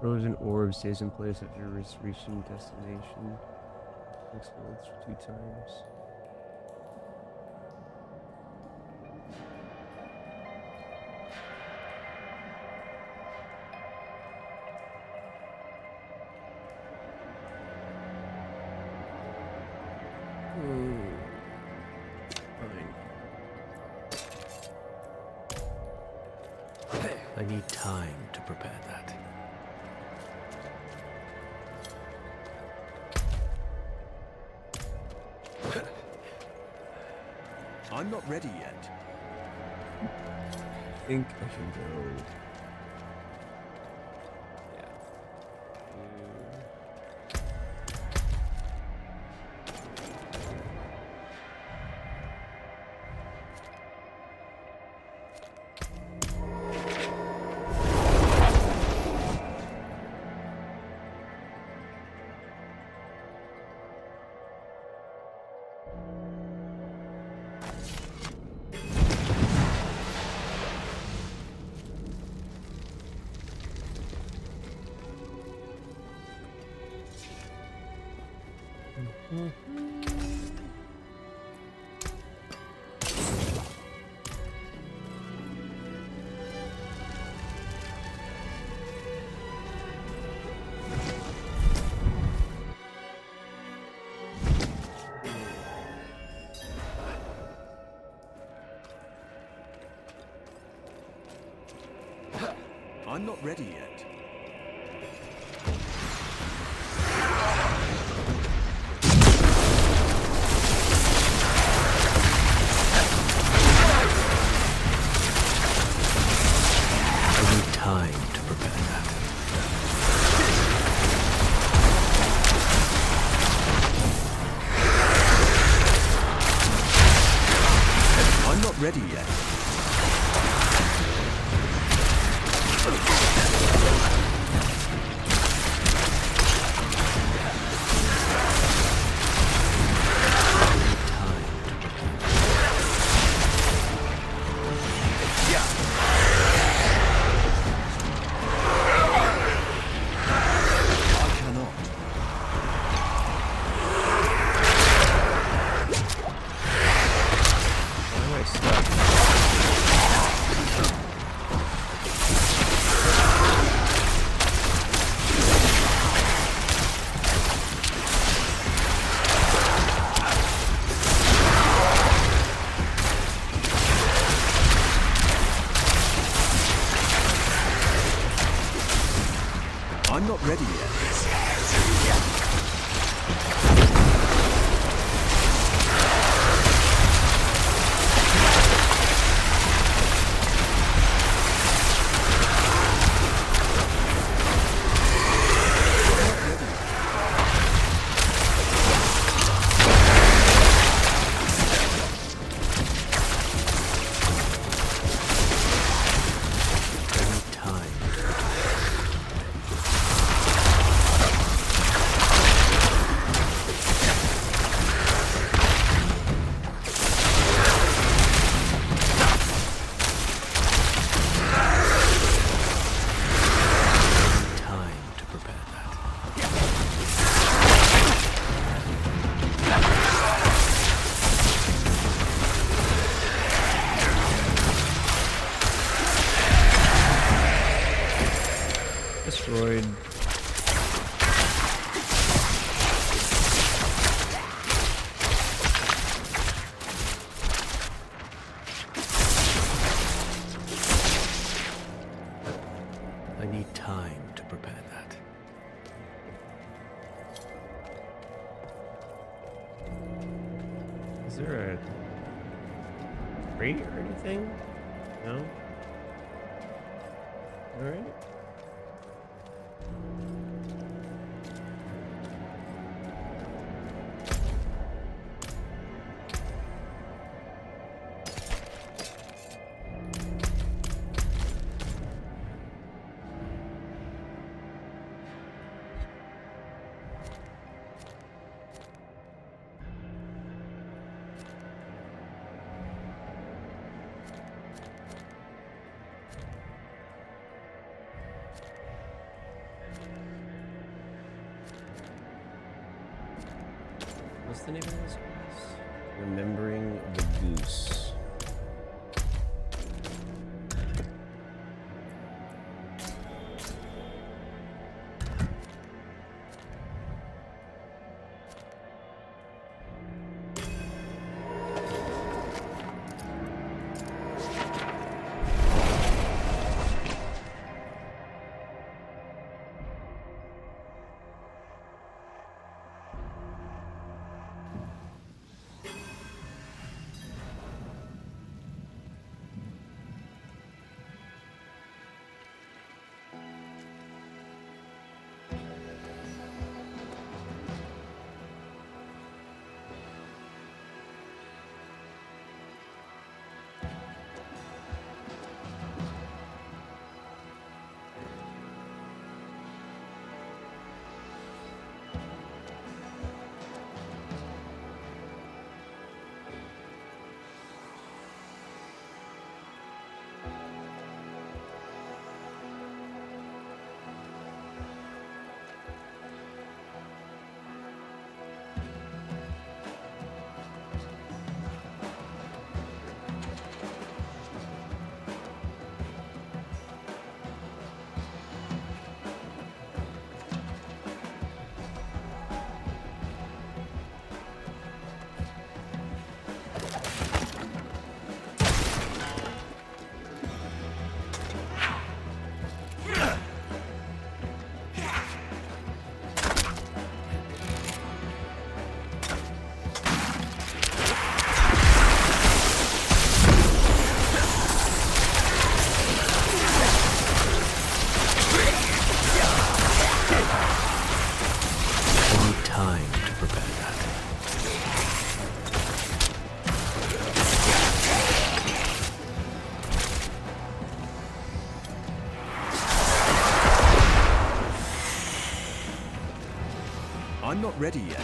Frozen orb stays in place after it's reaching destination. Explodes 2 times. I need time to prepare that. I'm not ready yet. I think I should go. I'm not ready yet. I need time to prepare that. I'm not ready yet. I'm not ready yet. Destroyed. I need time to prepare that. Is there a crate or anything? No? Alright. What's the name of this place? Remembering the Goose. I'm not ready yet.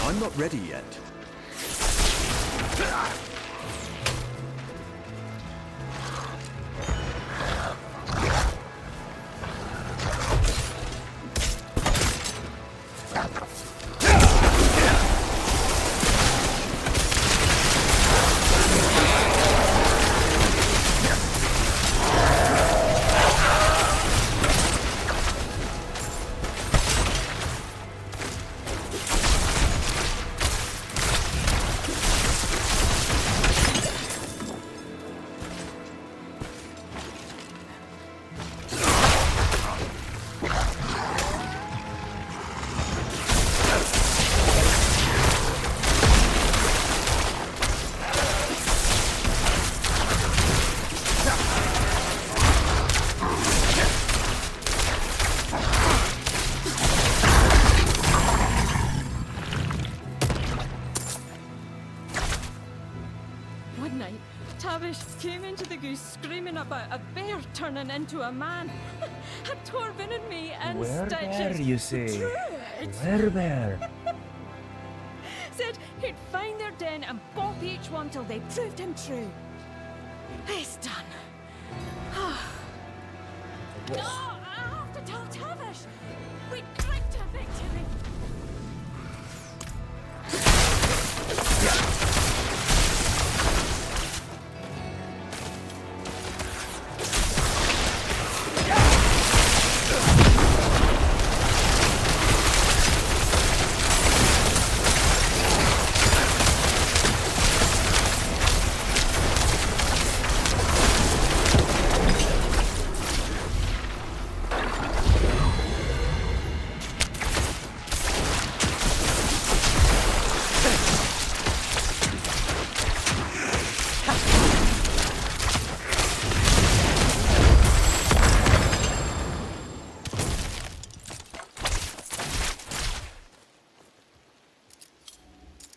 I'm not ready yet. One night, Tavish came into the goose screaming about a bear turning into a man. Had Torvin and me in stitches. you say? True. Where? Said he'd find their den and bop each one till they proved him true. It's done. No, I have to tell Tavish. We dragged a victory.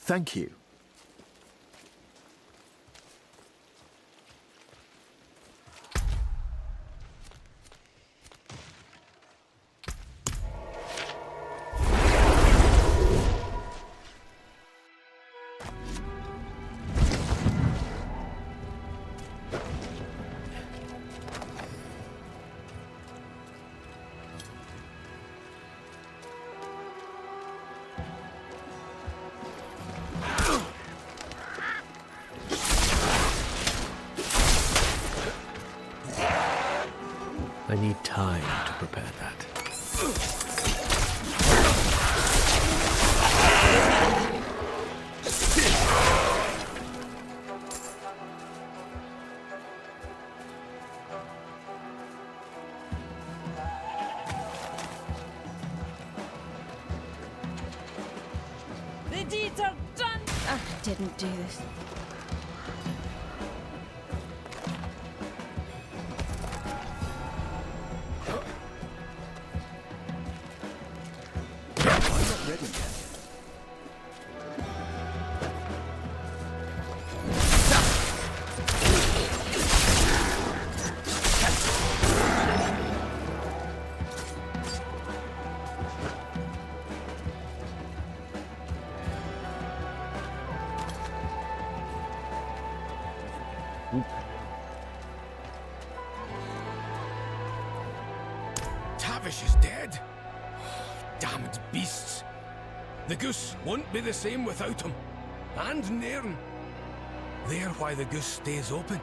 Thank you. deeds are done! I didn't do this. I'm not ready yet. Tavish is dead. Damned beasts. The goose won't be the same without him. And Nairn. They're why the goose stays open.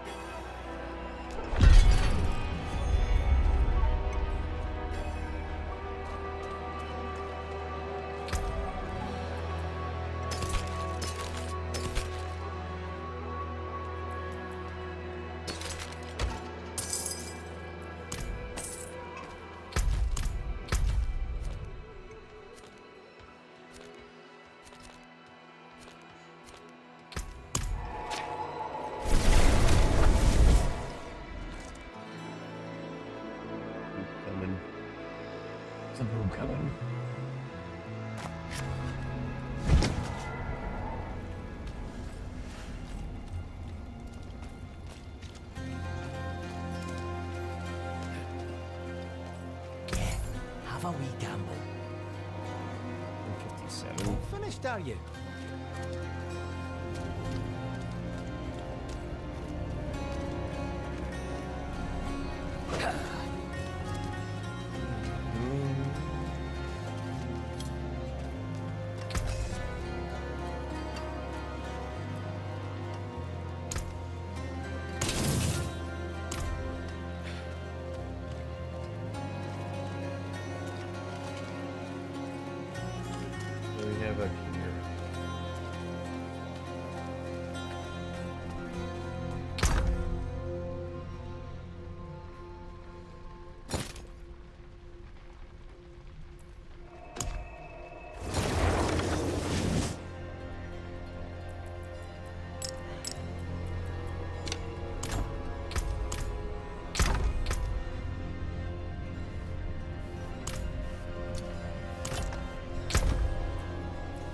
Coming. Something coming. Have a wee gamble. 57. Finished, are you? What do we have up here?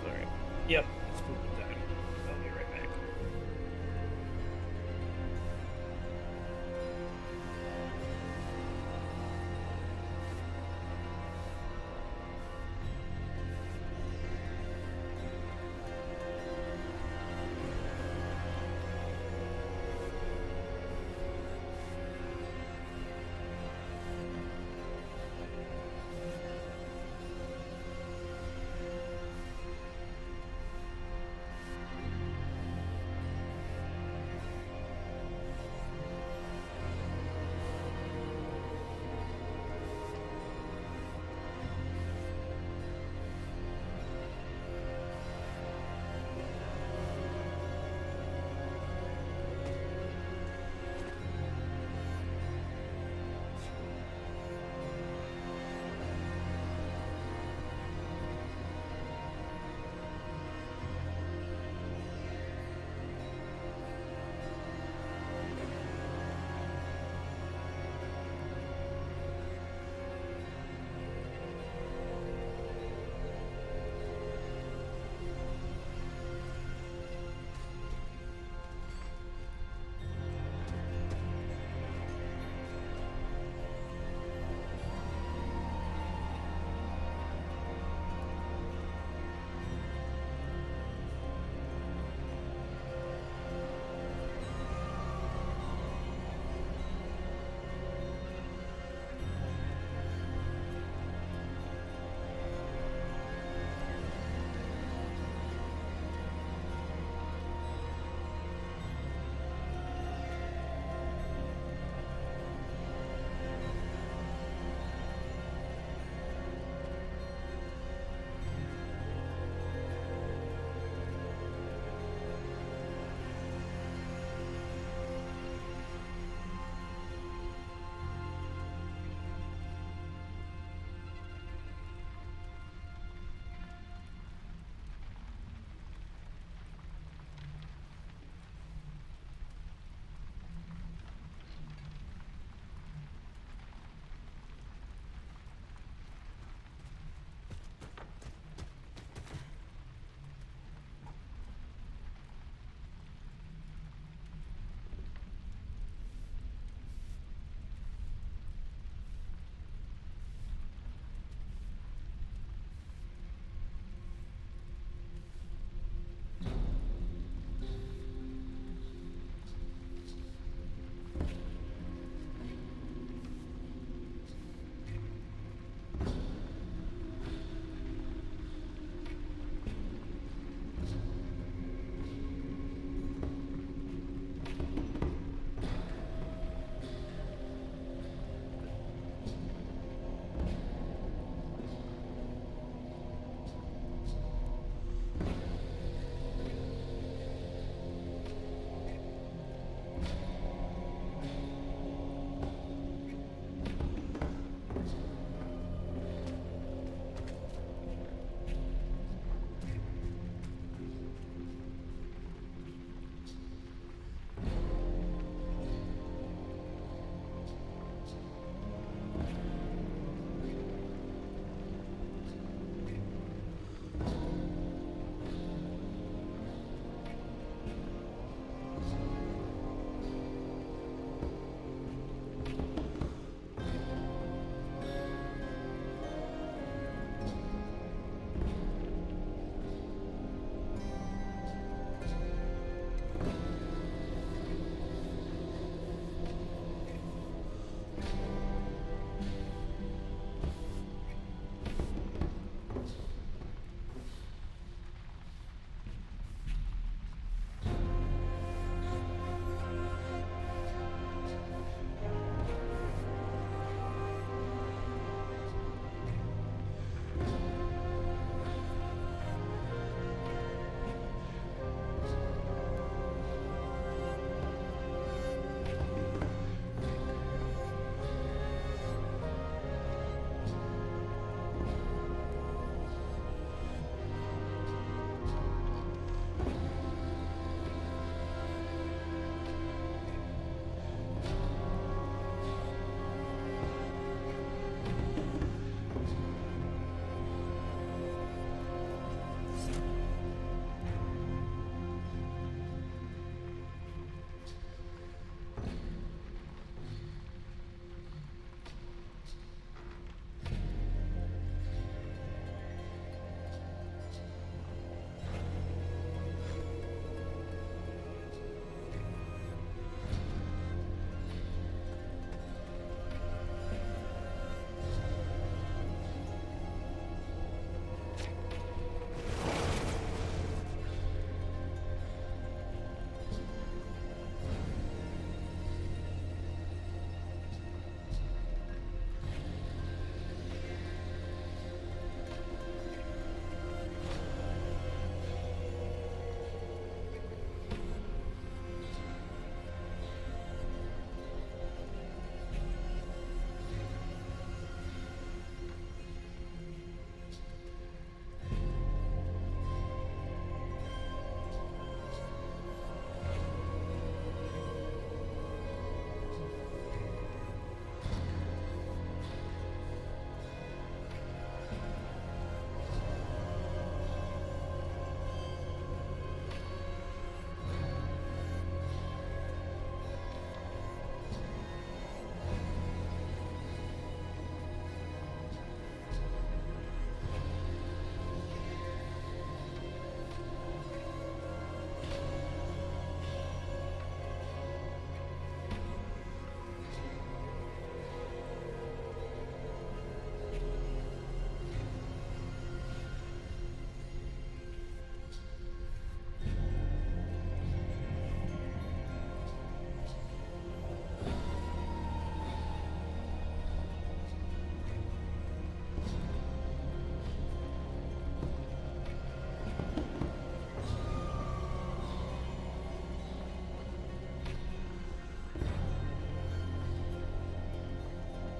Alright. Yep. Let's move it down. I'll be right back.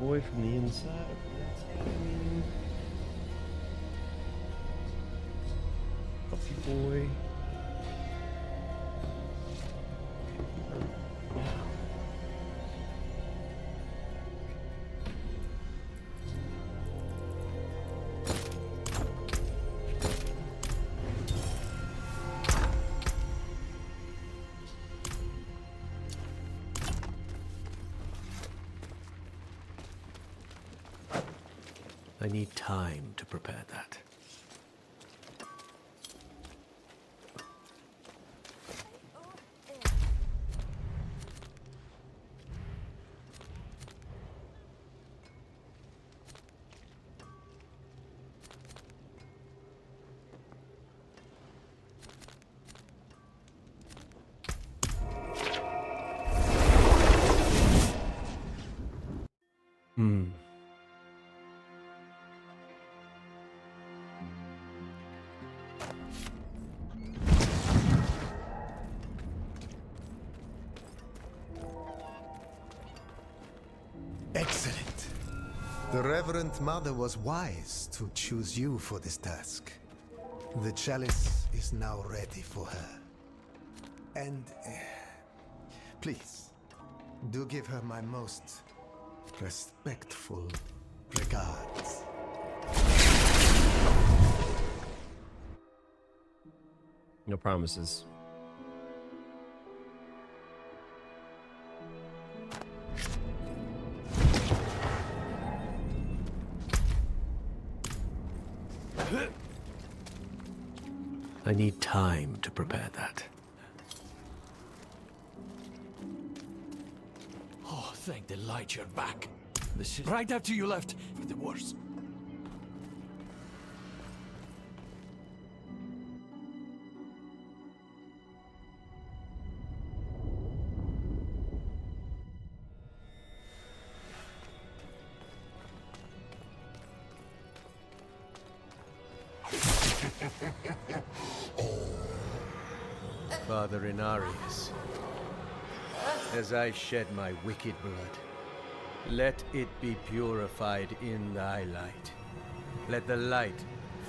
boy from the inside. Puppy boy. I need time to prepare that. Excellent. The Reverend Mother was wise to choose you for this task. The chalice is now ready for her. And please, do give her my most respectful regards. No promises. I need time to prepare that. Oh, thank the light you're back. This is right after you left for the worst. Father Inarius, as I shed my wicked blood, let it be purified in thy light. Let the light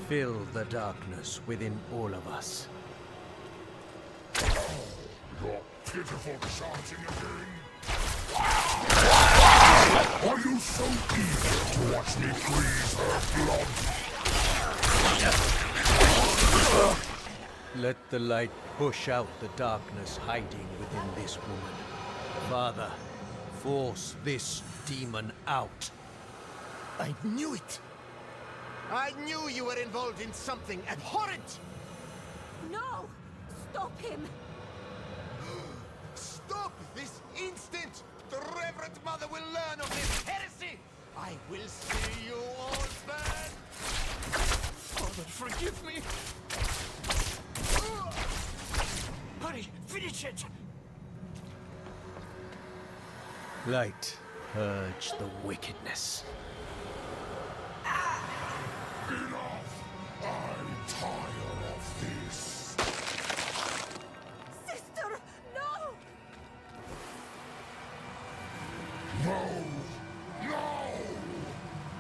fill the darkness within all of us. Your pitiful chanting again? Are you so eager to watch me freeze her blood? Let the light push out the darkness hiding within this woman. Father, force this demon out. I knew it! I knew you were involved in something abhorrent! No! Stop him! Stop this instant! The Reverend Mother will learn of this heresy! I will see you all burn! Father, forgive me! Hurry, finish it! Light, purge the wickedness. Enough! I'm tired of this. Sister, no! No! No!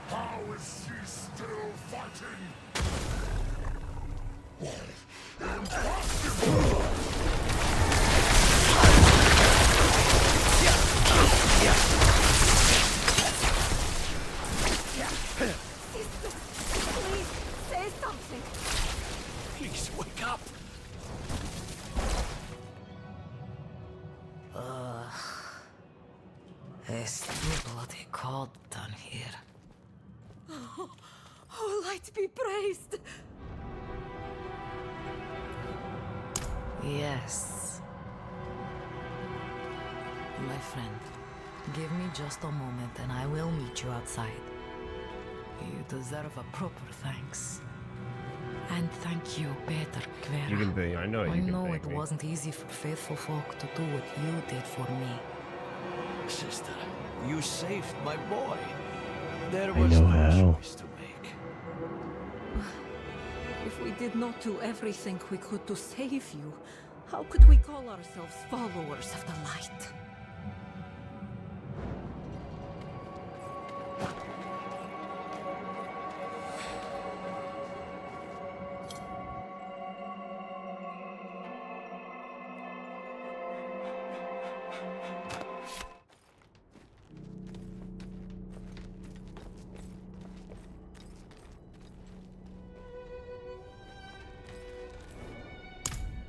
How is she still fighting? Impossible! Sister, please, say something! Please, wake up! It's too bloody cold down here. Oh, light be praised! Yes. My friend, give me just a moment and I will meet you outside. You deserve a proper thanks. And thank you, Peter Quera. You can be. I know you can I know thank it me. wasn't easy for faithful folk to do what you did for me. Sister, you saved my boy. There I was know no how. choice to make. If we did not do everything we could to save you, how could we call ourselves followers of the light?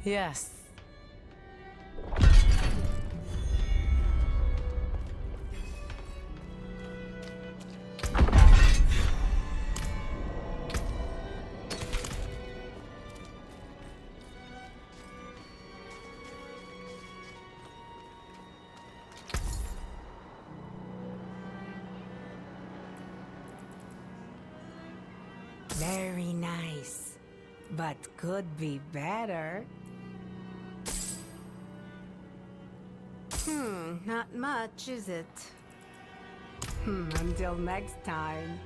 Yes. Very nice. But could be better. Not much, is it? Until next time.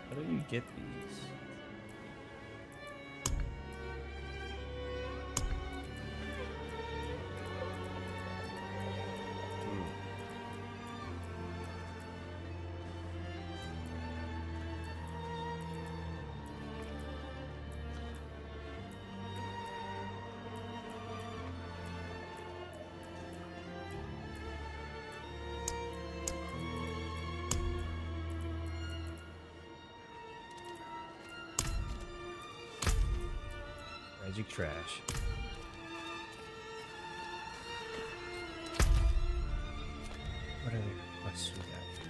How do you get these? Magic trash. What other quests we got here?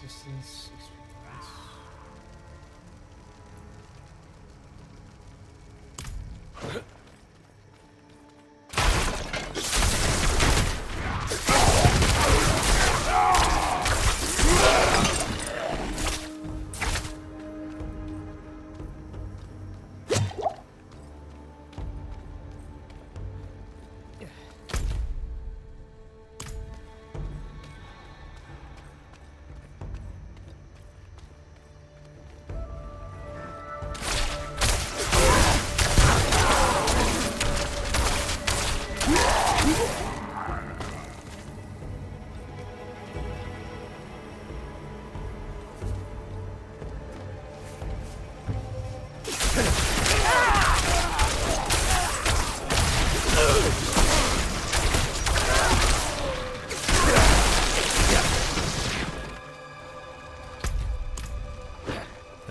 Distance, experience.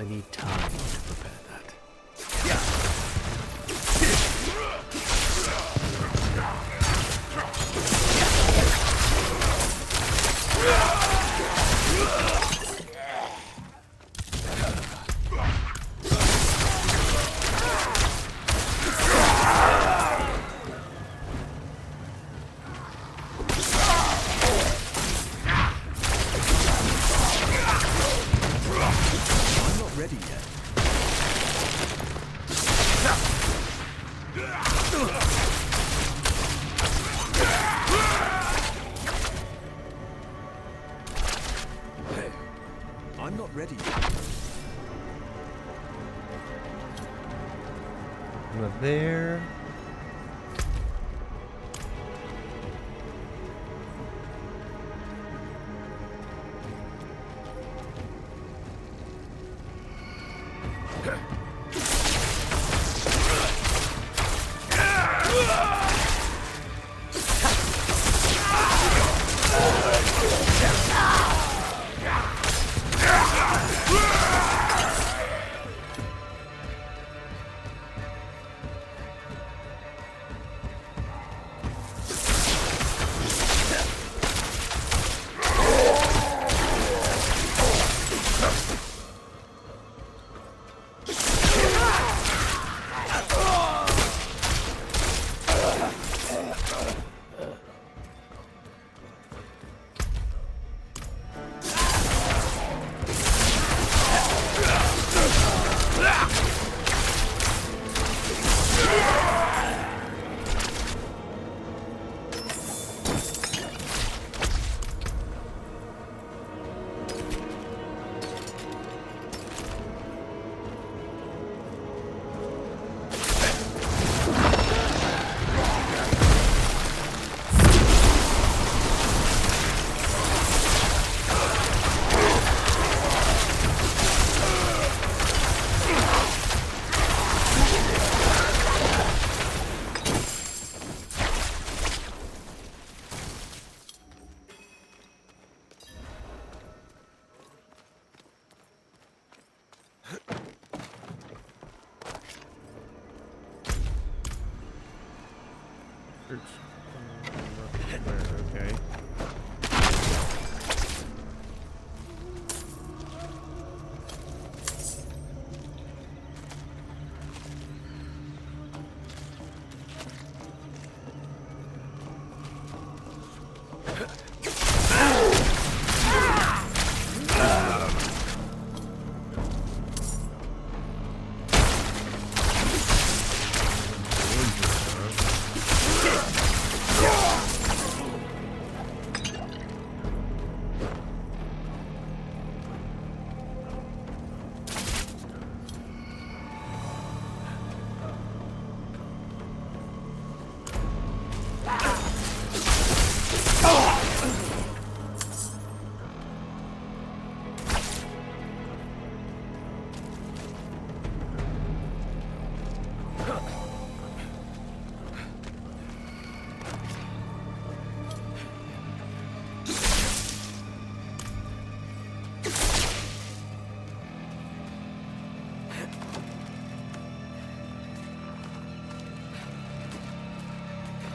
I need time to prepare that. I'm not ready yet. Hey, I'm not ready yet. Not there. Okay.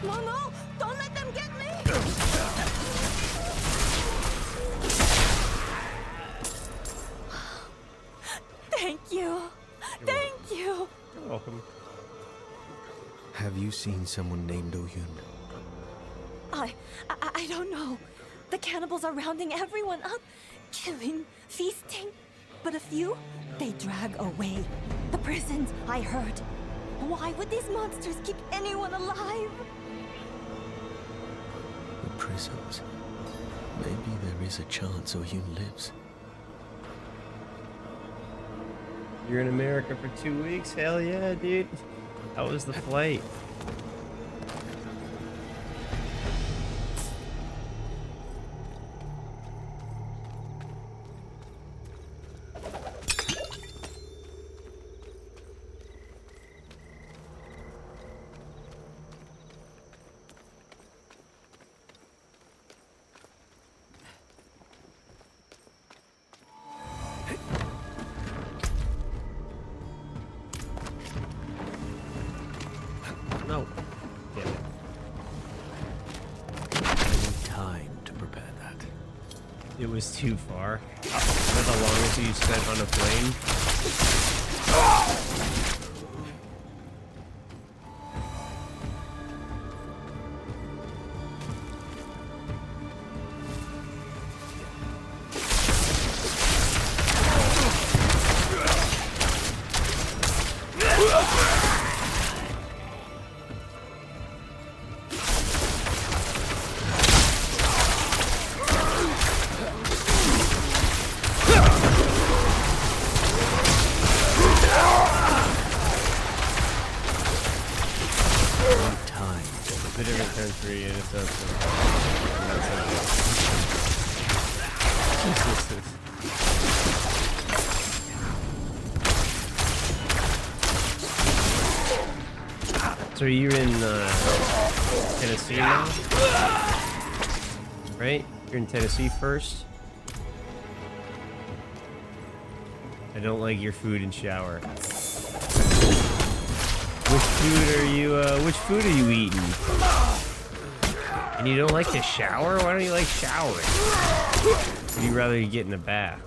No, no! Don't let them get me! Thank you. Thank you. You're welcome. Have you seen someone named Oyun? I don't know. The cannibals are rounding everyone up, killing, feasting. But a few, they drag away. The prisons, I heard. Why would these monsters keep anyone alive? The prisons. Maybe there is a chance Oyun lives. You're in America for 2 weeks? Hell yeah, dude. How was the flight? was too far. That's the longest you spent on a plane. So you're in Tennessee now? Right? You're in Tennessee first? I don't like your food and shower. Which food are you eating? And you don't like to shower? Why don't you like showering? Would you rather get in a bath?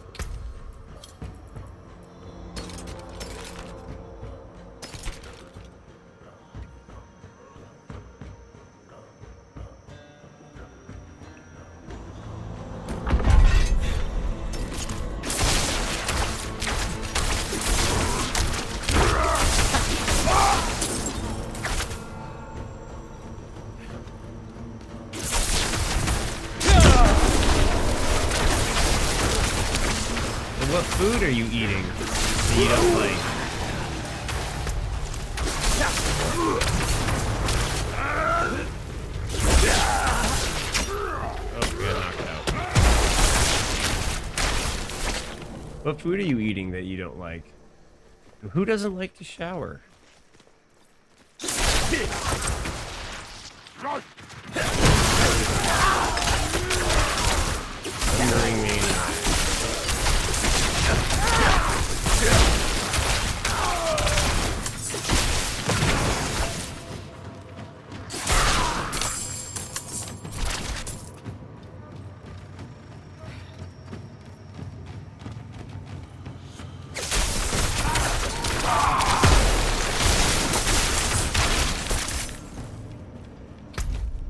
What food are you eating that you don't like? Oh, we got knocked out. What food are you eating that you don't like? Who doesn't like to shower? Thundering maniac.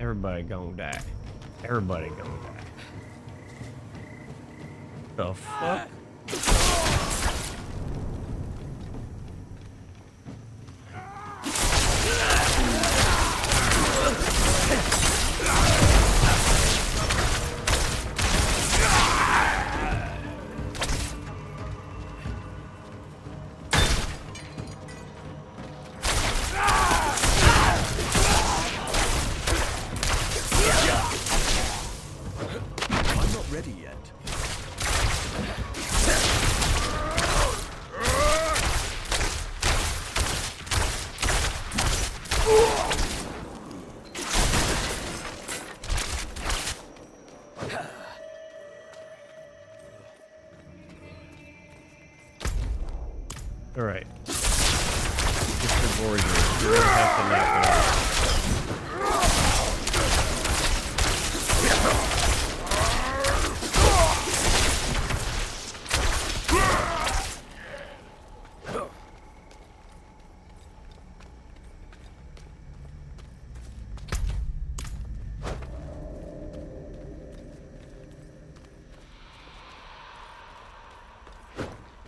Everybody gonna die. Everybody gonna die. The fuck? Alright. Mr. Borgia, you're gonna have to knock it off.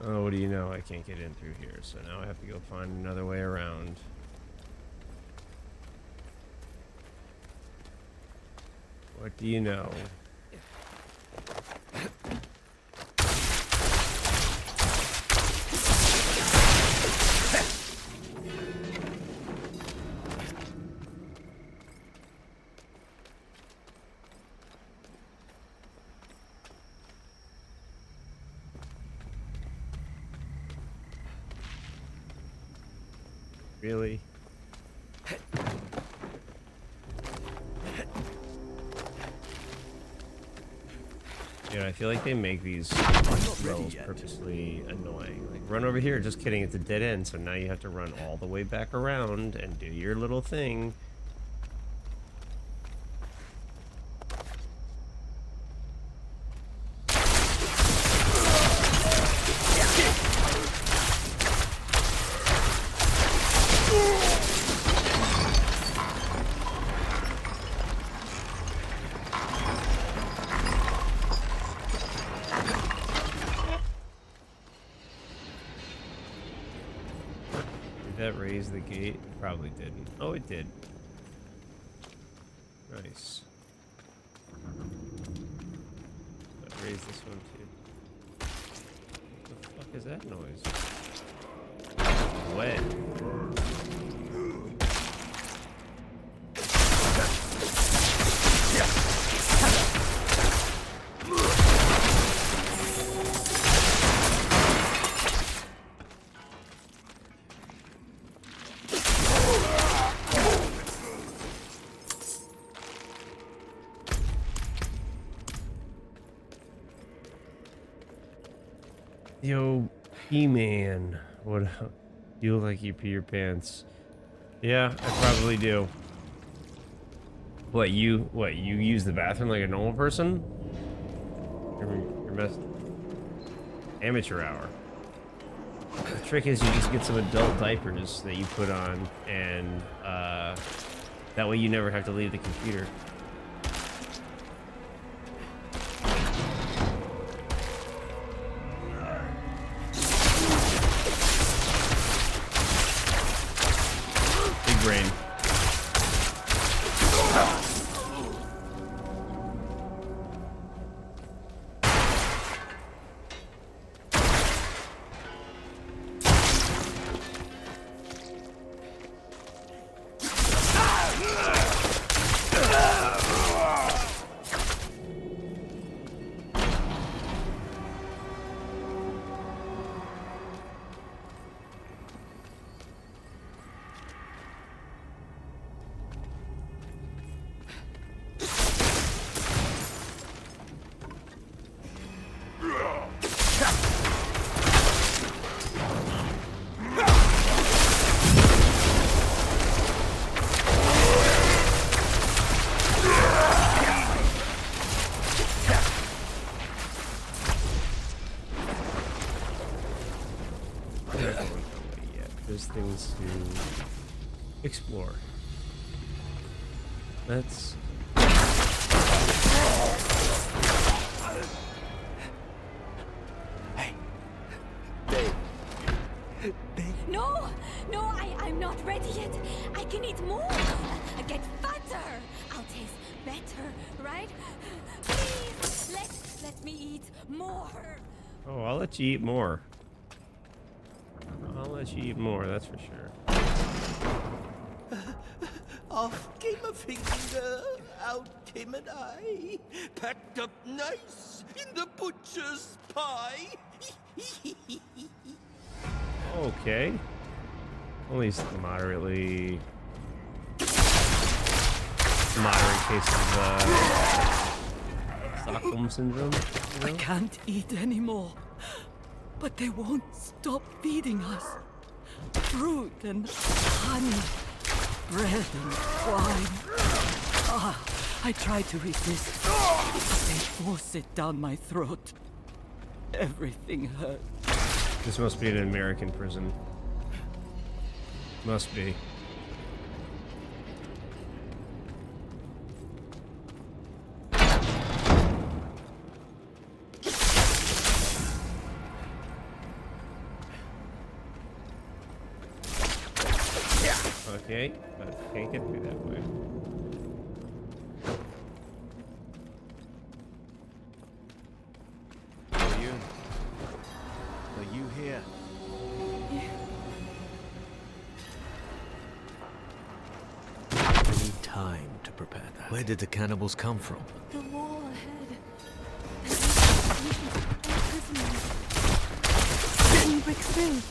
Oh, what do you know? I can't get in through here, so now I have to go find another way around. What do you know? Really? Yeah, I feel like they make these levels purposely annoying. Like, run over here, just kidding, it's a dead end, so now you have to run all the way back around and do your little thing. that raise the gate? Probably didn't. Oh, it did. Nice. That raised this one too. What the fuck is that noise? Wet. Yo, He-Man, what up? You look like you pee your pants. Yeah, I probably do. What you use the bathroom like a normal person? You're best amateur hour. The trick is you just get some adult diapers that you put on, and that way you never have to leave the computer. Brain. There's things to explore. Let's. Hey. No, I'm not ready yet. I can eat more. Get fatter. I'll taste better, right? Please, let me eat more. Oh, I'll let you eat more. I'll let you eat more, that's for sure. Off came a finger, out came an eye, packed up nice in the butcher's pie. Okay. Only moderate case of Stockholm syndrome. You know? I can't eat anymore. But they won't stop feeding us. Fruit and honey, bread and wine. Ah, I tried to resist, but they force it down my throat. Everything hurt. This must be an American prison. Must be. Okay, but can't get through that way. Are you here? I need time to prepare that. Where did the cannibals come from? The wall ahead. 10 bricks through.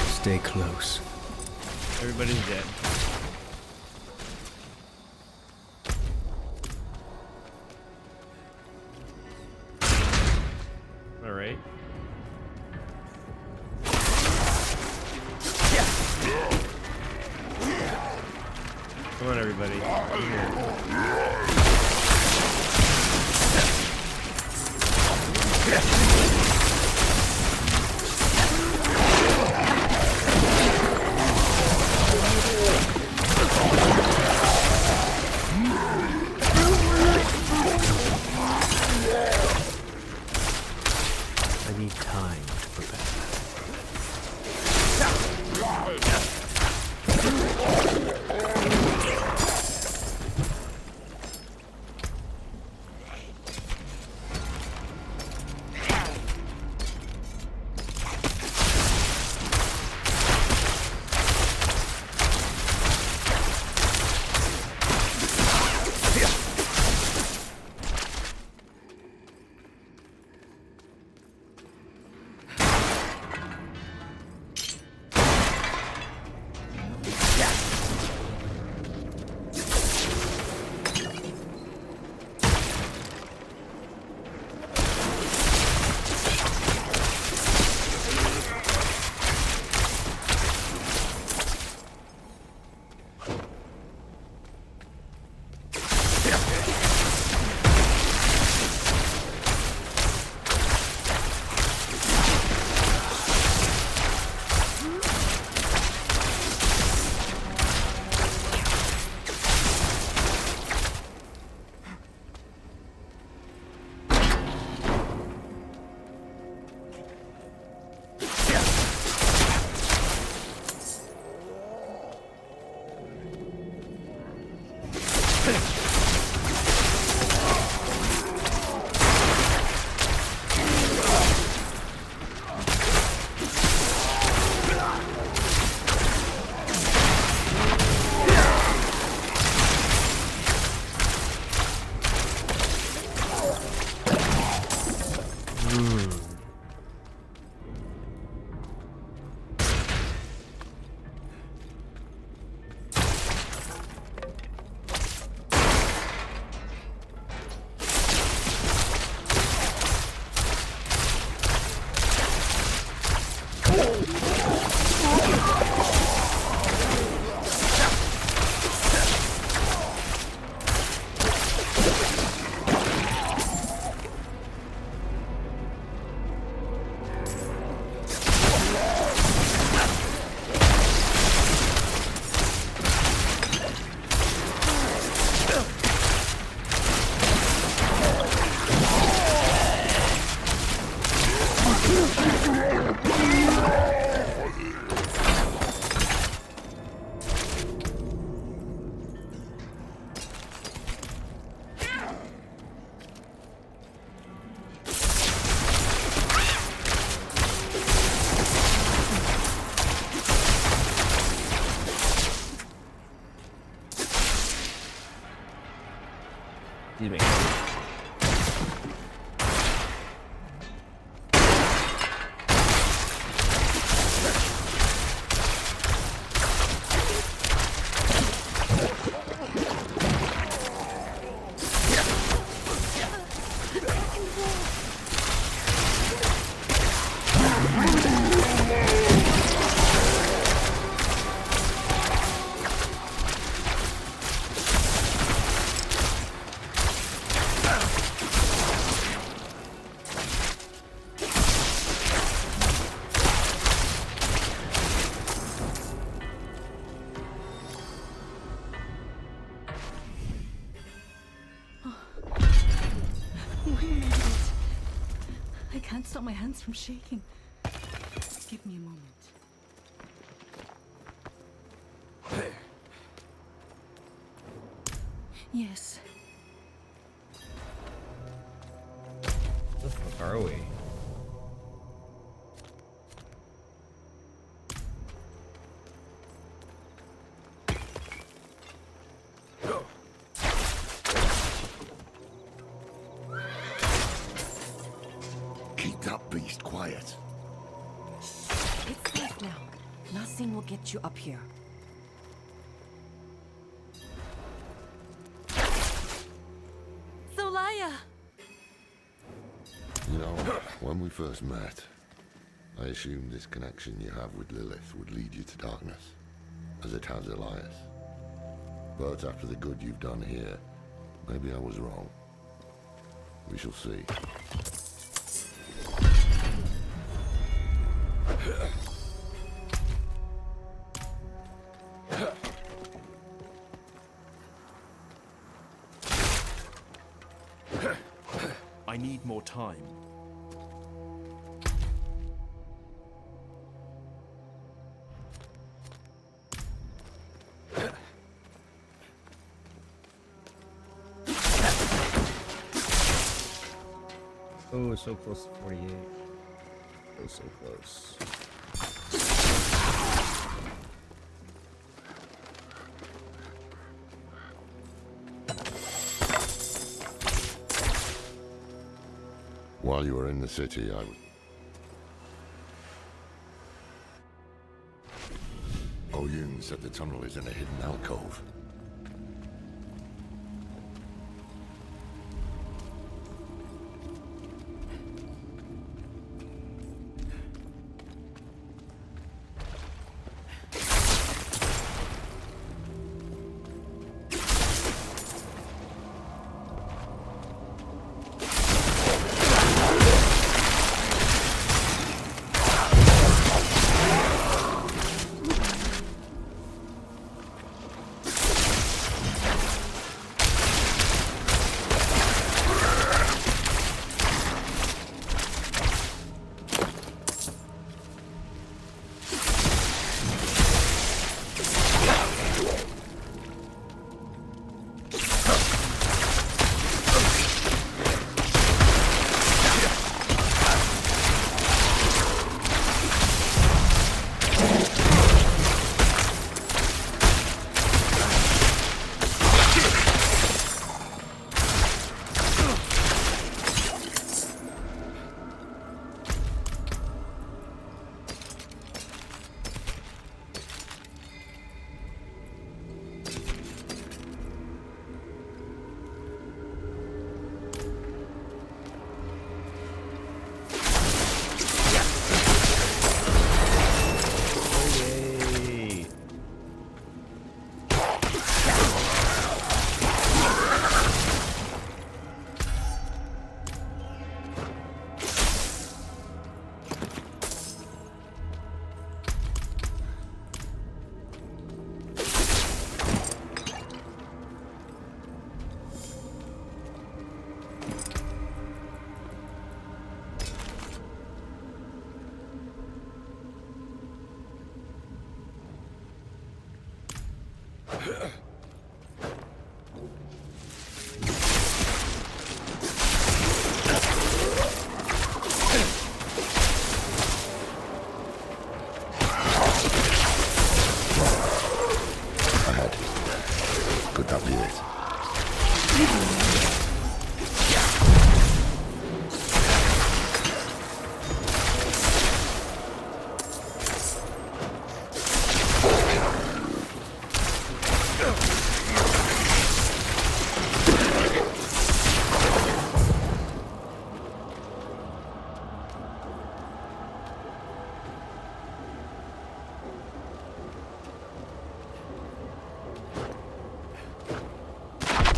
Stay close. Everybody's dead. All right. Come on, everybody. Come here. time to prepare. Excuse me. I can't stop my hands from shaking. Give me a moment. Yes. Where the fuck are we? Keep that beast quiet. It's safe now. Nothing will get you up here. Solaya! You know, when we first met, I assumed this connection you have with Lilith would lead you to darkness, as it has Elias. But after the good you've done here, maybe I was wrong. We shall see. I need more time. Oh, so close to 48. Oh, so close. While you were in the city, Oyun said the tunnel is in a hidden alcove. Could that be it?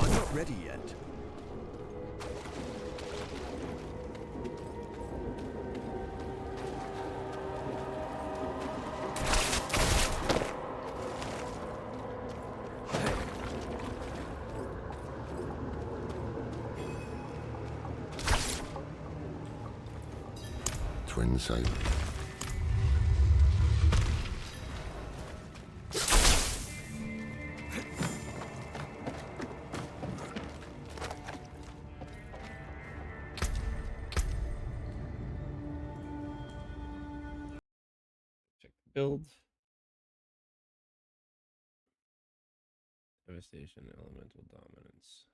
I'm not ready yet. Twin saber. Check the build. Devastation, elemental dominance.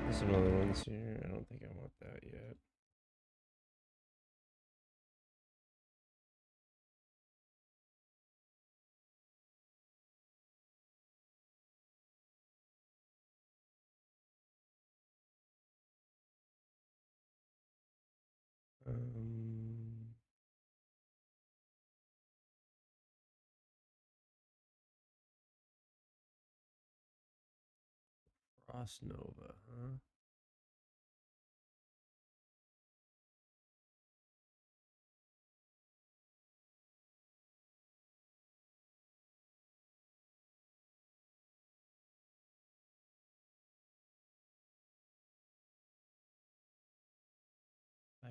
There's some other ones here. I don't think I want that yet. Frost Nova, huh?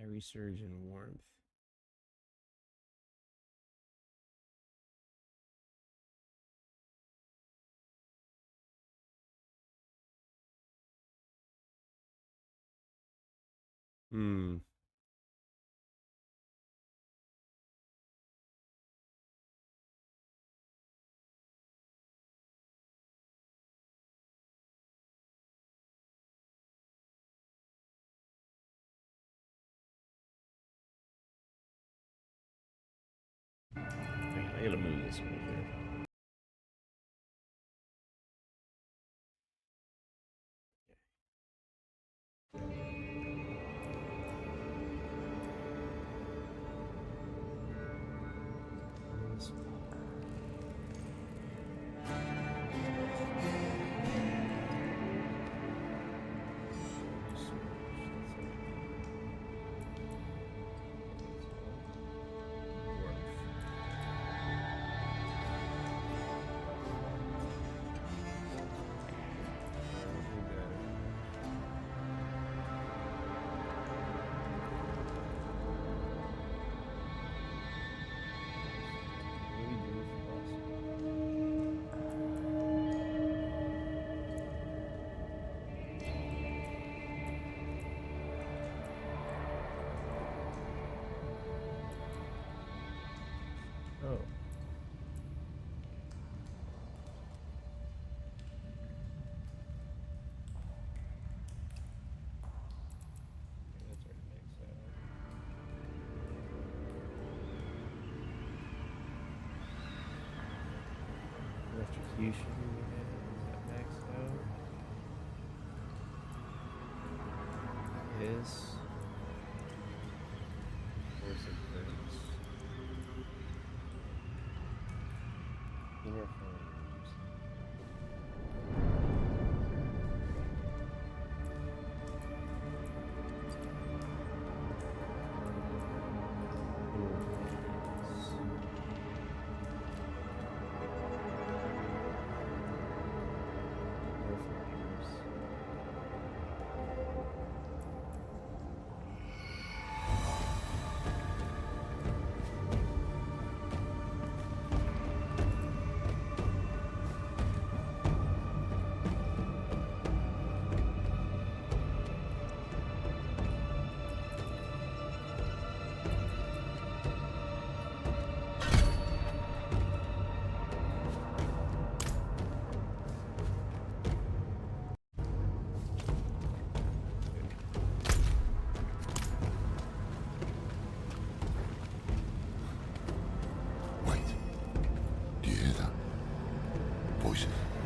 Fiery surge and warmth. Hmm. I gotta move this one here. Oh. That's already maxed out. Electrocution, is that maxed out? This. Force of Curse. Inner Flames.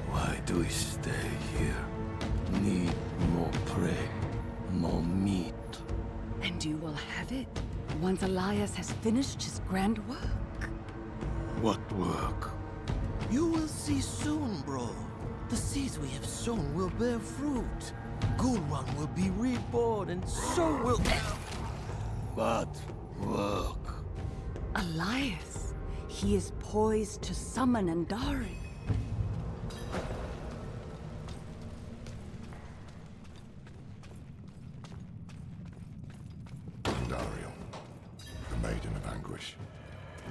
Why do we stay here? Need more prey, more meat. And you will have it once Elias has finished his grand work. What work? You will see soon, bro. The seeds we have sown will bear fruit. Gulrun will be reborn, and so will... What work? Elias, he is poised to summon Andari. Andariel, the Maiden of Anguish.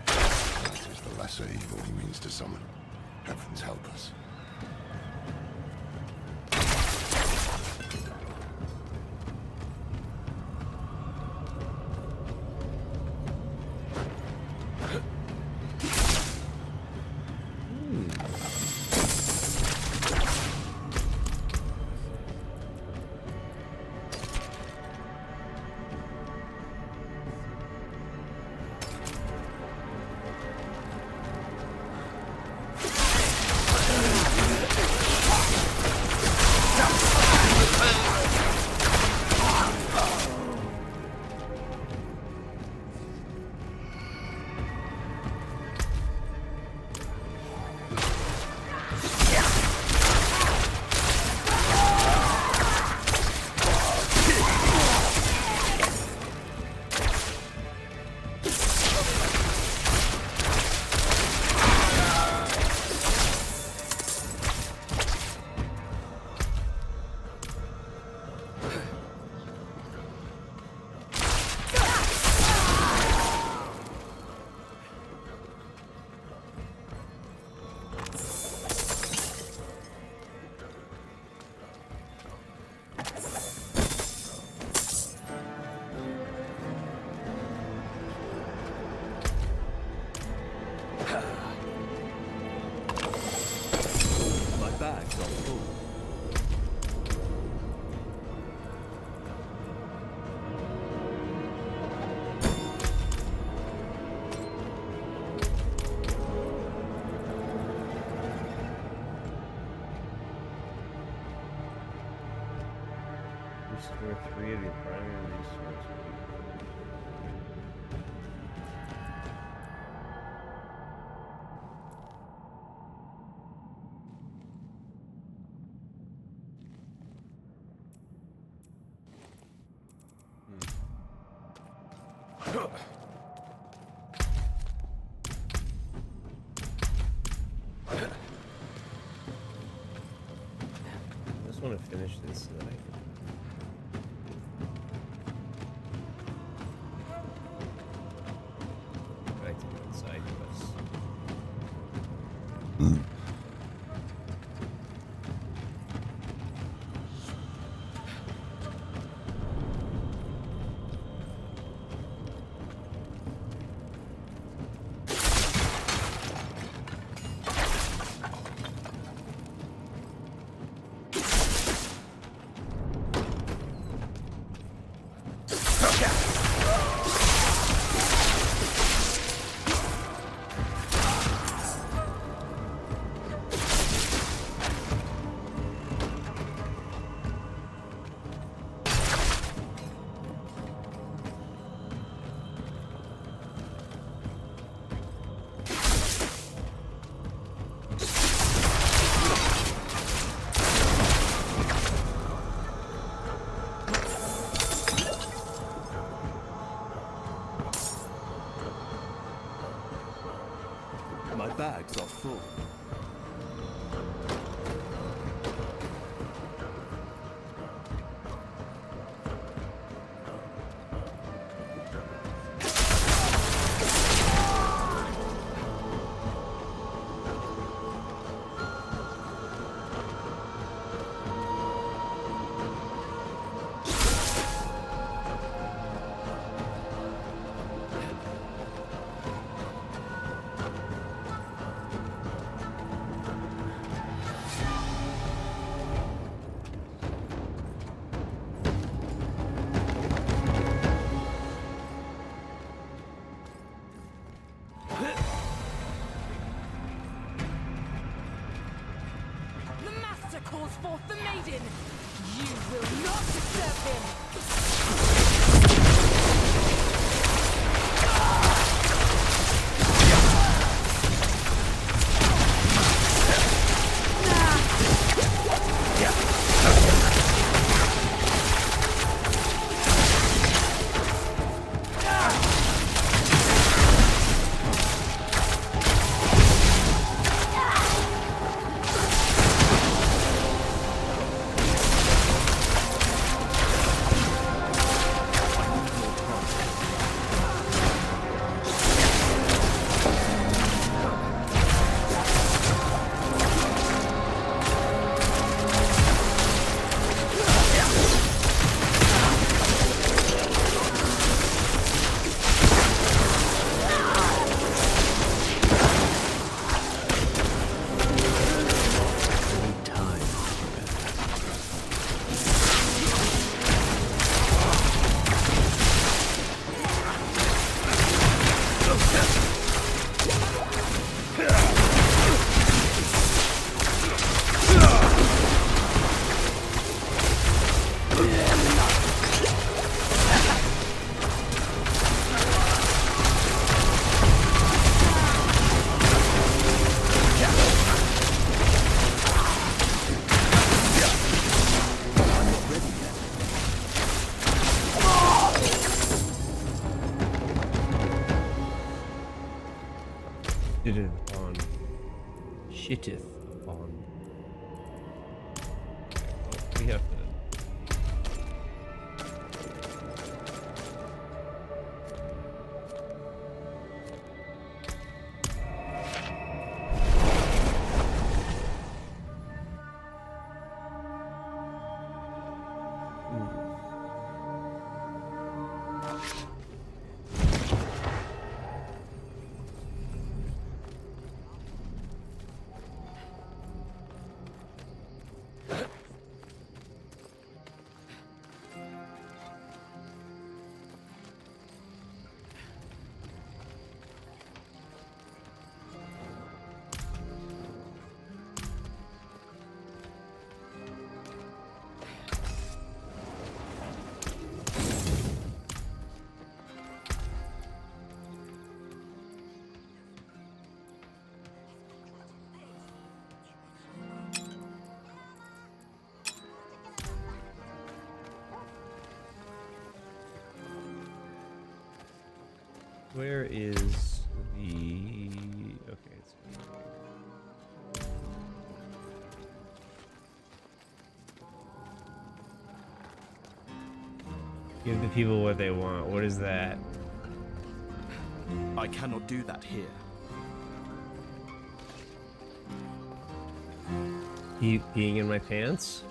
This is the lesser evil he means to summon. Heavens help us. bags are full. Restore 3 of your primary resources. I just want to finish this so that I can. Back to the side quests. My bags are full. The Master calls forth the Maiden! You will not disturb him! Shitteth upon. Shitteth upon. Oh, we have to. Where is the... Okay, it's... Give the people what they want. What is that? I cannot do that here. Peeing in my pants?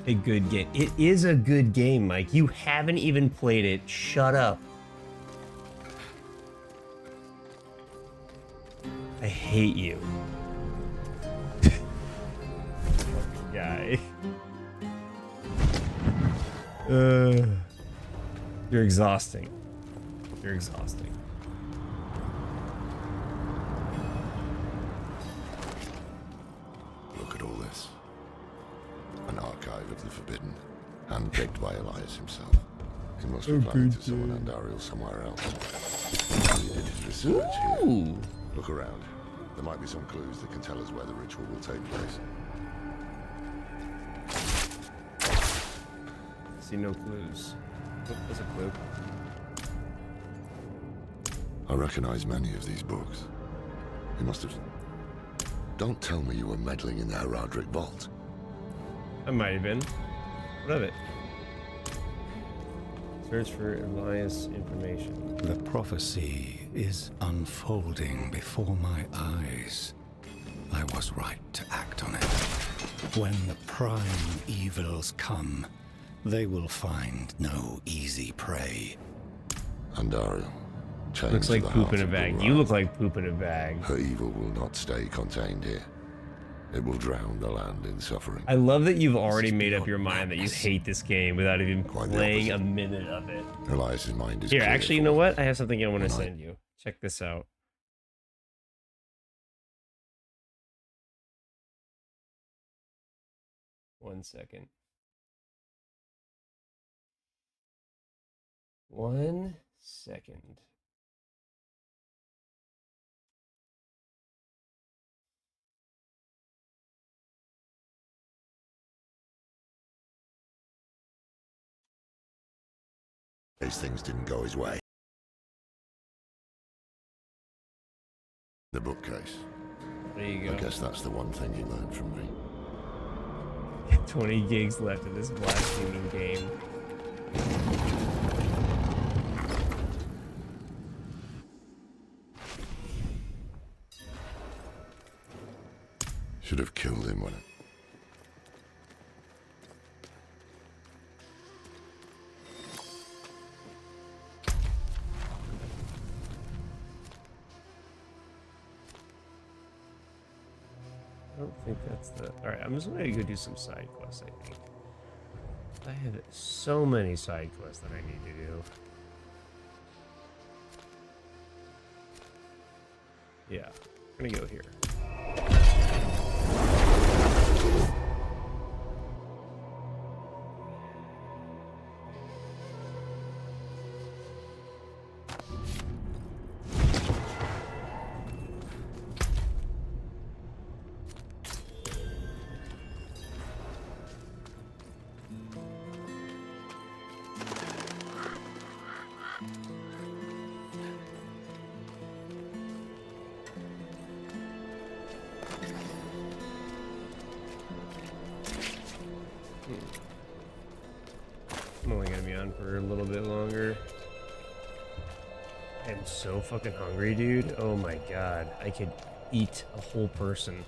A good game. It is a good game, Mike. You haven't even played it. Shut up. I hate you. Fucking guy. You're exhausting. You're exhausting. Look at all this. An archive of the Forbidden, handpicked by Elias himself. He must be planning to summon Andariel somewhere else. He did his research here. Look around. There might be some clues that can tell us where the ritual will take place. See no clues. Oh, there's a clue. I recognize many of these books. You must have... Don't tell me you were meddling in the Herodric Vault. I might have been. What of it? Search for Elias information. The prophecy is unfolding before my eyes. I was right to act on it. When the prime evils come, they will find no easy prey. Andariel. Looks like poop in a bag. You look like poop in a bag. Her evil will not stay contained here. It will drown the land in suffering. I love that you've already made up your mind that you hate this game without even playing a minute of it. Elias's mind is Here, clear actually, you know what? I have something I want to send you. Check this out. One second. 1 second. These things didn't go his way. The bookcase. There you go. I guess that's the one thing he learned from me. 20 gigs left of this blaspheming game. Should have killed him when it... I don't think that's the... Alright, I'm just gonna go do some side quests, I think. I have so many side quests that I need to do. Yeah, I'm gonna go here. I'm only gonna be on for a little bit longer. I am so fucking hungry, dude. Oh my god. I could eat a whole person.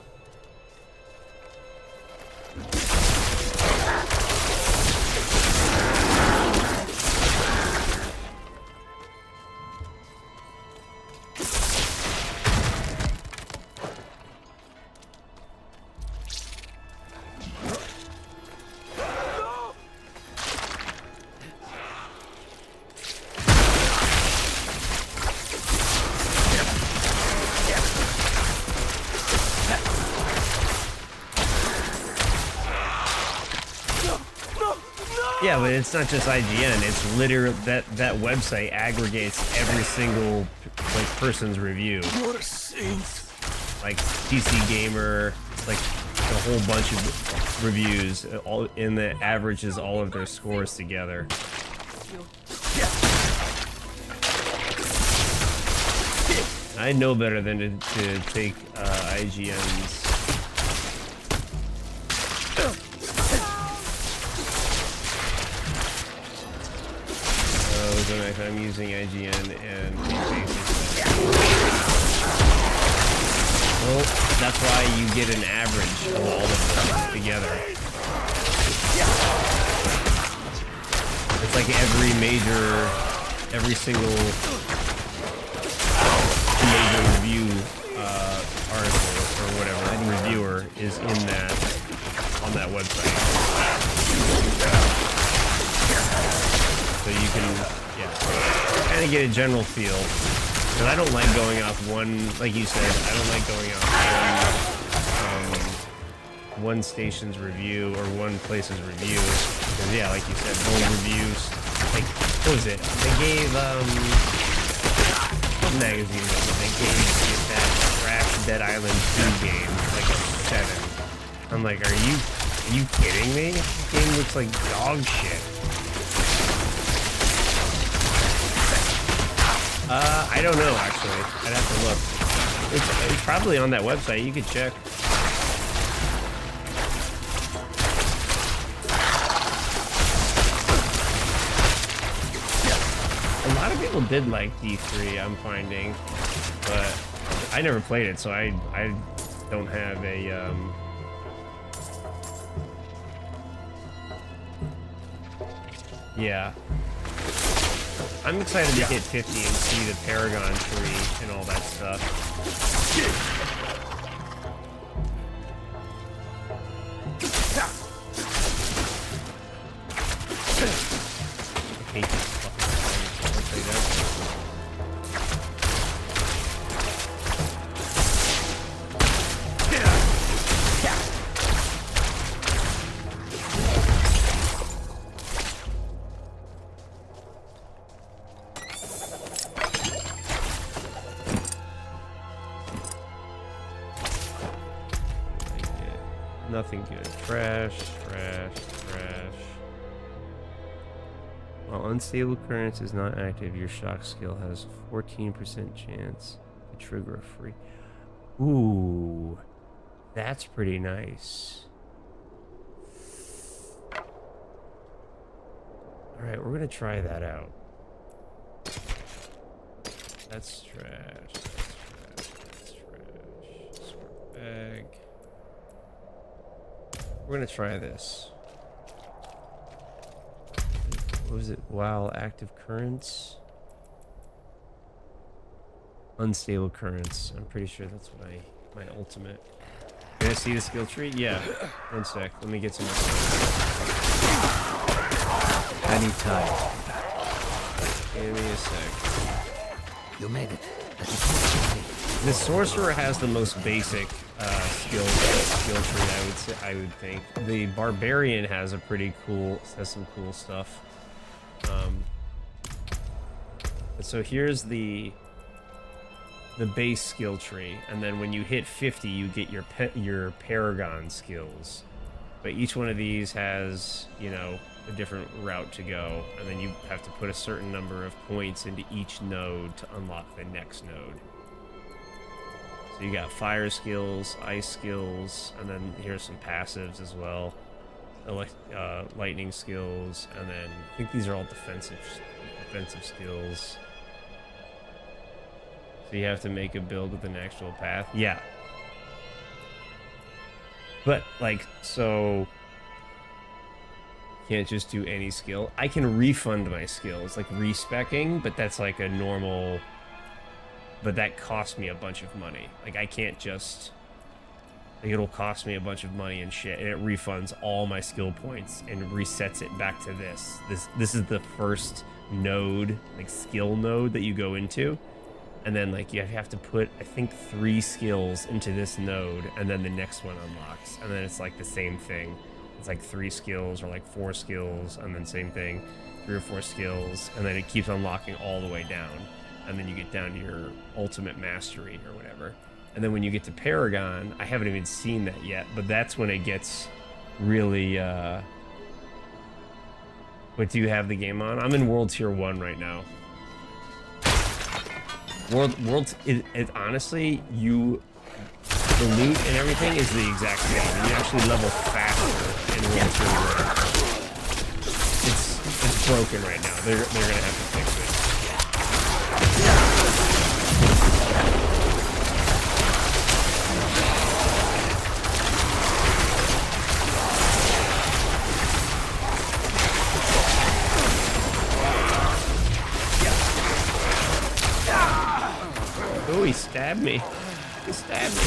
Yeah, but it's not just IGN. It's literally that website aggregates every single like person's review. You're a saint. Like PC Gamer, like a whole bunch of reviews, all in the averages all of their scores together. I know better than to take IGN's. I'm using IGN and well, that's why you get an average of all of them together. It's like every single major review article or whatever reviewer is in that on that website. So you can kind of get a general feel. Because I don't like going off one, like you said, I don't like going off one station's review or one place's review. Because yeah, like you said, both reviews, like, what was it? They gave, what magazine was it? They gave that Crash Dead Island 2 game, like a 7. I'm like, are you kidding me? This game looks like dog shit. I don't know, actually. I'd have to look. It's probably on that website. You could check. A lot of people did like D3, I'm finding. But I never played it, so I don't have a, yeah. I'm excited to hit 50 and see the Paragon tree and all that stuff. I hate this fucking thing. I'll tell you that. Nothing good. Trash, trash, trash. While unstable currents is not active, your shock skill has 14% chance to trigger a free. Ooh, that's pretty nice. Alright, we're gonna try that out. That's trash, that's trash, that's trash. Squirt bag. We're gonna try this. What was it? Wow, active currents? Unstable currents. I'm pretty sure that's what my ultimate. Can I see the skill tree? Yeah. One sec. Let me get some. Anytime. Give me a sec. You made it. The sorcerer has the most basic skill tree, I would think. The barbarian has a pretty cool, has some cool stuff. So here's the base skill tree, and then when you hit 50, you get your paragon skills. But each one of these has, you know, a different route to go, and then you have to put a certain number of points into each node to unlock the next node. So you got fire skills, ice skills, and then here's some passives as well. Lightning skills, and then I think these are all defensive skills. So you have to make a build with an actual path. Yeah. But like, so can't just do any skill. I can refund my skills, like respecking, but that's like a normal. But that costs me a bunch of money. Like I can't just. Like it'll cost me a bunch of money and shit, and it refunds all my skill points and resets it back to this. This is the first node, like skill node that you go into, and then like you have to put I think 3 skills into this node, and then the next one unlocks, and then it's like the same thing. it's like 3 skills or like 4 skills, and then same thing, 3 or 4 skills, and then it keeps unlocking all the way down, and then you get down to your ultimate mastery or whatever. And then when you get to Paragon, I haven't even seen that yet, but that's when it gets really, what do you have the game on? I'm in World Tier 1 right now. It honestly, the loot and everything is the exact same. You actually level faster in World Tier 1. It's broken right now. They're gonna have to fix it. Oh, he stabbed me. He stabbed me.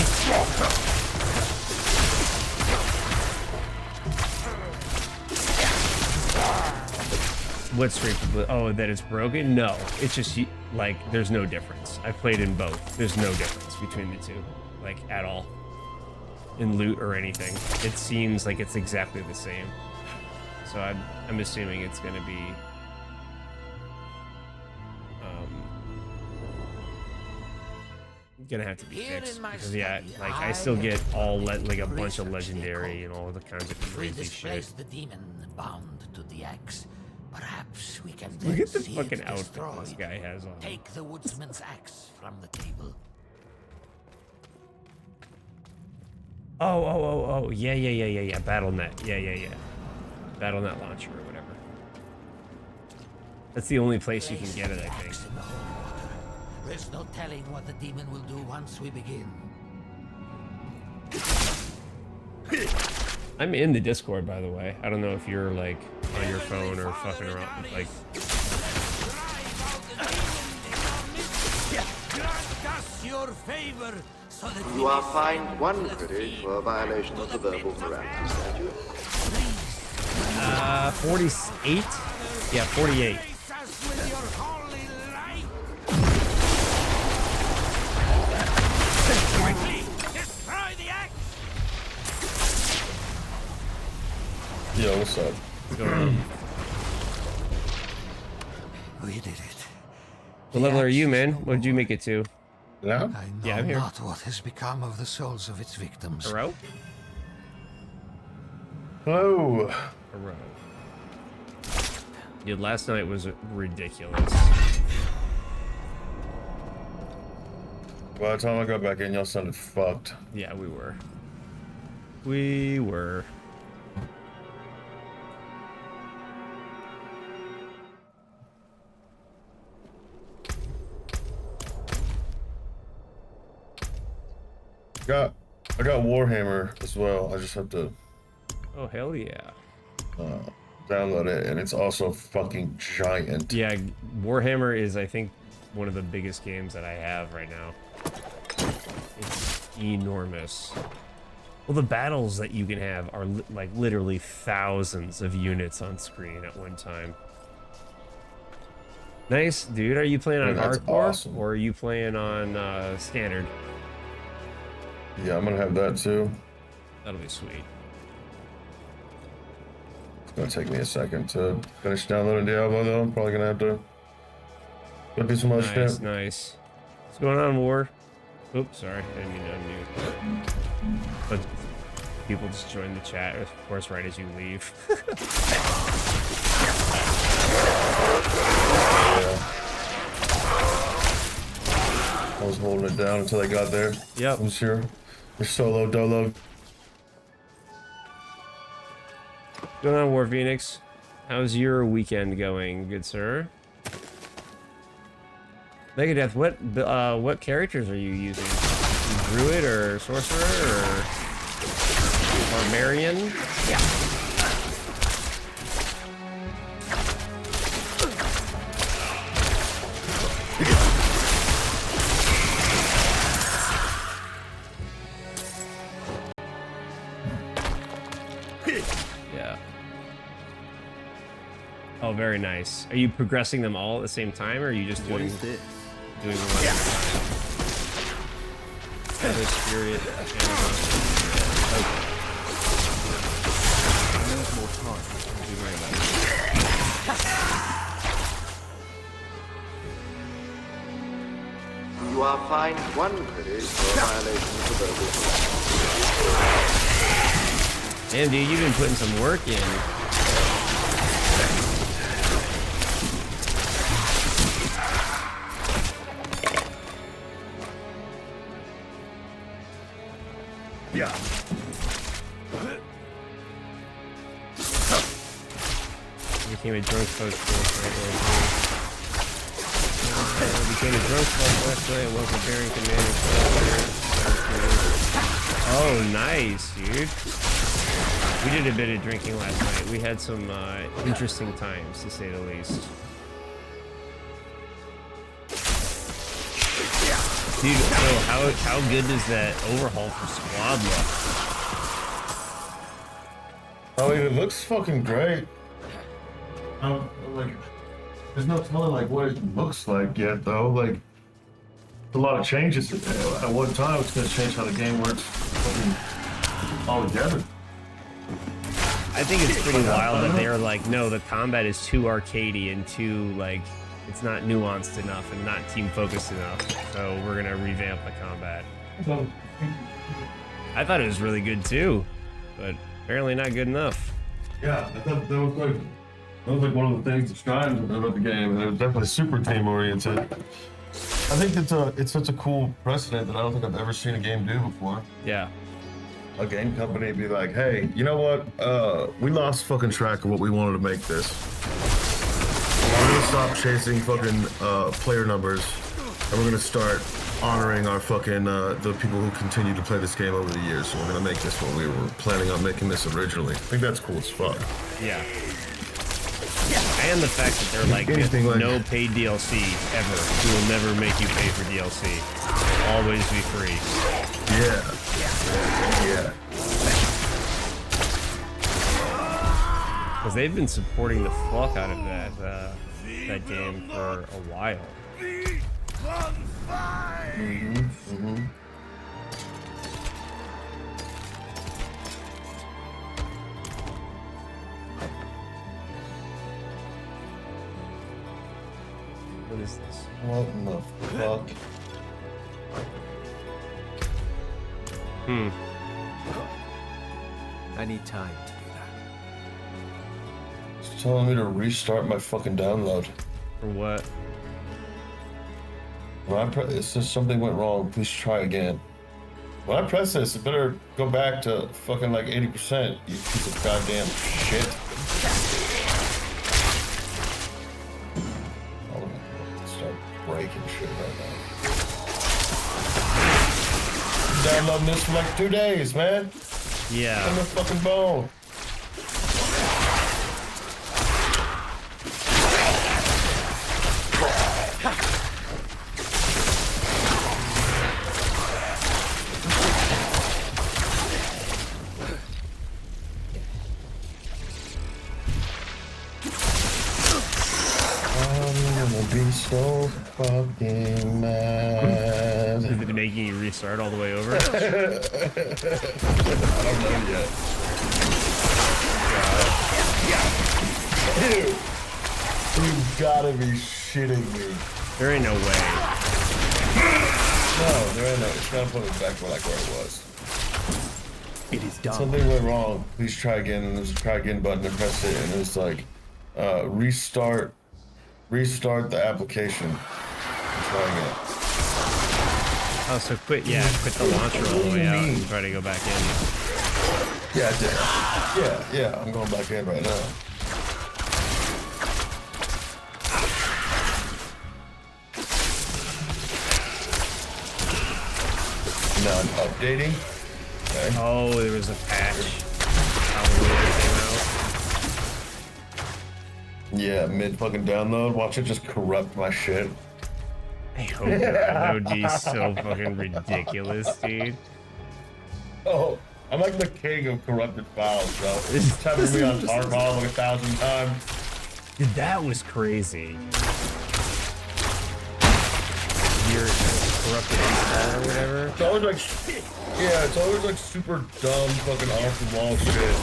What streak? Oh, that it's broken? No, it's just like there's no difference. I've played in both. There's no difference between the two, like at all, in loot or anything. It seems like it's exactly the same. So I'm assuming it's gonna be. Gonna have to be fixed because yeah, like I still get all like a bunch of legendary and all the kinds of crazy shit. The demon bound to the axe. Perhaps we can look at the fucking outfit this guy has on. Take the woodsman's axe from the table. Oh, yeah. BattleNet, yeah. BattleNet launcher or whatever. That's the only place you can get it, I think. There's no telling what the demon will do once we begin. I'm in the Discord, by the way. I don't know if you're like on your phone or fucking around. Like, you are fined 1 credit for a violation of the verbal morality statute. 48. Yeah, 48. Yo, what's up? What's going on? We did it. What level are you, man? What did you make it to? Yeah? I know yeah, I'm here. not what has become of the souls of its victims. Hello? Hello. Hello. Dude, last night was ridiculous. By the time I got back in, y'all sounded fucked. Yeah, we were. We were. I got Warhammer as well. I just have to Oh hell yeah. Download it, and it's also fucking giant. Yeah, Warhammer is I think one of the biggest games that I have right now. It's enormous. Well, the battles that you can have are like literally thousands of units on screen at one time. Nice, dude. Are you playing on hardcore awesome. or are you playing on standard? Yeah, I'm gonna have that too. That'll be sweet. It's gonna take me a second to finish downloading Diablo though. I'm probably gonna have to go do some other shit. Nice. What's going on, War? Oops, sorry. I didn't mean to unmute. But people just join the chat, of course, right as you leave. I was holding it down until I got there. Yep. I'm sure. You're solo dolo. What's going on, War Phoenix? How's your weekend going, good sir? Megadeth, what characters are you using? Druid or sorcerer or barbarian? Yeah. Yeah. Oh, very nice. Are you progressing them all at the same time, or are you just doing one at a time? Feather Spirit, Amazon. Okay. need more time. Thank you very much. You are fined 1 credit for violation of the verbal code. Damn, dude, you've been putting some work in. Yeah. Became a drunk post became a drunk post yesterday and wasn't bearing command. Oh, nice, dude. We did a bit of drinking last night. We had some interesting times, to say the least. Dude, so how good does that overhaul for Squad look? I mean, it looks fucking great. Like, there's no telling like what it looks like yet, though. Like, a lot of changes at one time. It's gonna change how the game works fucking altogether. I think it's pretty wild that they're like, no, the combat is too arcadey and too like, it's not nuanced enough and not team focused enough. So we're gonna revamp the combat. I thought it was really good too, but apparently not good enough. Yeah, I thought that was like one of the things that's trying about the game, and it was definitely super team oriented. I think it's such a cool precedent that I don't think I've ever seen a game do before. Yeah. A game company be like, hey, you know what? We lost fucking track of what we wanted to make this. We're gonna stop chasing fucking player numbers, and we're gonna start honoring our fucking the people who continue to play this game over the years. So we're gonna make this what we were planning on making this originally. I think that's cool as fuck. Yeah. And the fact that they're like, no paid DLC ever. We will never make you pay for DLC. It'll always be free. Yeah. Yeah. Because they've been supporting the fuck out of that game for a while. What is this? What in the fuck? I need time to do that. It's telling me to restart my fucking download. For what? When I press, it says something went wrong. Please try again. When I press this, it better go back to fucking like 80%. You piece of goddamn shit. I'm gonna start breaking shit right now. Downloading this for like 2 days, man. Yeah. On the fucking bone. Be so fucking mad. Is it making you restart all the way over? I don't know yet. Dude, you've gotta be shitting me. There ain't no way. No, there ain't no. It's gotta put it back to like where it was. It is done. Something went wrong. Please try again. And there's a try again button and press it, and it's like restart the application. Try again. Oh, so quit the launcher all the way out and try to go back in. Yeah, I did. Yeah, I'm going back in right now. Now I'm updating. Okay. Oh, there was a patch. Probably came out. Yeah, mid fucking download. Watch it just corrupt my shit. I hope not. That would be so fucking ridiculous, dude. Oh, I'm like the king of corrupted files, bro. It's tapping me on Tarkov like 1,000 times. Dude, that was crazy. Your corrupted install or whatever. It's always like, yeah, it's always like super dumb fucking off the wall shit.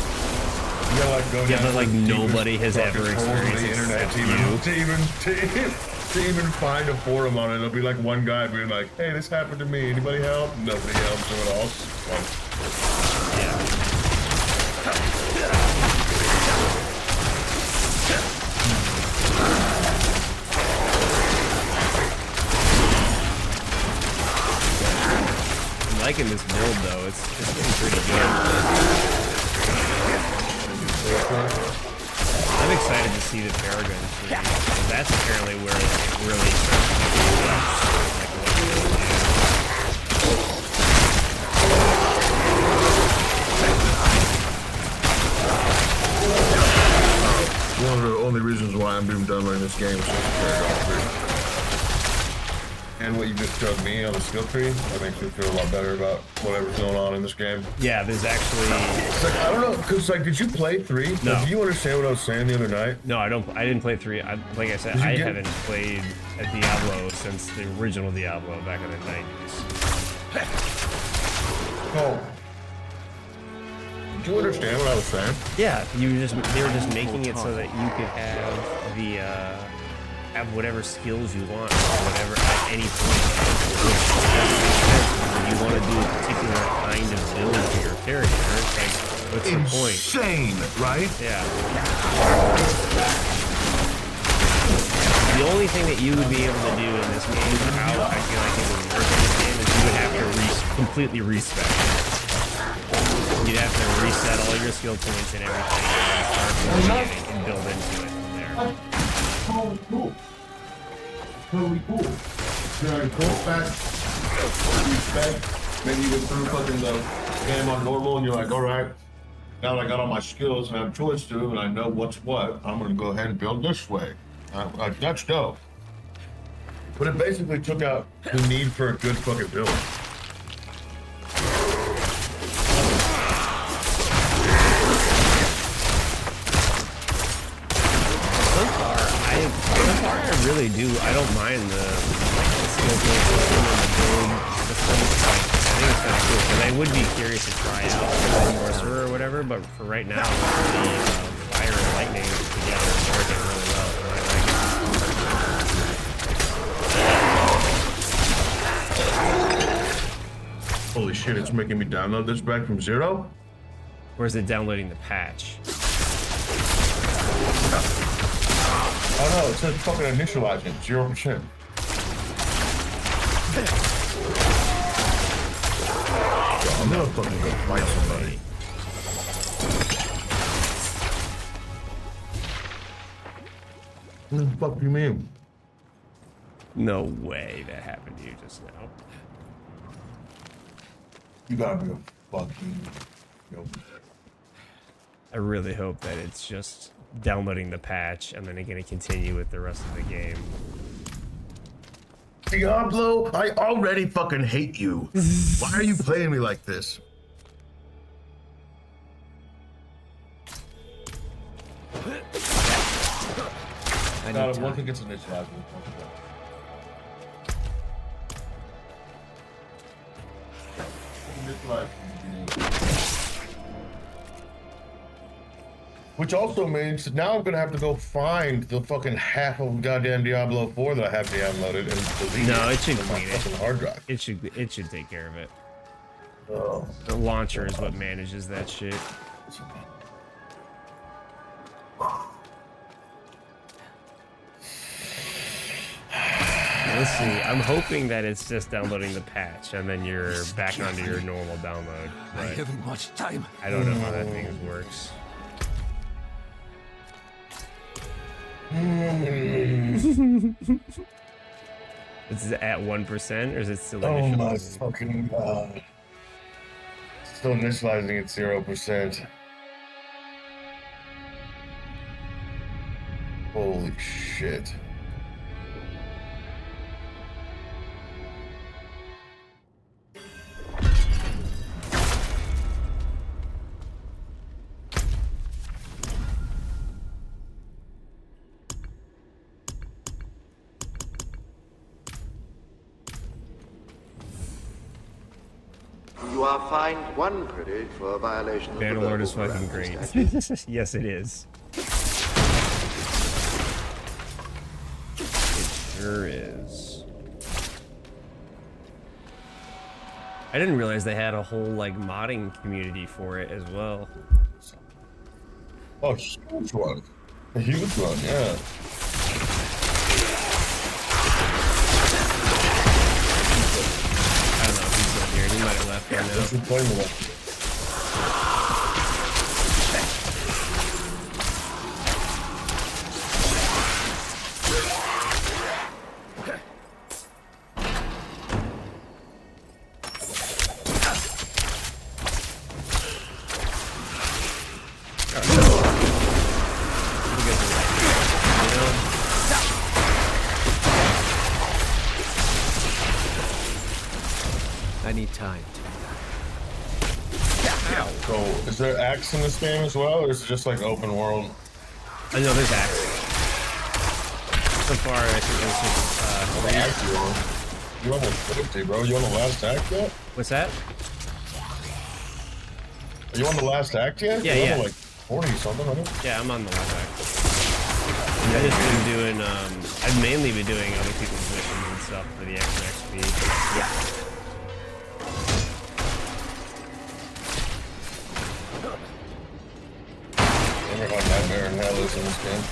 gotta like go Yeah, down but to like the nobody deepest has ever fucking hole in experienced the internet to even find a forum on it. It'll be like one guy being like, "Hey, this happened to me. Anybody help?" Nobody helps him at all. I'm liking this build though. It's getting pretty good. I'm excited to see the Paragon tree. That's apparently where it really starts to get like what it's gonna One of the only reasons why I'm even downloading this game is just the Paragon tree. And what you just showed me on the skill tree, that makes me feel a lot better about whatever's going on in this game. Yeah, there's actually. It's like, I don't know, cause like, did you play 3? No. Like, do you understand what I was saying the other night? No, I don't. I didn't play 3. Like I said, I haven't played a Diablo since the original Diablo back in the 90s. Oh. Do you understand what I was saying? Yeah, they were just making it so that you could have the have whatever skills you want, or whatever at any point. If you want to do a particular kind of build for your character, it's like, what's the point? Insane, right? Yeah. The only thing that you would be able to do in this game, how I feel like it would work in this game, is you would have to completely respec. You'd have to reset all your skill points and everything, and start from the beginning and build into it from there. Totally cool. Totally cool. You're back, respect, maybe you go through fucking the game on normal and you're like, alright, now that I got all my skills and I have a choice to and I know what's what, I'm gonna go ahead and build this way. That's dope. But it basically took out the need for a good fucking build. I really do. I don't mind the skill point system and the build system. Like, I think it's kind of cool. And I would be curious to try out the Sorcerer or whatever, but for right now, the Fire and Lightning together is working really well. And I like it. Holy shit, it's making me download this back from 0? Or is it downloading the patch? Oh no, it says fucking initializing, 0%. I'm gonna fucking go fight somebody. What the fuck do you mean? No way that happened to you just now. You gotta be a fucking... I really hope that it's just downloading the patch and then it's going to continue with the rest of the game. Diablo, I already fucking hate you. Why are you playing me like this? Once it gets initialized, which also means that now I'm gonna have to go find the fucking half of goddamn Diablo 4 that I have downloaded and delete. No, it should from my clean fucking it. hard drive. It should take care of it. Oh. The launcher is what manages that shit. Let's see. I'm hoping that it's just downloading the patch and then you're back onto your normal download. I haven't much time. I don't know how that thing works. Is it at 1% or is it still initializing? Oh my fucking god. Still initializing at 0%. Holy shit. You are fined 1 credit for a violation of the Bannerlord is verbal fucking grammar great. statute. Yes, it is. It sure is. I didn't realize they had a whole like modding community for it as well. Oh, huge one. A huge one, yeah. I don't know if he's still here. He might have left by now. I need time to So, is there axe in this game as well, or is it just like open world? I know there's axe. So far, I think there's just you almost 50, bro. You on the last act yet? What's that? Are you on the last act yet? Yeah, You're yeah. on like 40 something, right? Yeah, I'm on the last act. I've just been doing, I've mainly been doing other people's missions and stuff for the extra XP. Yeah. Never had Nightmare in Hell is in this game.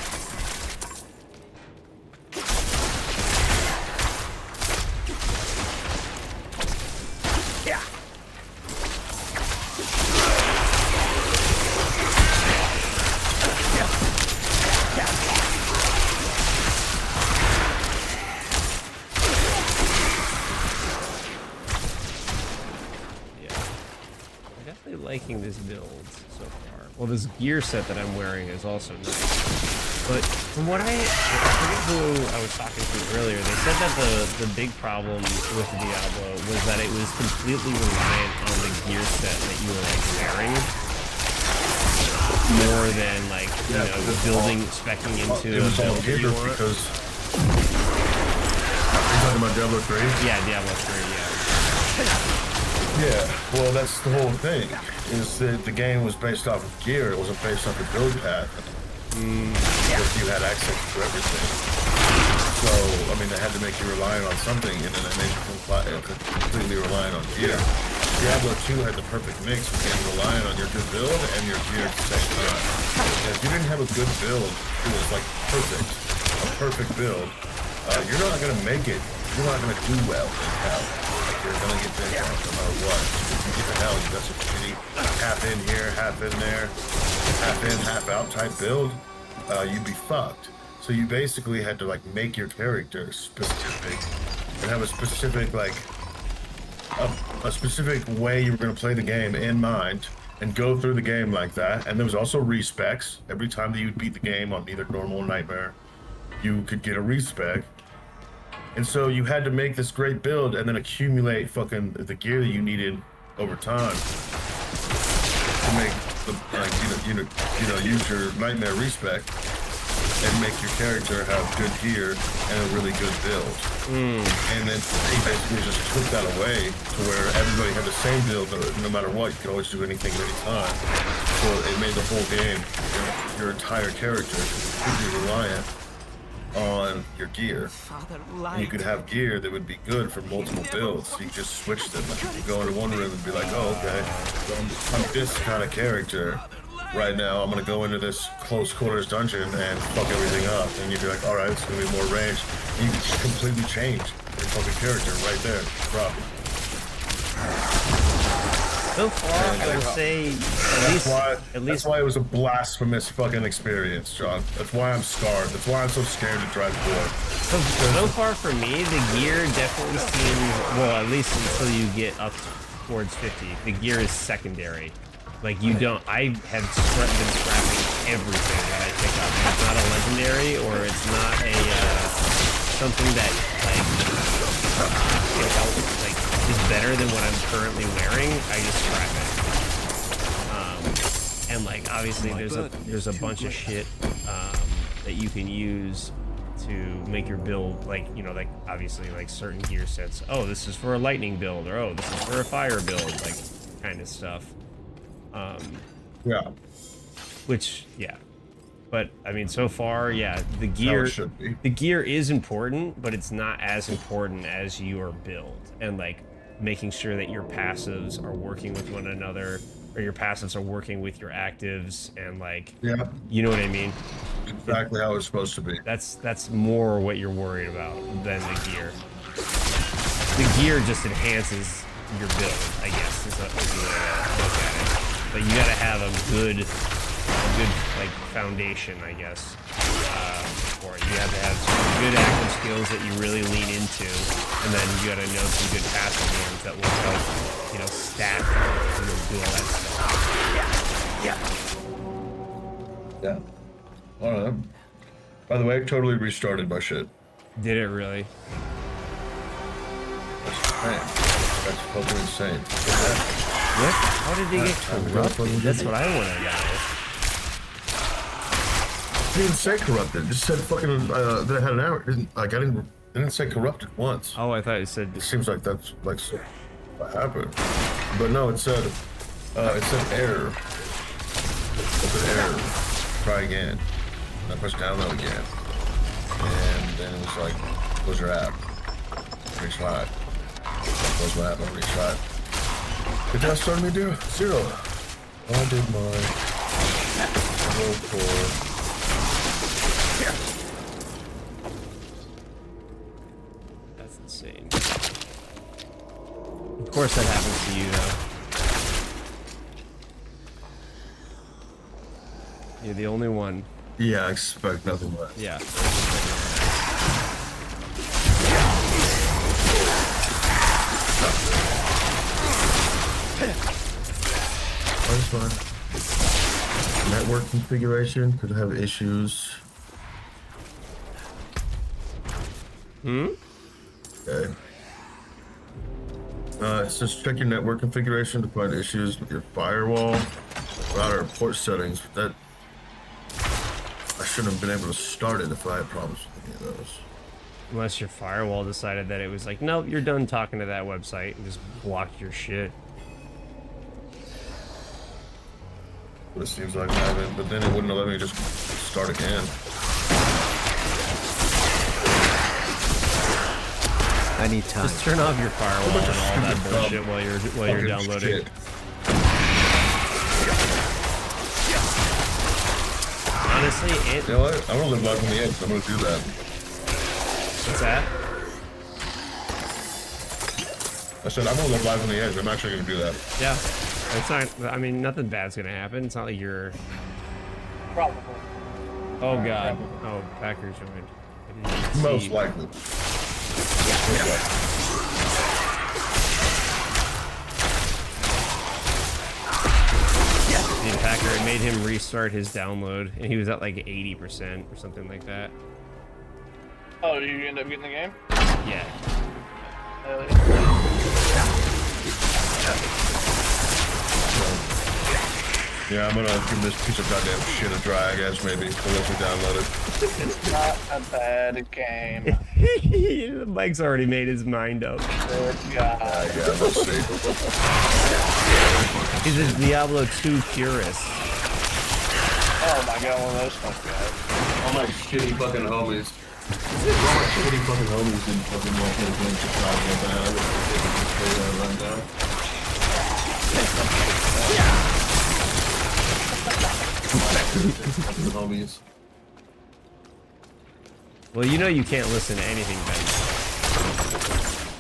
Liking this build so far. Well, this gear set that I'm wearing is also nice. But from what I forget who I was talking to earlier, they said that the big problem with Diablo was that it was completely reliant on the gear set that you were like wearing, more than like building, specking into a build that you want. Because you're talking about Diablo 3? Yeah, Diablo 3. Yeah. Yeah, well, that's the whole thing. Is that the game was based off of gear. It wasn't based off a build path. Because you had access to everything. So, I mean, they had to make you reliant on something, and then they made you completely reliant on gear. Diablo 2 had the perfect mix between relying on your good build and your gear at the same time. And if you didn't have a good build, it was like perfect, a perfect build, you're not going to make it. You're not going to do well in hell. You're gonna get big out no matter what. If you get to hell, you got some shitty half in here, half in there, half in, half out type build, you'd be fucked. So you basically had to like make your character specific and have a specific like a specific way you were gonna play the game in mind and go through the game like that. And there was also respecs. Every time that you would beat the game on either normal or nightmare, you could get a respec. And so you had to make this great build and then accumulate fucking the gear that you needed over time to make the use your nightmare respec and make your character have good gear and a really good build. And then they basically just took that away to where everybody had the same build no matter what. You could always do anything at any time. So it made the whole game, your entire character, completely reliant on your gear. And you could have gear that would be good for multiple builds. So you just switch them. Like you could go into one room and be like, oh, okay, I'm this kind of character right now. I'm gonna go into this close quarters dungeon and fuck everything up. And you'd be like, all right, it's gonna be more range. And you can just completely change your fucking character right there. Drop. So far, I would say at least that's why it was a blasphemous fucking experience, John. That's why I'm scarred. That's why I'm so scared to drive forward. So far for me, the gear definitely seems, well, at least until you get up towards 50, the gear is secondary. Like you don't, I have been scrapping everything that I pick up. It's not a legendary or it's not a something that like is better than what I'm currently wearing. I just scrap it. And like obviously there's a bunch of shit that you can use to make your build, like, you know, like obviously like certain gear sets. Oh, this is for a lightning build, or oh, this is for a fire build. Like kind of stuff. Yeah. Which, yeah. But I mean, so far, yeah, the How gear it should be. the gear is important, but it's not as important as your build and like making sure that your passives are working with one another, or your passives are working with your actives, and like, yeah, you know what I mean? Exactly how it's supposed to be. That's more what you're worried about than the gear. The gear just enhances your build, I guess, is the way to look at it. But you gotta have a good like foundation, I guess, for it. You have to have some good active skills that you really lean into, and then you gotta know some good passive ones that will help, you know, stack and do all that stuff. Yeah. I don't know. By the way, I totally restarted my shit. Did it really? That's fucking insane. What? How did they get corrupted? That's what I want to know. It didn't say corrupted. It just said fucking that I had an error. It didn't say corrupted once. Oh, I thought it said. It seems like that's like what happened, but no, it said error. It said error. Try again. And I pushed download again, and then it was like, close your app, retry. Close my app and retry. It just started me to 0. I did my roll for. That's insane. Of course that happens to you, though. You're the only one. Yeah, I expect nothing less. Yeah. That's fine. Network configuration could have issues. Okay. It says check your network configuration to find issues with your firewall, router, and port settings. That I shouldn't have been able to start it if I had problems with any of those. Unless your firewall decided that it was like, nope, you're done talking to that website, and just blocked your shit. But it seems like I haven't, but then it wouldn't have let me just start again. I need time. Just turn off your firewall and all that bullshit while you're downloading. Shit. Honestly, it. You know what? I'm gonna live life on the edge. I'm gonna do that. What's that? I said I'm gonna live life on the edge. I'm actually gonna do that. Yeah. It's not. I mean, nothing bad's gonna happen. It's not like you're. Probably. Oh god. Oh, Packers joined. I didn't Most see. likely. The Packer, it made him restart his download, and he was at like 80% or something like that. Oh, did you end up getting the game? Yeah. Yeah, I'm gonna give this piece of goddamn shit a try, I guess, maybe. Unless we download it. It's not a bad game. Mike's already made his mind up. Good God. Yeah, let's see. He's a Diablo 2 purist. Oh my God, one of those fucking guys. All my shitty fucking homies. All my shitty fucking homies didn't fucking want to play games to try to get that. I would just play that run down. Homies. Well, you know you can't listen to anything,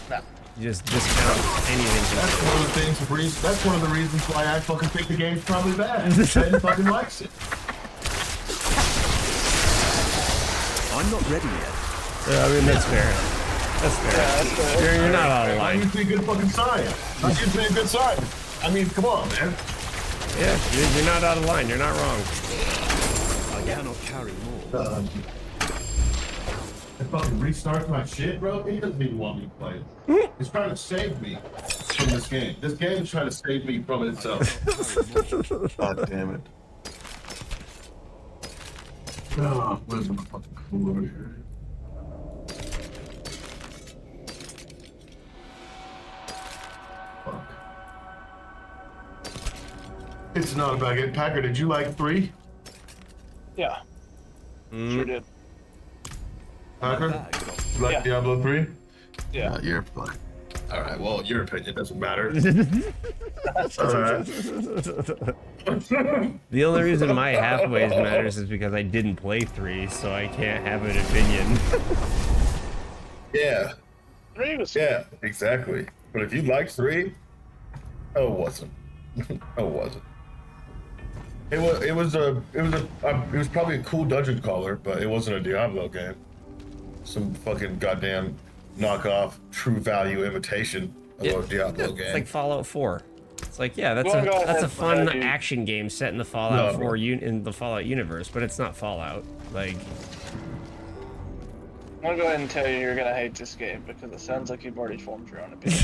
Ben. You just discount anything. That's one of the things. That's one of the reasons why I fucking think the game's probably bad. Ben fucking likes it. I'm not ready yet. Yeah, I mean that's fair. That's fair. Yeah, that's fair. You're not out of That's line. usually a good fucking sign. That's usually a good sign. I mean, come on, man. Yeah, you're not out of line. You're not wrong. I cannot carry more. It fucking restarts my shit, bro. He doesn't even want me to play it. He's trying to save me from this game. This game is trying to save me from itself. God damn it. Oh, where's my fucking cooler here? Fuck. It's not a bad game. Packer, did you like 3? Yeah. Sure did. Packer? You like Diablo 3? Yeah. You're fucking. Alright, well, your opinion doesn't matter. Alright. The only reason my halfways matters is because I didn't play 3, so I can't have an opinion. Yeah. 3 was. Yeah, exactly. But if you like 3, oh, it wasn't. Oh, it wasn't. It was probably a cool dungeon crawler, but it wasn't a Diablo game. Some fucking goddamn knockoff, true value imitation of a Diablo game. It's like Fallout 4. It's like, yeah, that's a fun action game set in the Fallout 4 in the Fallout universe, but it's not Fallout. Like, I'm gonna go ahead and tell you you're gonna hate this game because it sounds like you've already formed your own opinion.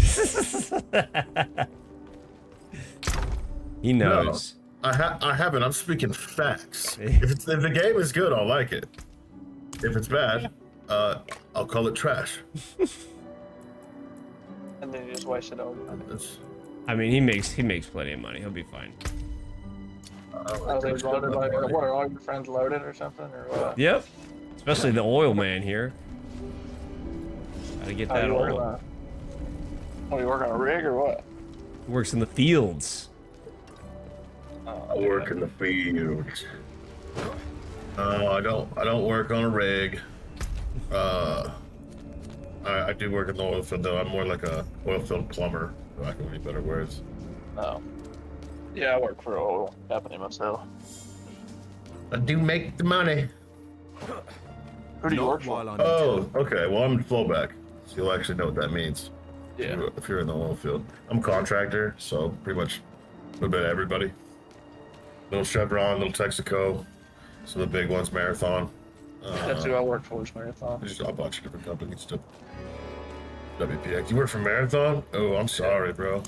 He knows. No, I haven't. I'm speaking facts. If the game is good, I'll like it. If it's bad, I'll call it trash. And then you just waste it all. I mean, he makes plenty of money. He'll be fine. Are they loaded like, what, are all your friends loaded or something, or what? Yep. Especially the oil man here. Gotta get that oil. You work on a rig or what? He works in the fields. I work in the fields. I don't work on a rig. I do work in the oil field though. I'm more like a oil field plumber, for lack of any better words. Oh. Yeah, I work for an oil company myself. I do make the money. Who do you work for? Oh, okay. Well, I'm flowback, so you'll actually know what that means. Yeah. If you're in the oil field, I'm a contractor, so pretty much a little bit of everybody. Little Chevron, little Texaco, some of the big ones, Marathon. That's who I work for, is Marathon. There's a bunch of different companies too. WPX. You work for Marathon? Oh, I'm sorry, bro.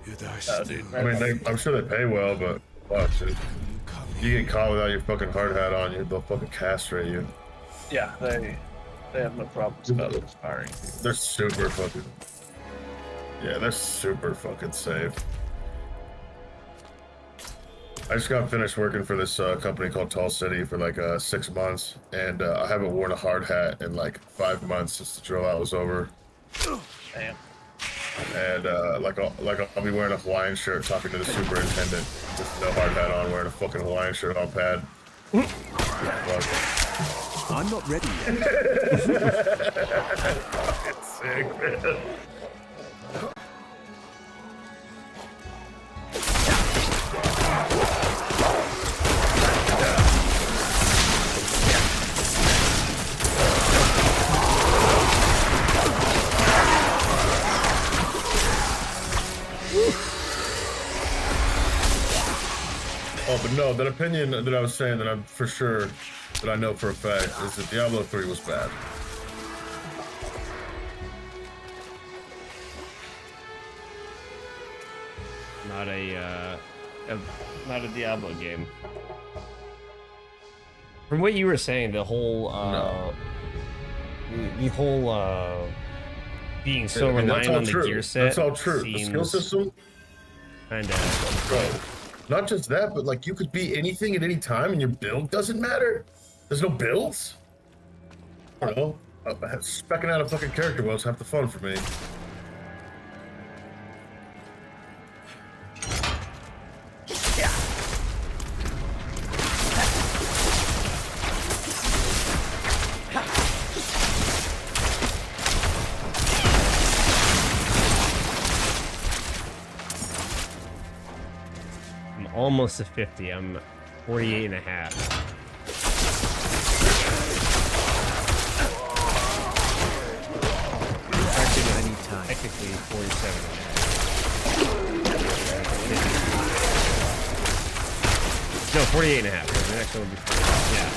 I mean, I'm sure they pay well, but watch it. You get caught without your fucking hard hat on, they'll fucking castrate you. Yeah, they have no problems about expiring. They're super fucking. Yeah, they're super fucking safe. I just got finished working for this company called Tall City for like 6 months, and I haven't worn a hard hat in like 5 months since the drill out was over. Damn. And I'll be wearing a Hawaiian shirt talking to the superintendent with no hard hat on, wearing a fucking Hawaiian shirt on pad. I'm not ready yet. It's sick, man. Oh, but no, that opinion that I was saying that I'm for sure, that I know for a fact, is that Diablo 3 was bad. Not a Diablo game. From what you were saying, the whole being so reliant on the gear set. That's all true. The skill system. Kinda. Not just that, but like you could be anything at any time, and your build doesn't matter. There's no builds. I don't know. Specking out a fucking character was half the fun for me. Almost to 50. I'm 48 and a half. Technically 47 and a half. No, 48 and a half. The next one would be 40. Yeah.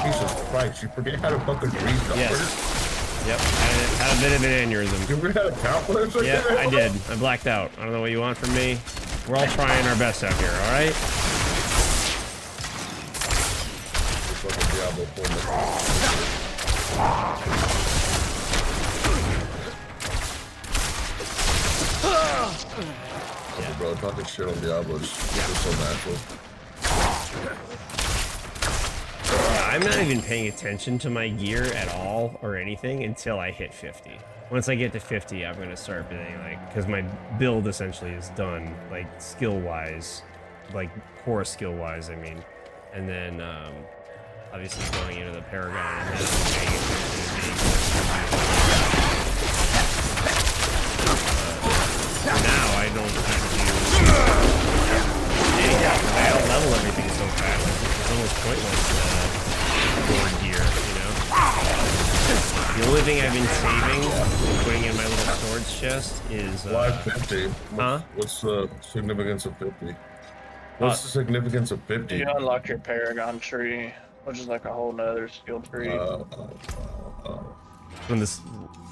Jesus Christ, you forget how to fucking read numbers? Yes. Yep, had a bit of an aneurysm. You ever had a calculator? Yeah, I did. I blacked out. I don't know what you want from me. We're all trying our best out here, all right? talking shit on Diablo is just so natural. I'm not even paying attention to my gear at all or anything until I hit 50. Once I get to 50, I'm gonna start being like, because my build essentially is done, like skill-wise, like core skill-wise, I mean. And then obviously going into the Paragon and then paying attention to being now I don't have to I out-level everything so fast. It's almost pointless board gear, you know? The only thing I've been saving and putting in my little swords chest is Why 50? Huh? What's the significance of 50? What's the significance of 50? You unlock your Paragon tree, which is like a whole nother skill tree.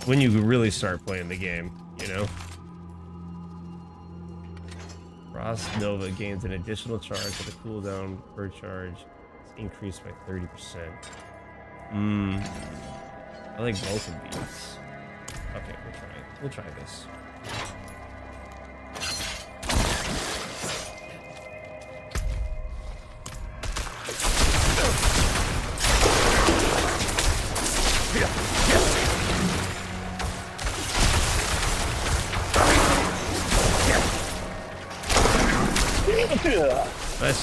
When you really start playing the game, you know? Frost Nova gains an additional charge with a cooldown per charge. It's increased by 30%. I like both of these. Okay, we'll try this. Nice.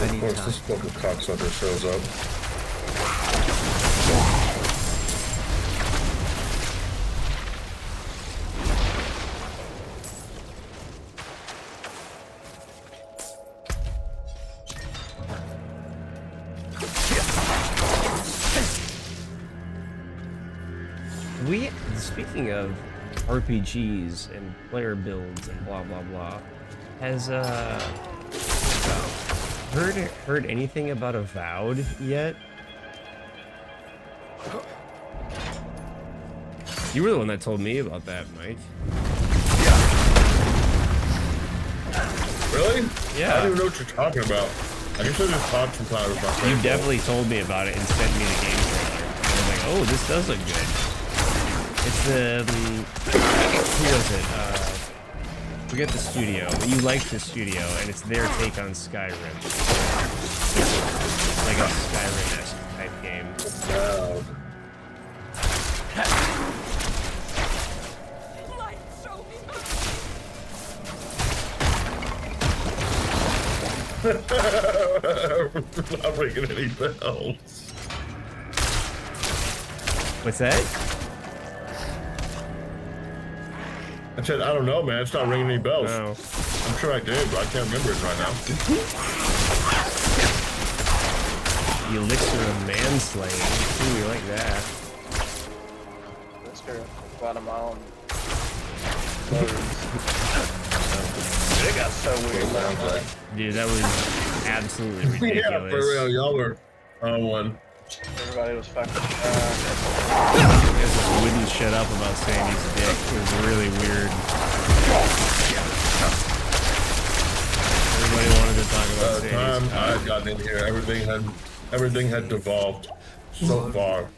Of course, this fucking cocksucker shows up. Speaking of RPGs and player builds and blah blah blah, has heard anything about Avowed yet? You were the one that told me about that, Mike. Really? Yeah. I don't even know what you're talking about. I guess I just talked sometimes about You definitely told me about it and sent me the game trailer. And I was like, oh, this does look good. It's the who was it? Forget the studio. But you liked the studio, and it's their take on Skyrim. Like a Skyrim-esque type game. Wow. Not ringing any bells. What's that? I said, I don't know, man. It's not ringing any bells. No. I'm sure I did, but I can't remember it right now. The elixir of manslaying. Ooh, we like that. Let's go about a mile. It got so weird. Dude, that was absolutely ridiculous. Yeah, for real. Y'all were on one. Everybody was fucking. You guys just wouldn't shut up about Sandy's dick. It was really weird. Everybody wanted to talk about Sandy's Time cock. I had gotten in here, everything had devolved so far.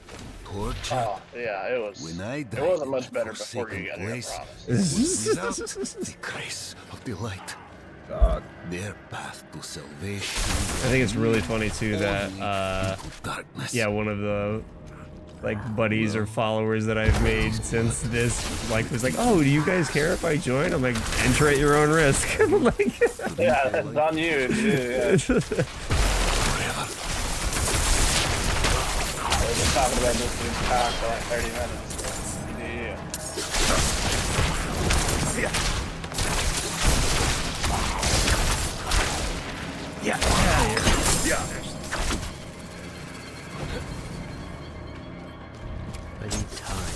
Oh, yeah, it was. It wasn't much better before you got here, I promise. The grace of the light. God. Their path to salvation. I think it's really funny too that yeah, one of the like buddies or followers that I've made since this like was like, oh, do you guys care if I join? I'm like, enter at your own risk. Like, yeah, it's on you, too. Yeah. We've been talking about this dude's cock for like 30 minutes. Yeah. Yeah. Yeah. I need time.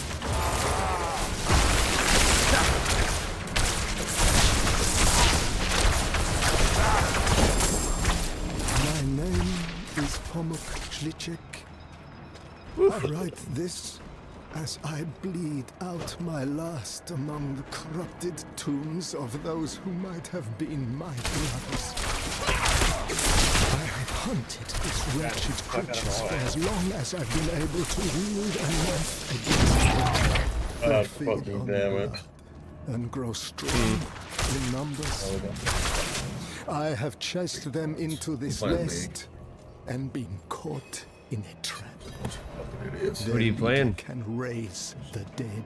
My name is Pomuk Schlichek. I write this as I bleed out my last among the corrupted tombs of those who might have been my brothers. I hunted this wretched creatures for as long as I've been able to wield a knife against them. They feed fucking on damn blood it. and grow strong in numbers. I have chased them into this Finally. nest and been caught in a trap. What are you playing? Can raise the dead.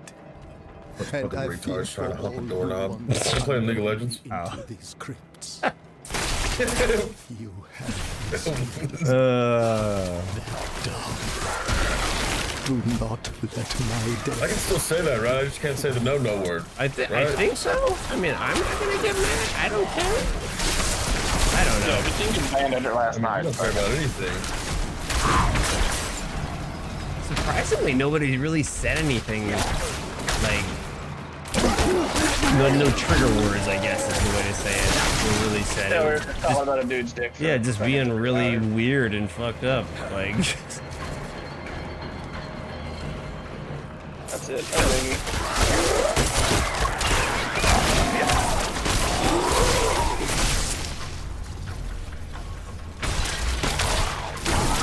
Fucking And I feel retards trying to for hump a all who doorknob. wander I'm playing League of Legends. into these crypts. You have do not let my death. I can still say that, right? I just can't say the no word. I right? think so. I mean, I'm not gonna get mad. I don't care. I don't know. Yeah, but you can banned it last I night. don't care about anything. Surprisingly, nobody really said anything like no trigger words. I guess is the way to say it. Who really said Yeah, it? we're talking about a dude's dick. Yeah, just being really weird and fucked up. Like That's it.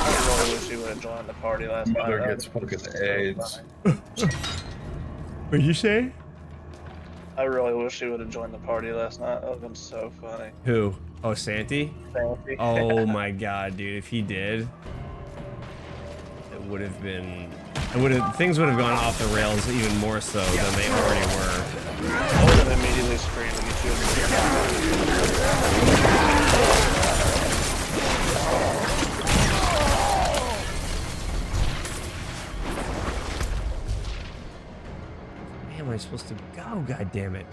I really wish he would have joined the party last night. Mother gets fucking AIDS. What'd you say? I really wish he would have joined the party last night. That would have been so funny. Who? Oh, Santi? Santi. Oh my god, dude! If he did, it would have been. Things would have gone off the rails even more so than they already were. I would have immediately screamed at Where am I supposed to go? God damn it!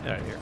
Get out of here.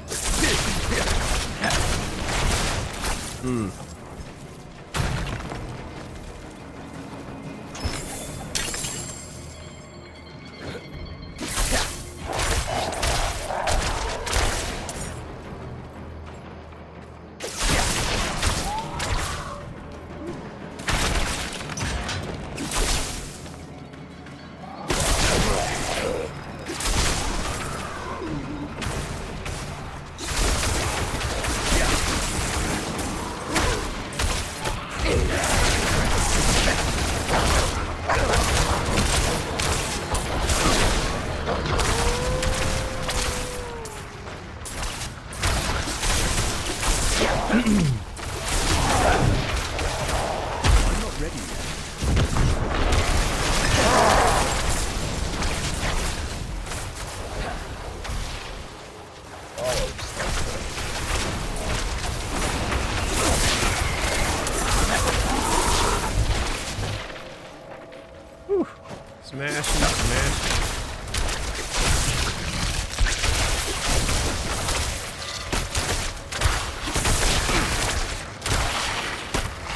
Smash, smash.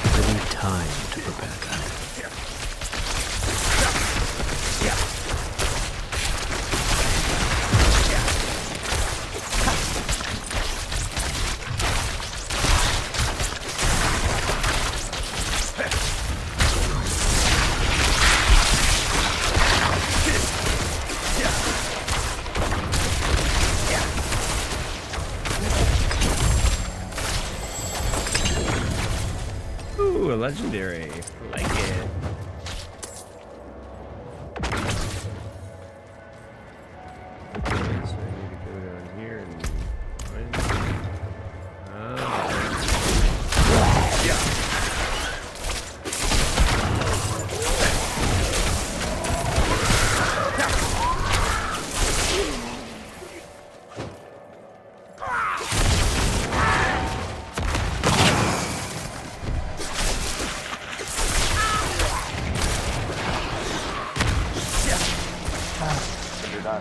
I need time to prepare that. Ooh, a legendary. Like it. Okay, so I need to go down here and find it.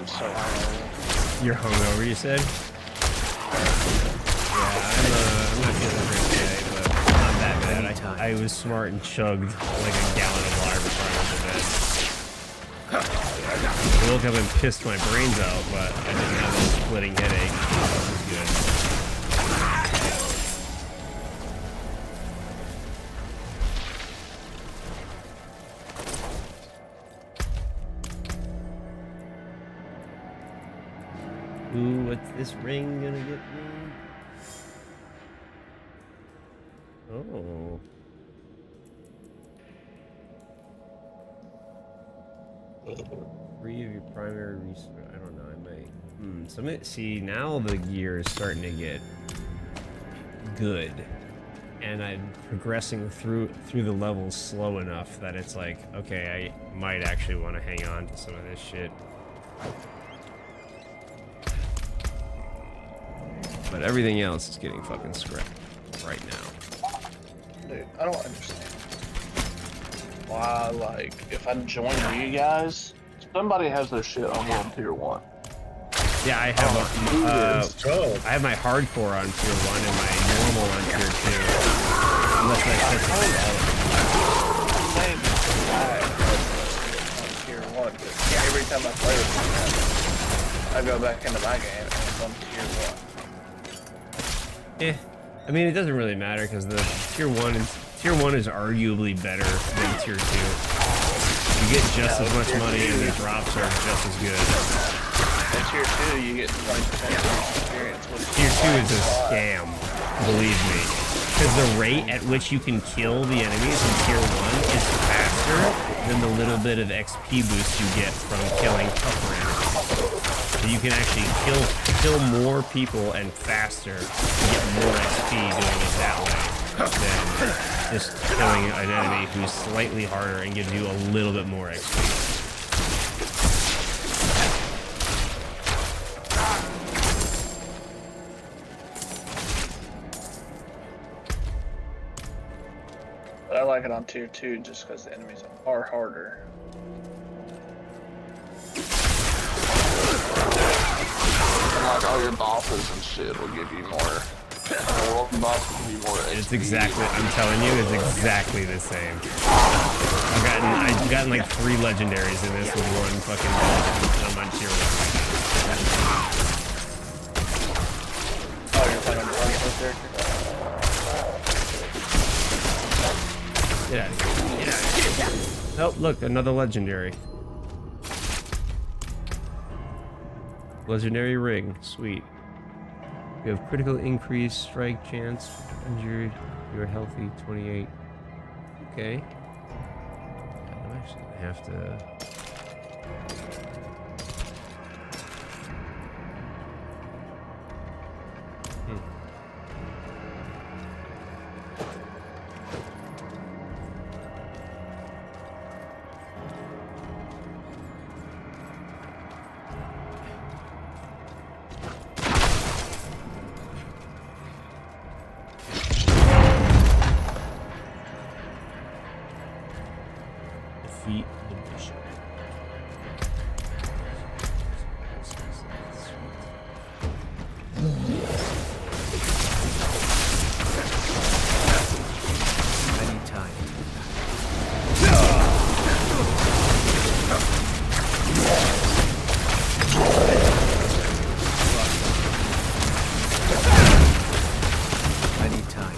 I'm so hungover. You're hungover, you said? Yeah, I'm not feeling great today, but not that bad. I was smart and chugged like a gallon of water before I went to bed. I woke up and pissed my brains out, but I didn't have a splitting headache. It was good. Ooh, what's this ring gonna get me? Oh. Three of your primary research. I don't know. I might. See, now the gear is starting to get good, and I'm progressing through the levels slow enough that it's like, okay, I might actually want to hang on to some of this shit. But everything else is getting fucking scrapped right now. Dude, I don't understand why, like, if I join you guys, somebody has their shit on tier 1. Yeah, I have I have my hardcore on tier 1 and my normal on tier 2. Unless I switch it on tier 1, because every time I play with you, I go back into my game and it's on tier 1. I mean, it doesn't really matter because the tier 1 is arguably better than tier 2. You get just as much money and the drops are just as good. In tier 2, you get 20% experience. Tier 2 is a scam, believe me. Because the rate at which you can kill the enemies in tier 1 is faster than the little bit of XP boost you get from killing tougher enemies. So you can actually kill more people and faster and get more XP doing it that way than just killing an enemy who's slightly harder and gives you a little bit more XP. But I like it on tier 2 just because the enemies are harder. And like all your bosses and shit will give you more. It's exactly, I'm telling you, it's exactly the same. I've gotten like 3 legendaries in this with 1 fucking legend, and I'm on tier 1. Oh, you're playing on your own character? Get out of here. Get out of here. Oh, look, another legendary. Legendary ring, sweet. You have critical increase, strike chance, injured, you're healthy, 28. Okay. I'm actually gonna have to... Defeat the bishop. Anytime. Anytime.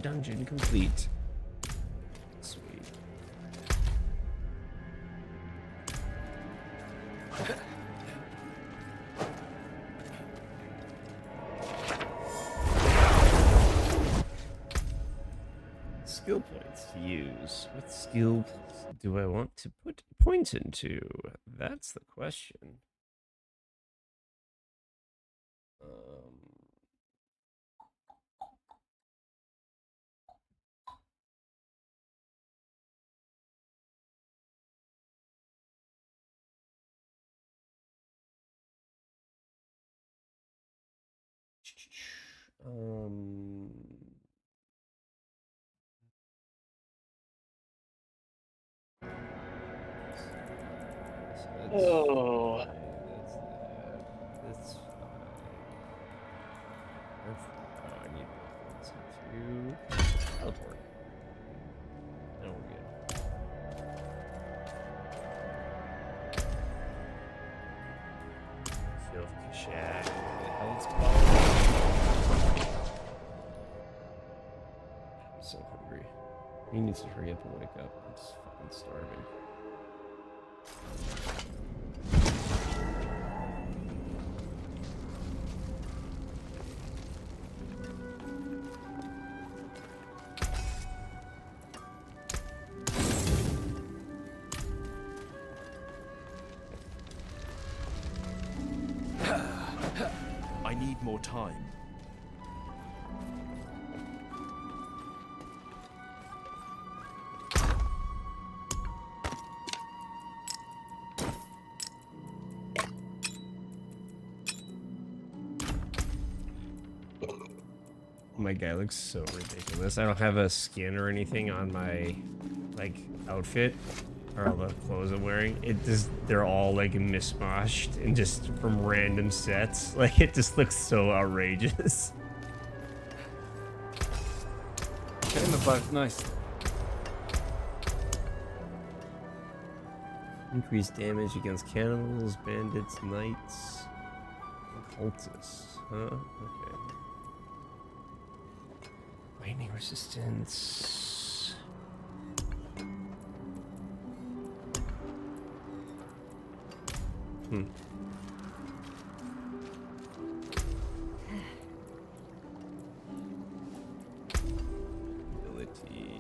Dungeon complete. Sweet. Skill points to use. What skill do I want to put points into? That's the question. Oh. That's fine. I need points to teleport. No, we're good. Filth Kashak. What the hell it's called? I'm so hungry. He needs to hurry up and wake up. I'm just fucking starving. I need more time. My guy looks so ridiculous. I don't have a skin or anything on my like outfit or all the clothes I'm wearing. It just they're all like mismatched and just from random sets. Like it just looks so outrageous. Getting the vibe, nice. Increased damage against cannibals, bandits, knights, and cultists. Huh? Okay. Lightning resistance. Abilities.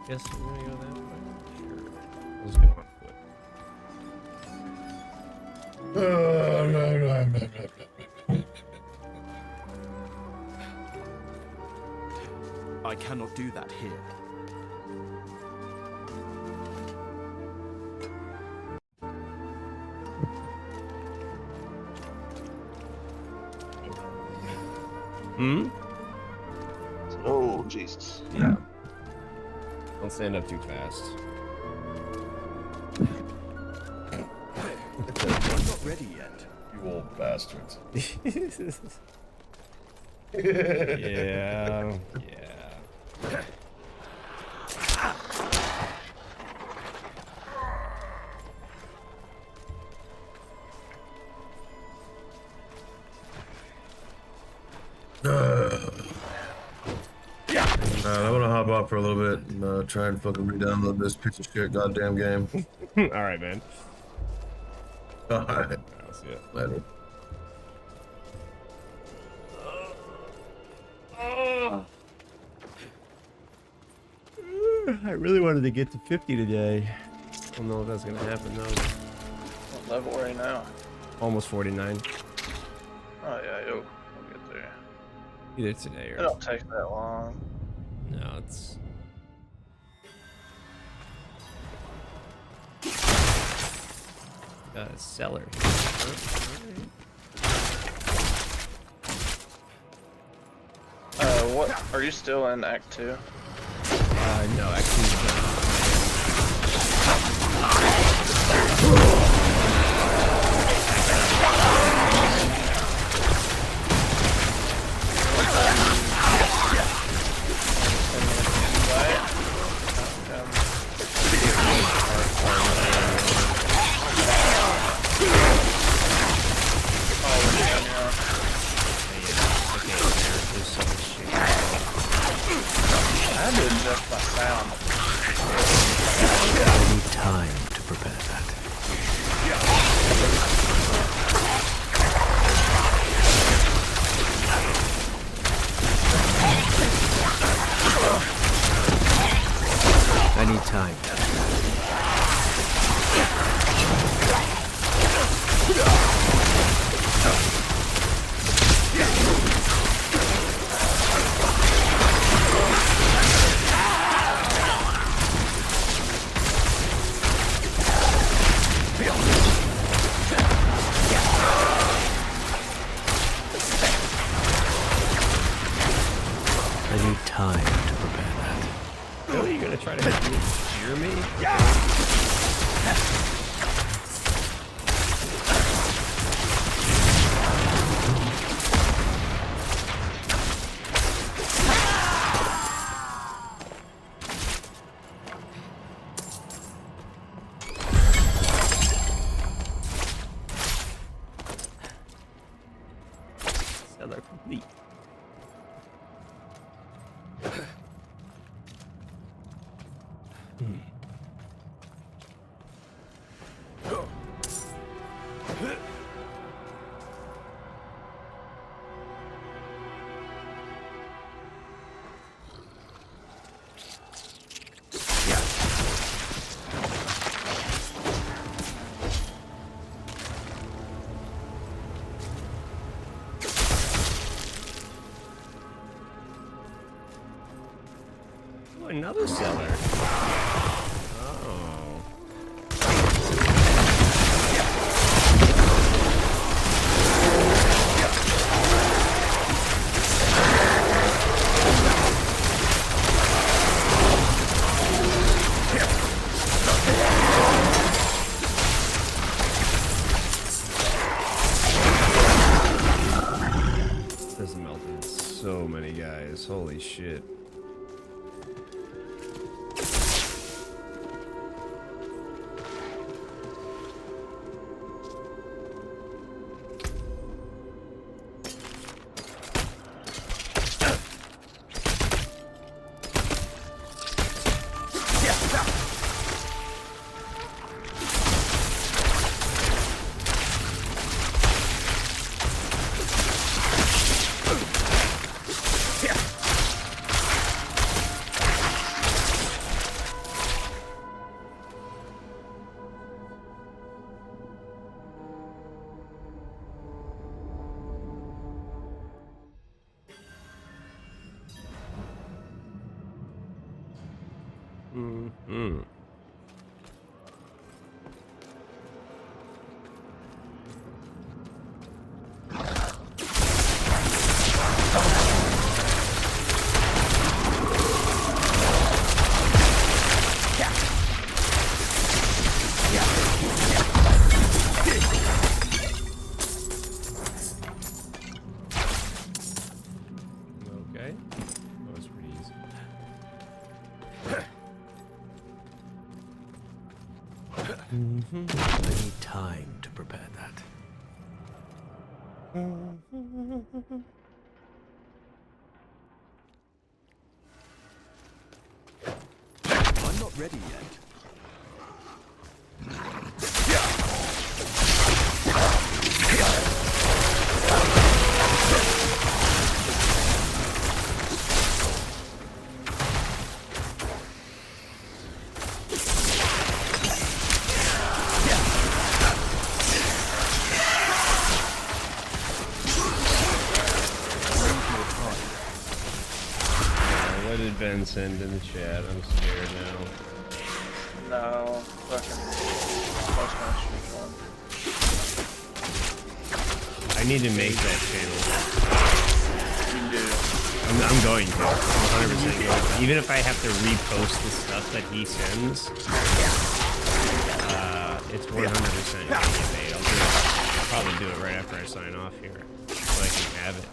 Guess we're gonna go that way. Sure. Let's go on foot. I cannot do that here. Oh, Jesus. Yeah. Don't stand up too fast. I'm not ready yet. You old bastards. Yeah. I'm gonna hop off for a little bit and try and fucking re-download this piece of shit goddamn game. Alright, man. Alright. I'll see ya. Later. I really wanted to get to 50 today. I don't know if that's gonna happen though. What level are you now? Almost 49. Oh yeah, we'll get there. Either today or... It don't take that long. No, it's... Got a cellar. what? Are you still in Act 2? No, Act 2 is done. I did just my sound. I need time to prepare that. I need time. I need time to prepare that. Really? You're gonna try to hear me? Cellar complete. Oh, another cellar. Oh. This melted so many guys. Holy shit. Mm-hmm. Okay. That was pretty easy. I need time to prepare that. I'm not ready yet. What did Ben send in the chat? I'm scared now. No, fucking I need to make that channel. You do. I'm going to. I'm 100% going to. Even if I have to repost the stuff that he sends, it's 100% going to get made. I'll probably do it right after I sign off here, so I can have it.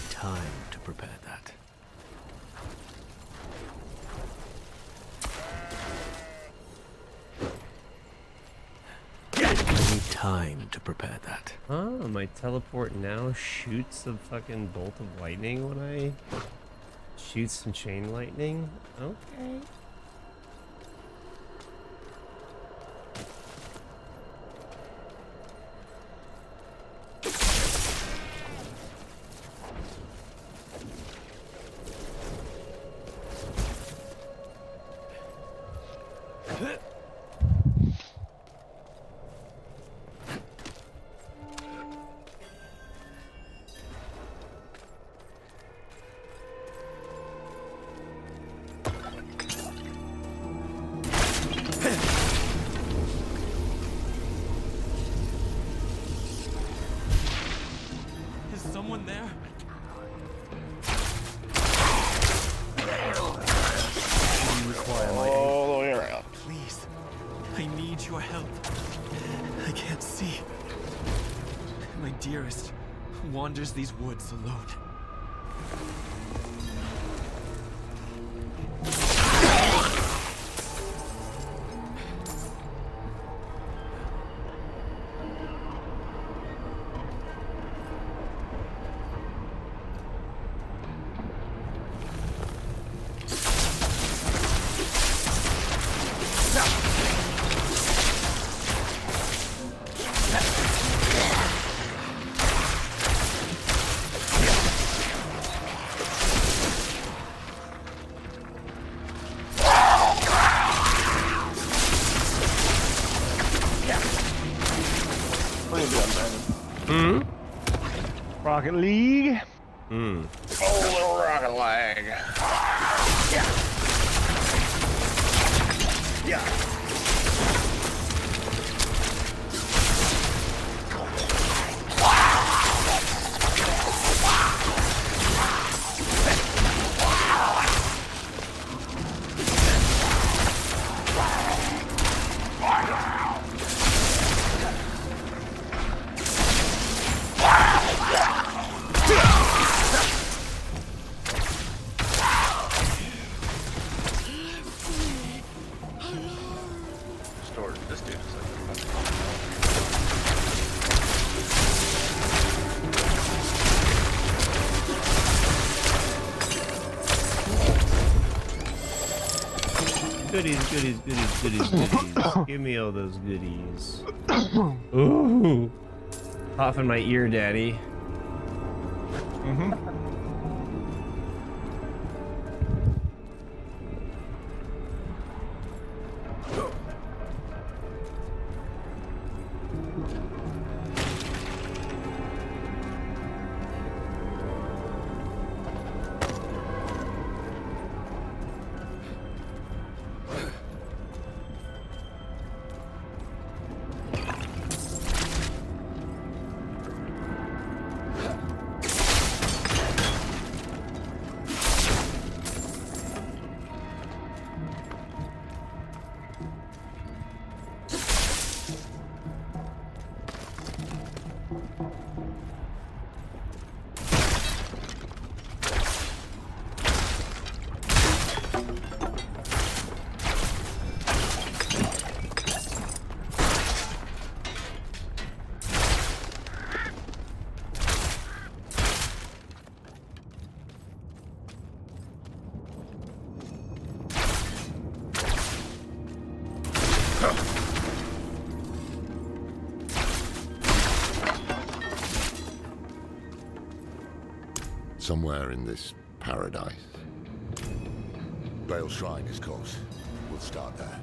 Time to prepare that. I need time to prepare that. Oh, my teleport now shoots a fucking bolt of lightning when I shoot some chain lightning? Okay. Is someone there? You require my all the way around. Please, I need your help. I can't see. My dearest wanders these woods alone. Rocket League. Hmm. Oh, little rocket lag. Yeah. This dude is Goodies, goodies, goodies, goodies, goodies. Give me all those goodies. Ooh. Off in my ear, daddy. Mm-hmm. Somewhere in this paradise. Bale Shrine is close. We'll start there.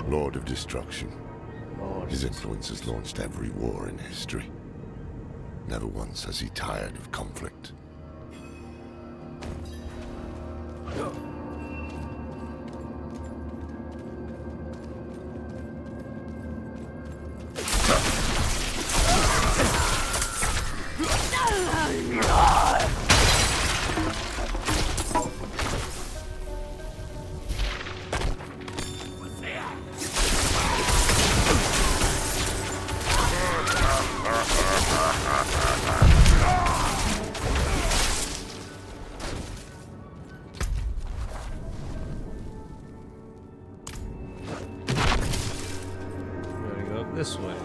Lord of Destruction. His influence has launched every war in history. Never once has he tired of conflict. This way.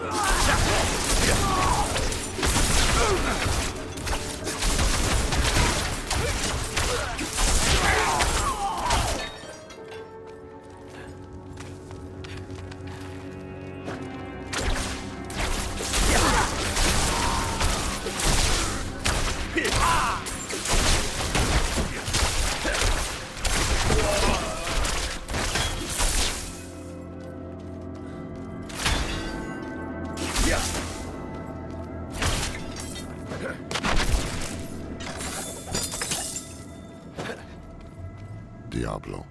Diablo,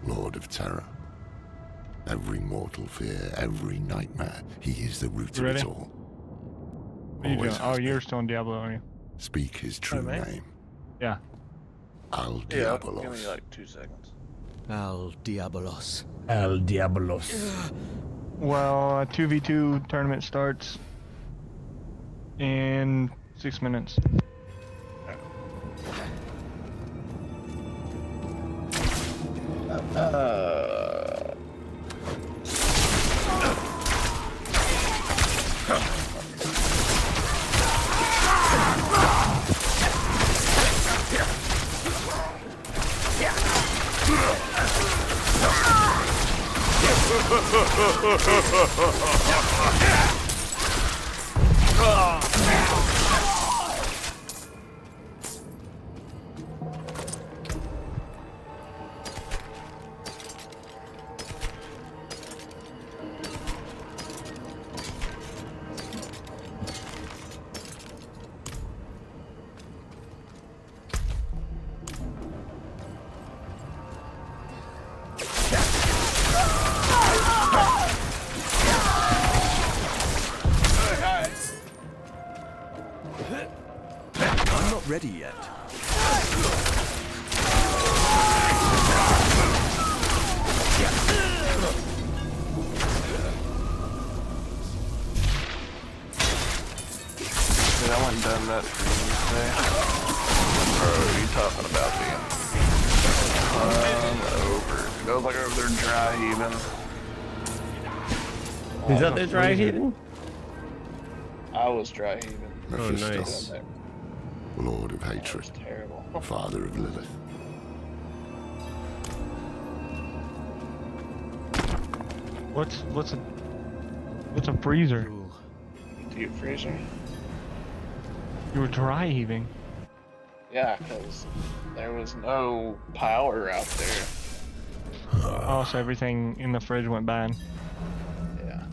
Lord of Terror. Every mortal fear, every nightmare, he is the root of Ready? it all. What are you doing? Always Oh, has you're still in Diablo, aren't you? Speak his true mate. name. Yeah. Al Yeah, Diabolos. give me like 2 seconds. Al Diabolos. El Diabolos. Well, a 2v2 tournament starts in 6 minutes. I'm not ready yet. Dude, I went and done that for you today. Bro, you talking about being over. It goes like over there dry heaving. Is that the dry heaving? I was dry heaving. Oh, nice. Lord of Hatred. Terrible. Father of Lilith. What's a freezer? Deep freezer? You were dry heaving. Yeah, because there was no power out there. Oh, so everything in the fridge went bad. Yeah.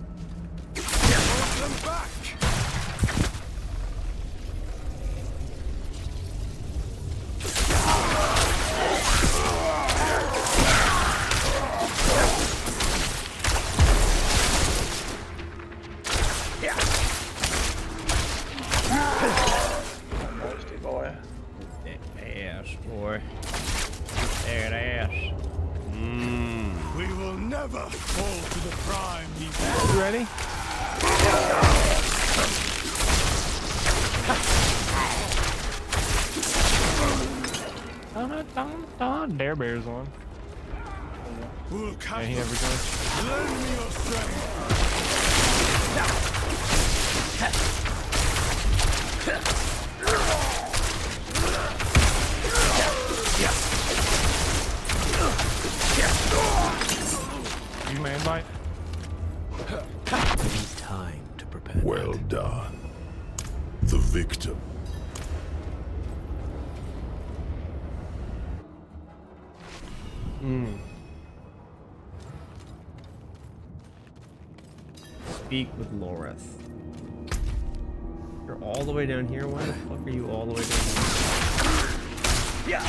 Nasty boy. Ass, boy. That ass. Mmm. We will never fall to the prime he You ready? Dare Bear's on. Yeah, he never goes. Lend me your strength. You man bite? Need time to prepare. Well done. The victim. speak with Loreth. You're all the way down here? Why the fuck are you all the way down here? Yeah.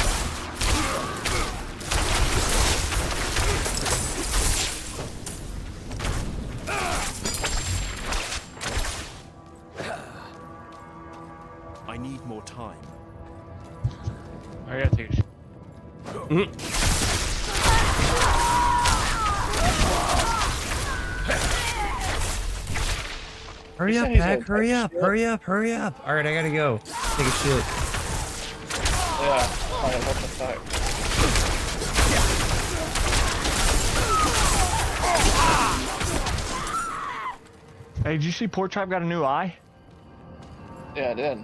I need more time. I gotta take a shit. Hurry up, Pack, hurry up, hurry up, hurry up. Alright, I gotta go. Take a shit. Yeah, alright, what the fuck? Hey, did you see Pork Chop got a new eye? Yeah, I did.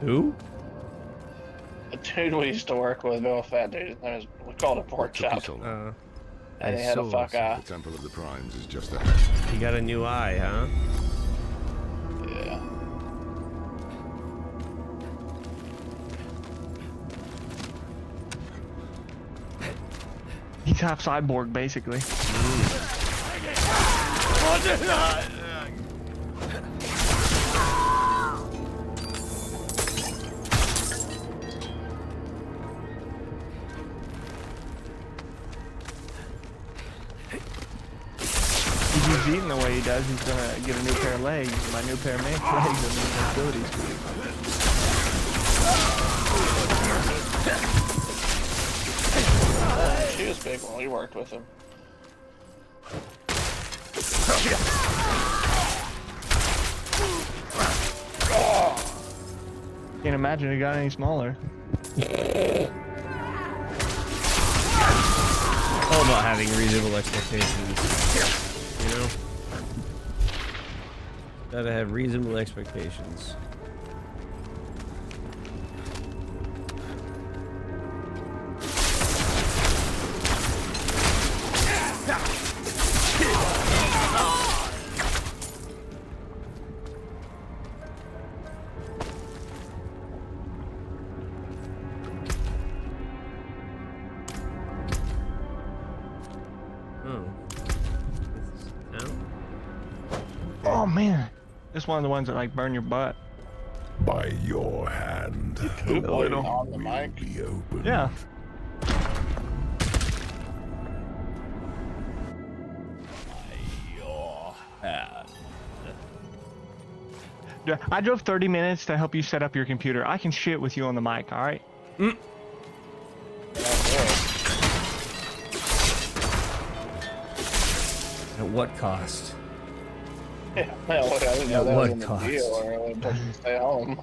Who? A dude we used to work with, real fat dude. His name is, we called it Pork Chop. And he had a fuck eye. The Temple of the Primes is just ahead. You got a new eye, huh? Yeah. He's half cyborg, basically. If he's eating the way he does, he's gonna get a new pair of legs. My new pair of legs and abilities. She was big when we worked with him. Can't imagine it got any smaller. All about having reasonable expectations. You know? Gotta have reasonable expectations. Oh man, this is one of the ones that like burn your butt. By your hand, Good the boy way on the will mic. be open. Yeah. Yeah, I drove 30 minutes to help you set up your computer. I can shit with you on the mic, all right? At what cost? Yeah, well, I didn't know At that what was in the cost? deal, or I would have stay home.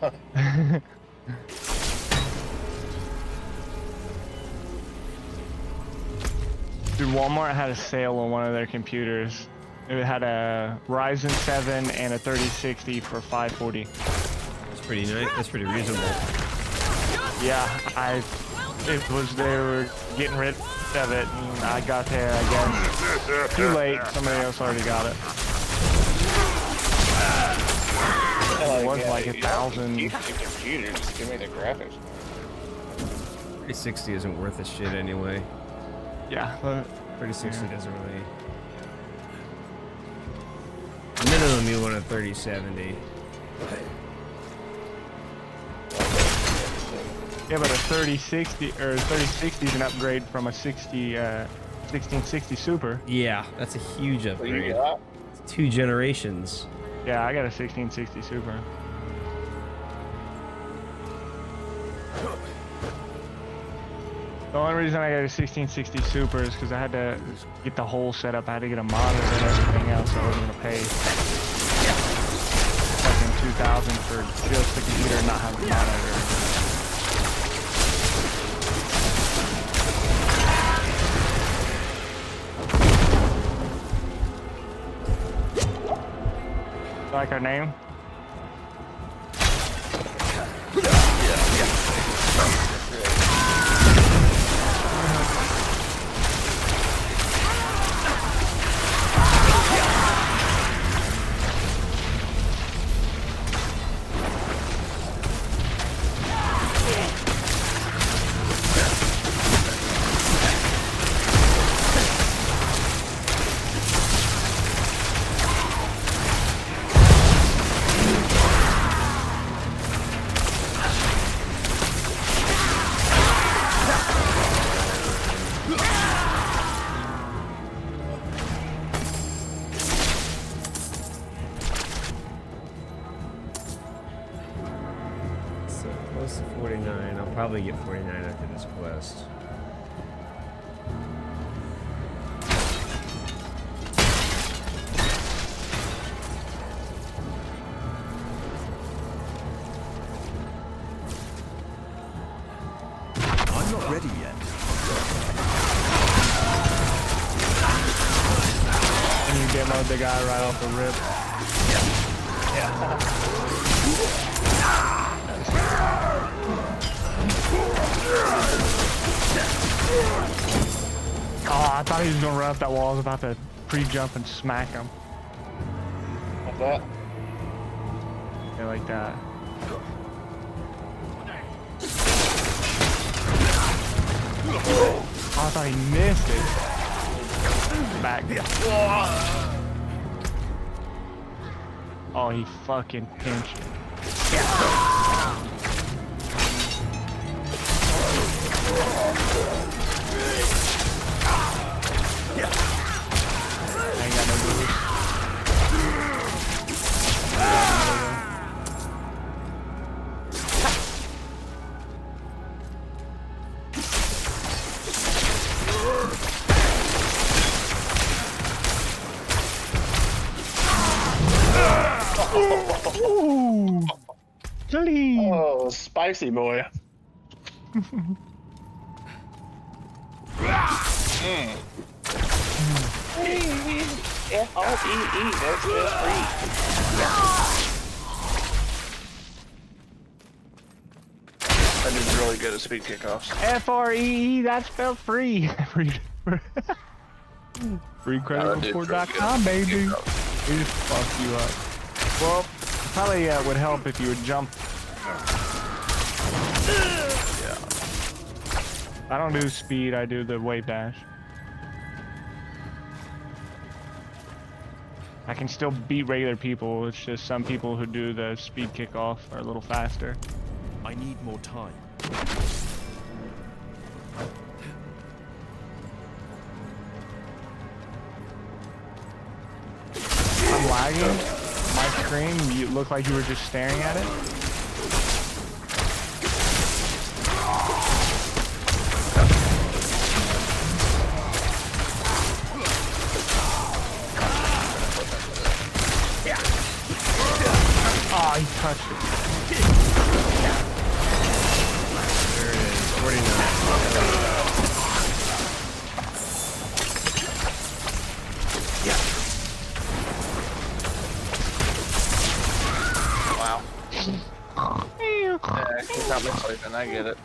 Dude, Walmart had a sale on one of their computers. It had a Ryzen 7 and a 3060 for $540. That's pretty nice. That's pretty reasonable. Yeah, they were getting rid of it, and I got there, I guess. Too late, somebody else already got it. It was like 1,000. Keep the computer, just give me the graphics. 3060 isn't worth a shit anyway. Yeah, but 3060 doesn't really. Minimum you want a 3070. yeah, but a 3060 or 3060 is an upgrade from a 1660 Super. Yeah, that's a huge upgrade. got? It's 2 generations. Yeah, I got a 1660 Super. The only reason I got a 1660 Super is because I had to get the whole setup. I had to get a monitor and everything else. So I wasn't gonna pay fucking $2,000 for just the computer and not have a monitor. Like our name? probably get 49 after this quest. I'm not ready yet. And you get the guy right off the rip. Oh, I thought he was gonna run up that wall. I was about to pre-jump and smack him. Like that? Yeah, like that. Oh, I thought he missed it. Back. Oh, he fucking pinched it. I ain't got no boost. Ooh, clean. Oh, spicy boy. F-R-E-E, that's free. I did really good at speed kickoffs. F-R-E-E, that's spelled free. FreeCreditReport.com, baby. We just fuck you up. Well, probably would help if you would jump. Yeah. I don't do speed, I do the wave dash. I can still beat regular people, it's just some people who do the speed kickoff are a little faster. I need more time. I'm lagging. My screen, you look like you were just staring at it. Oh, he touched it. There it is, 49. Wow. Yeah, he's not been sleeping, I get it.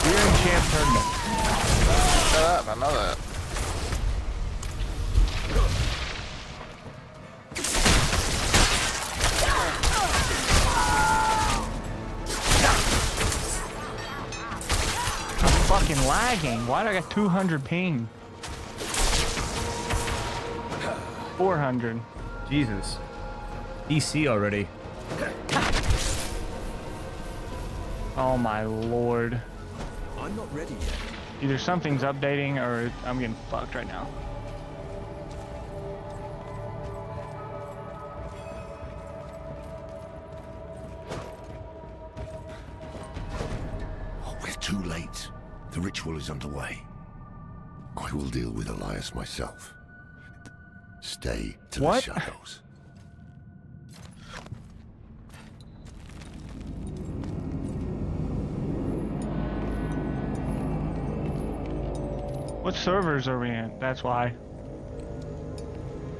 We're in champ tournament. Shut up, I know that. I'm fucking lagging. Why do I got 200 ping? 400. Jesus. DC already. Oh my lord. I'm not ready yet. Either something's updating or I'm getting fucked right now. Oh, we're too late. The ritual is underway. I will deal with Elias myself. Stay to the shadows. What servers are we in? That's why.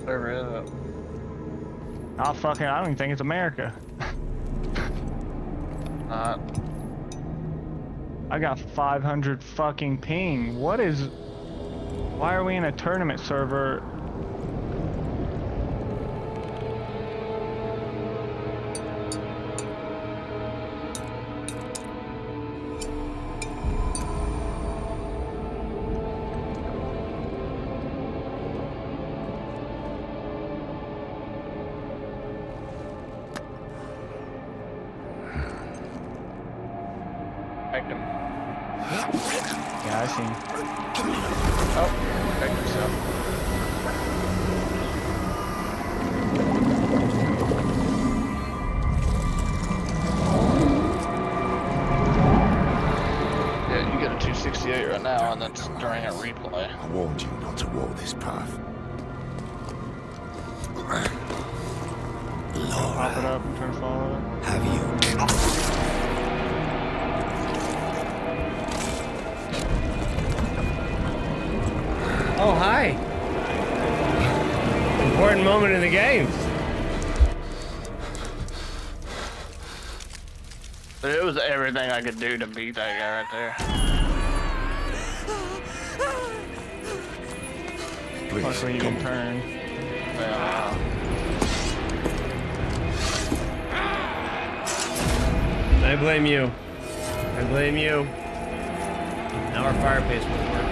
Server is it? Oh fucking, I don't even think it's America. Not. I got 500 fucking ping. What is... Why are we in a tournament server? Yeah, I seen. Oh, protect yourself. 58 right now, and that's during a replay. I warned you not to walk this path. Pop it up and turn to follow it. Have you? Oh, hi. Important moment in the game. But it was everything I could do to beat that guy right there. Plus when you can turn. Yeah. I blame you. I blame you. Now our fire pace won't work.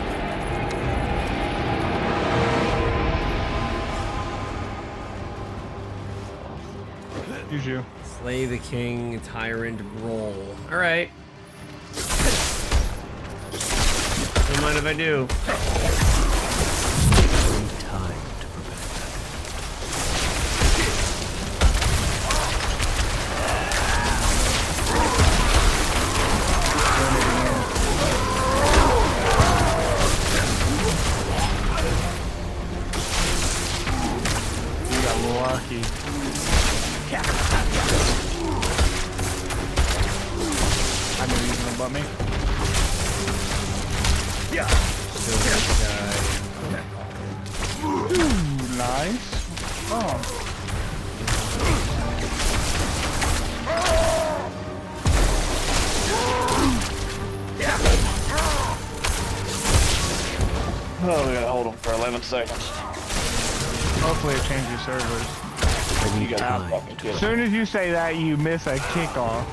Use you. Slay the king, tyrant, roll. Alright. Don't mind if I do. Time to prepare. You got lucky. I knew he was gonna butt me. Ooh, nice. Oh. Oh, we gotta hold him for 11 seconds. Hopefully it changes servers. You gotta fucking kill As him. soon as you say that, you miss a kickoff.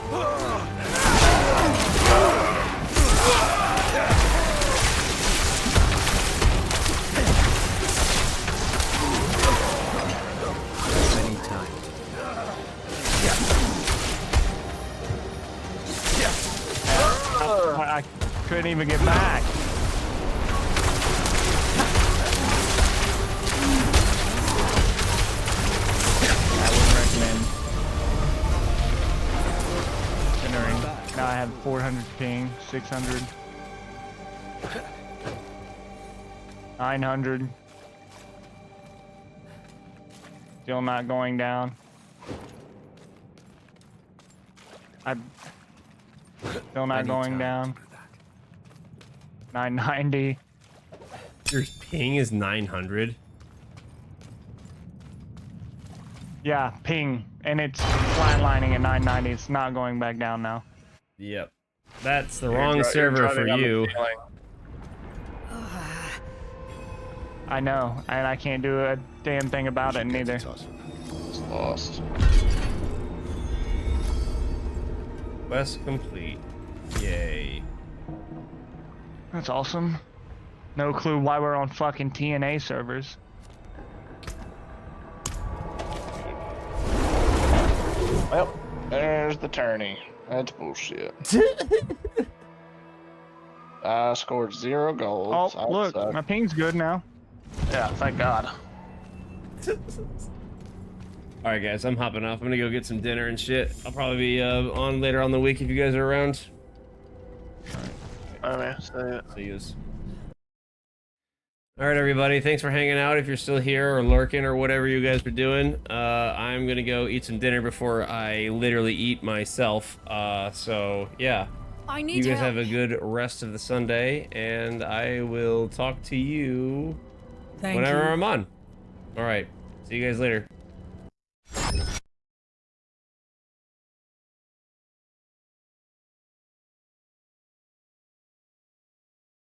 Many times. I couldn't even get back. I wouldn't recommend entering. Now I have 400 ping, 600, 900. Still not going down. I'm still not going down. 990. Your ping is 900. Yeah, ping, and it's flatlining at 990. It's not going back down now. Yep. That's the wrong server for you. I know, and I can't do a damn thing about it neither. It's lost. Quest complete. Yay. That's awesome. No clue why we're on fucking TNA servers. Well, there's the tourney. That's bullshit. I scored 0 goals. Oh, look, my ping's good now. Yeah, thank God. Alright guys, I'm hopping off. I'm gonna go get some dinner and shit. I'll probably be on later on the week if you guys are around. Alright, man. See yous. Alright everybody, thanks for hanging out if you're still here or lurking or whatever you guys are doing. I'm gonna go eat some dinner before I literally eat myself. So yeah. I need you guys help. have a good rest of the Sunday, and I will talk to you Thank whenever you. I'm on. Alright, see you guys later.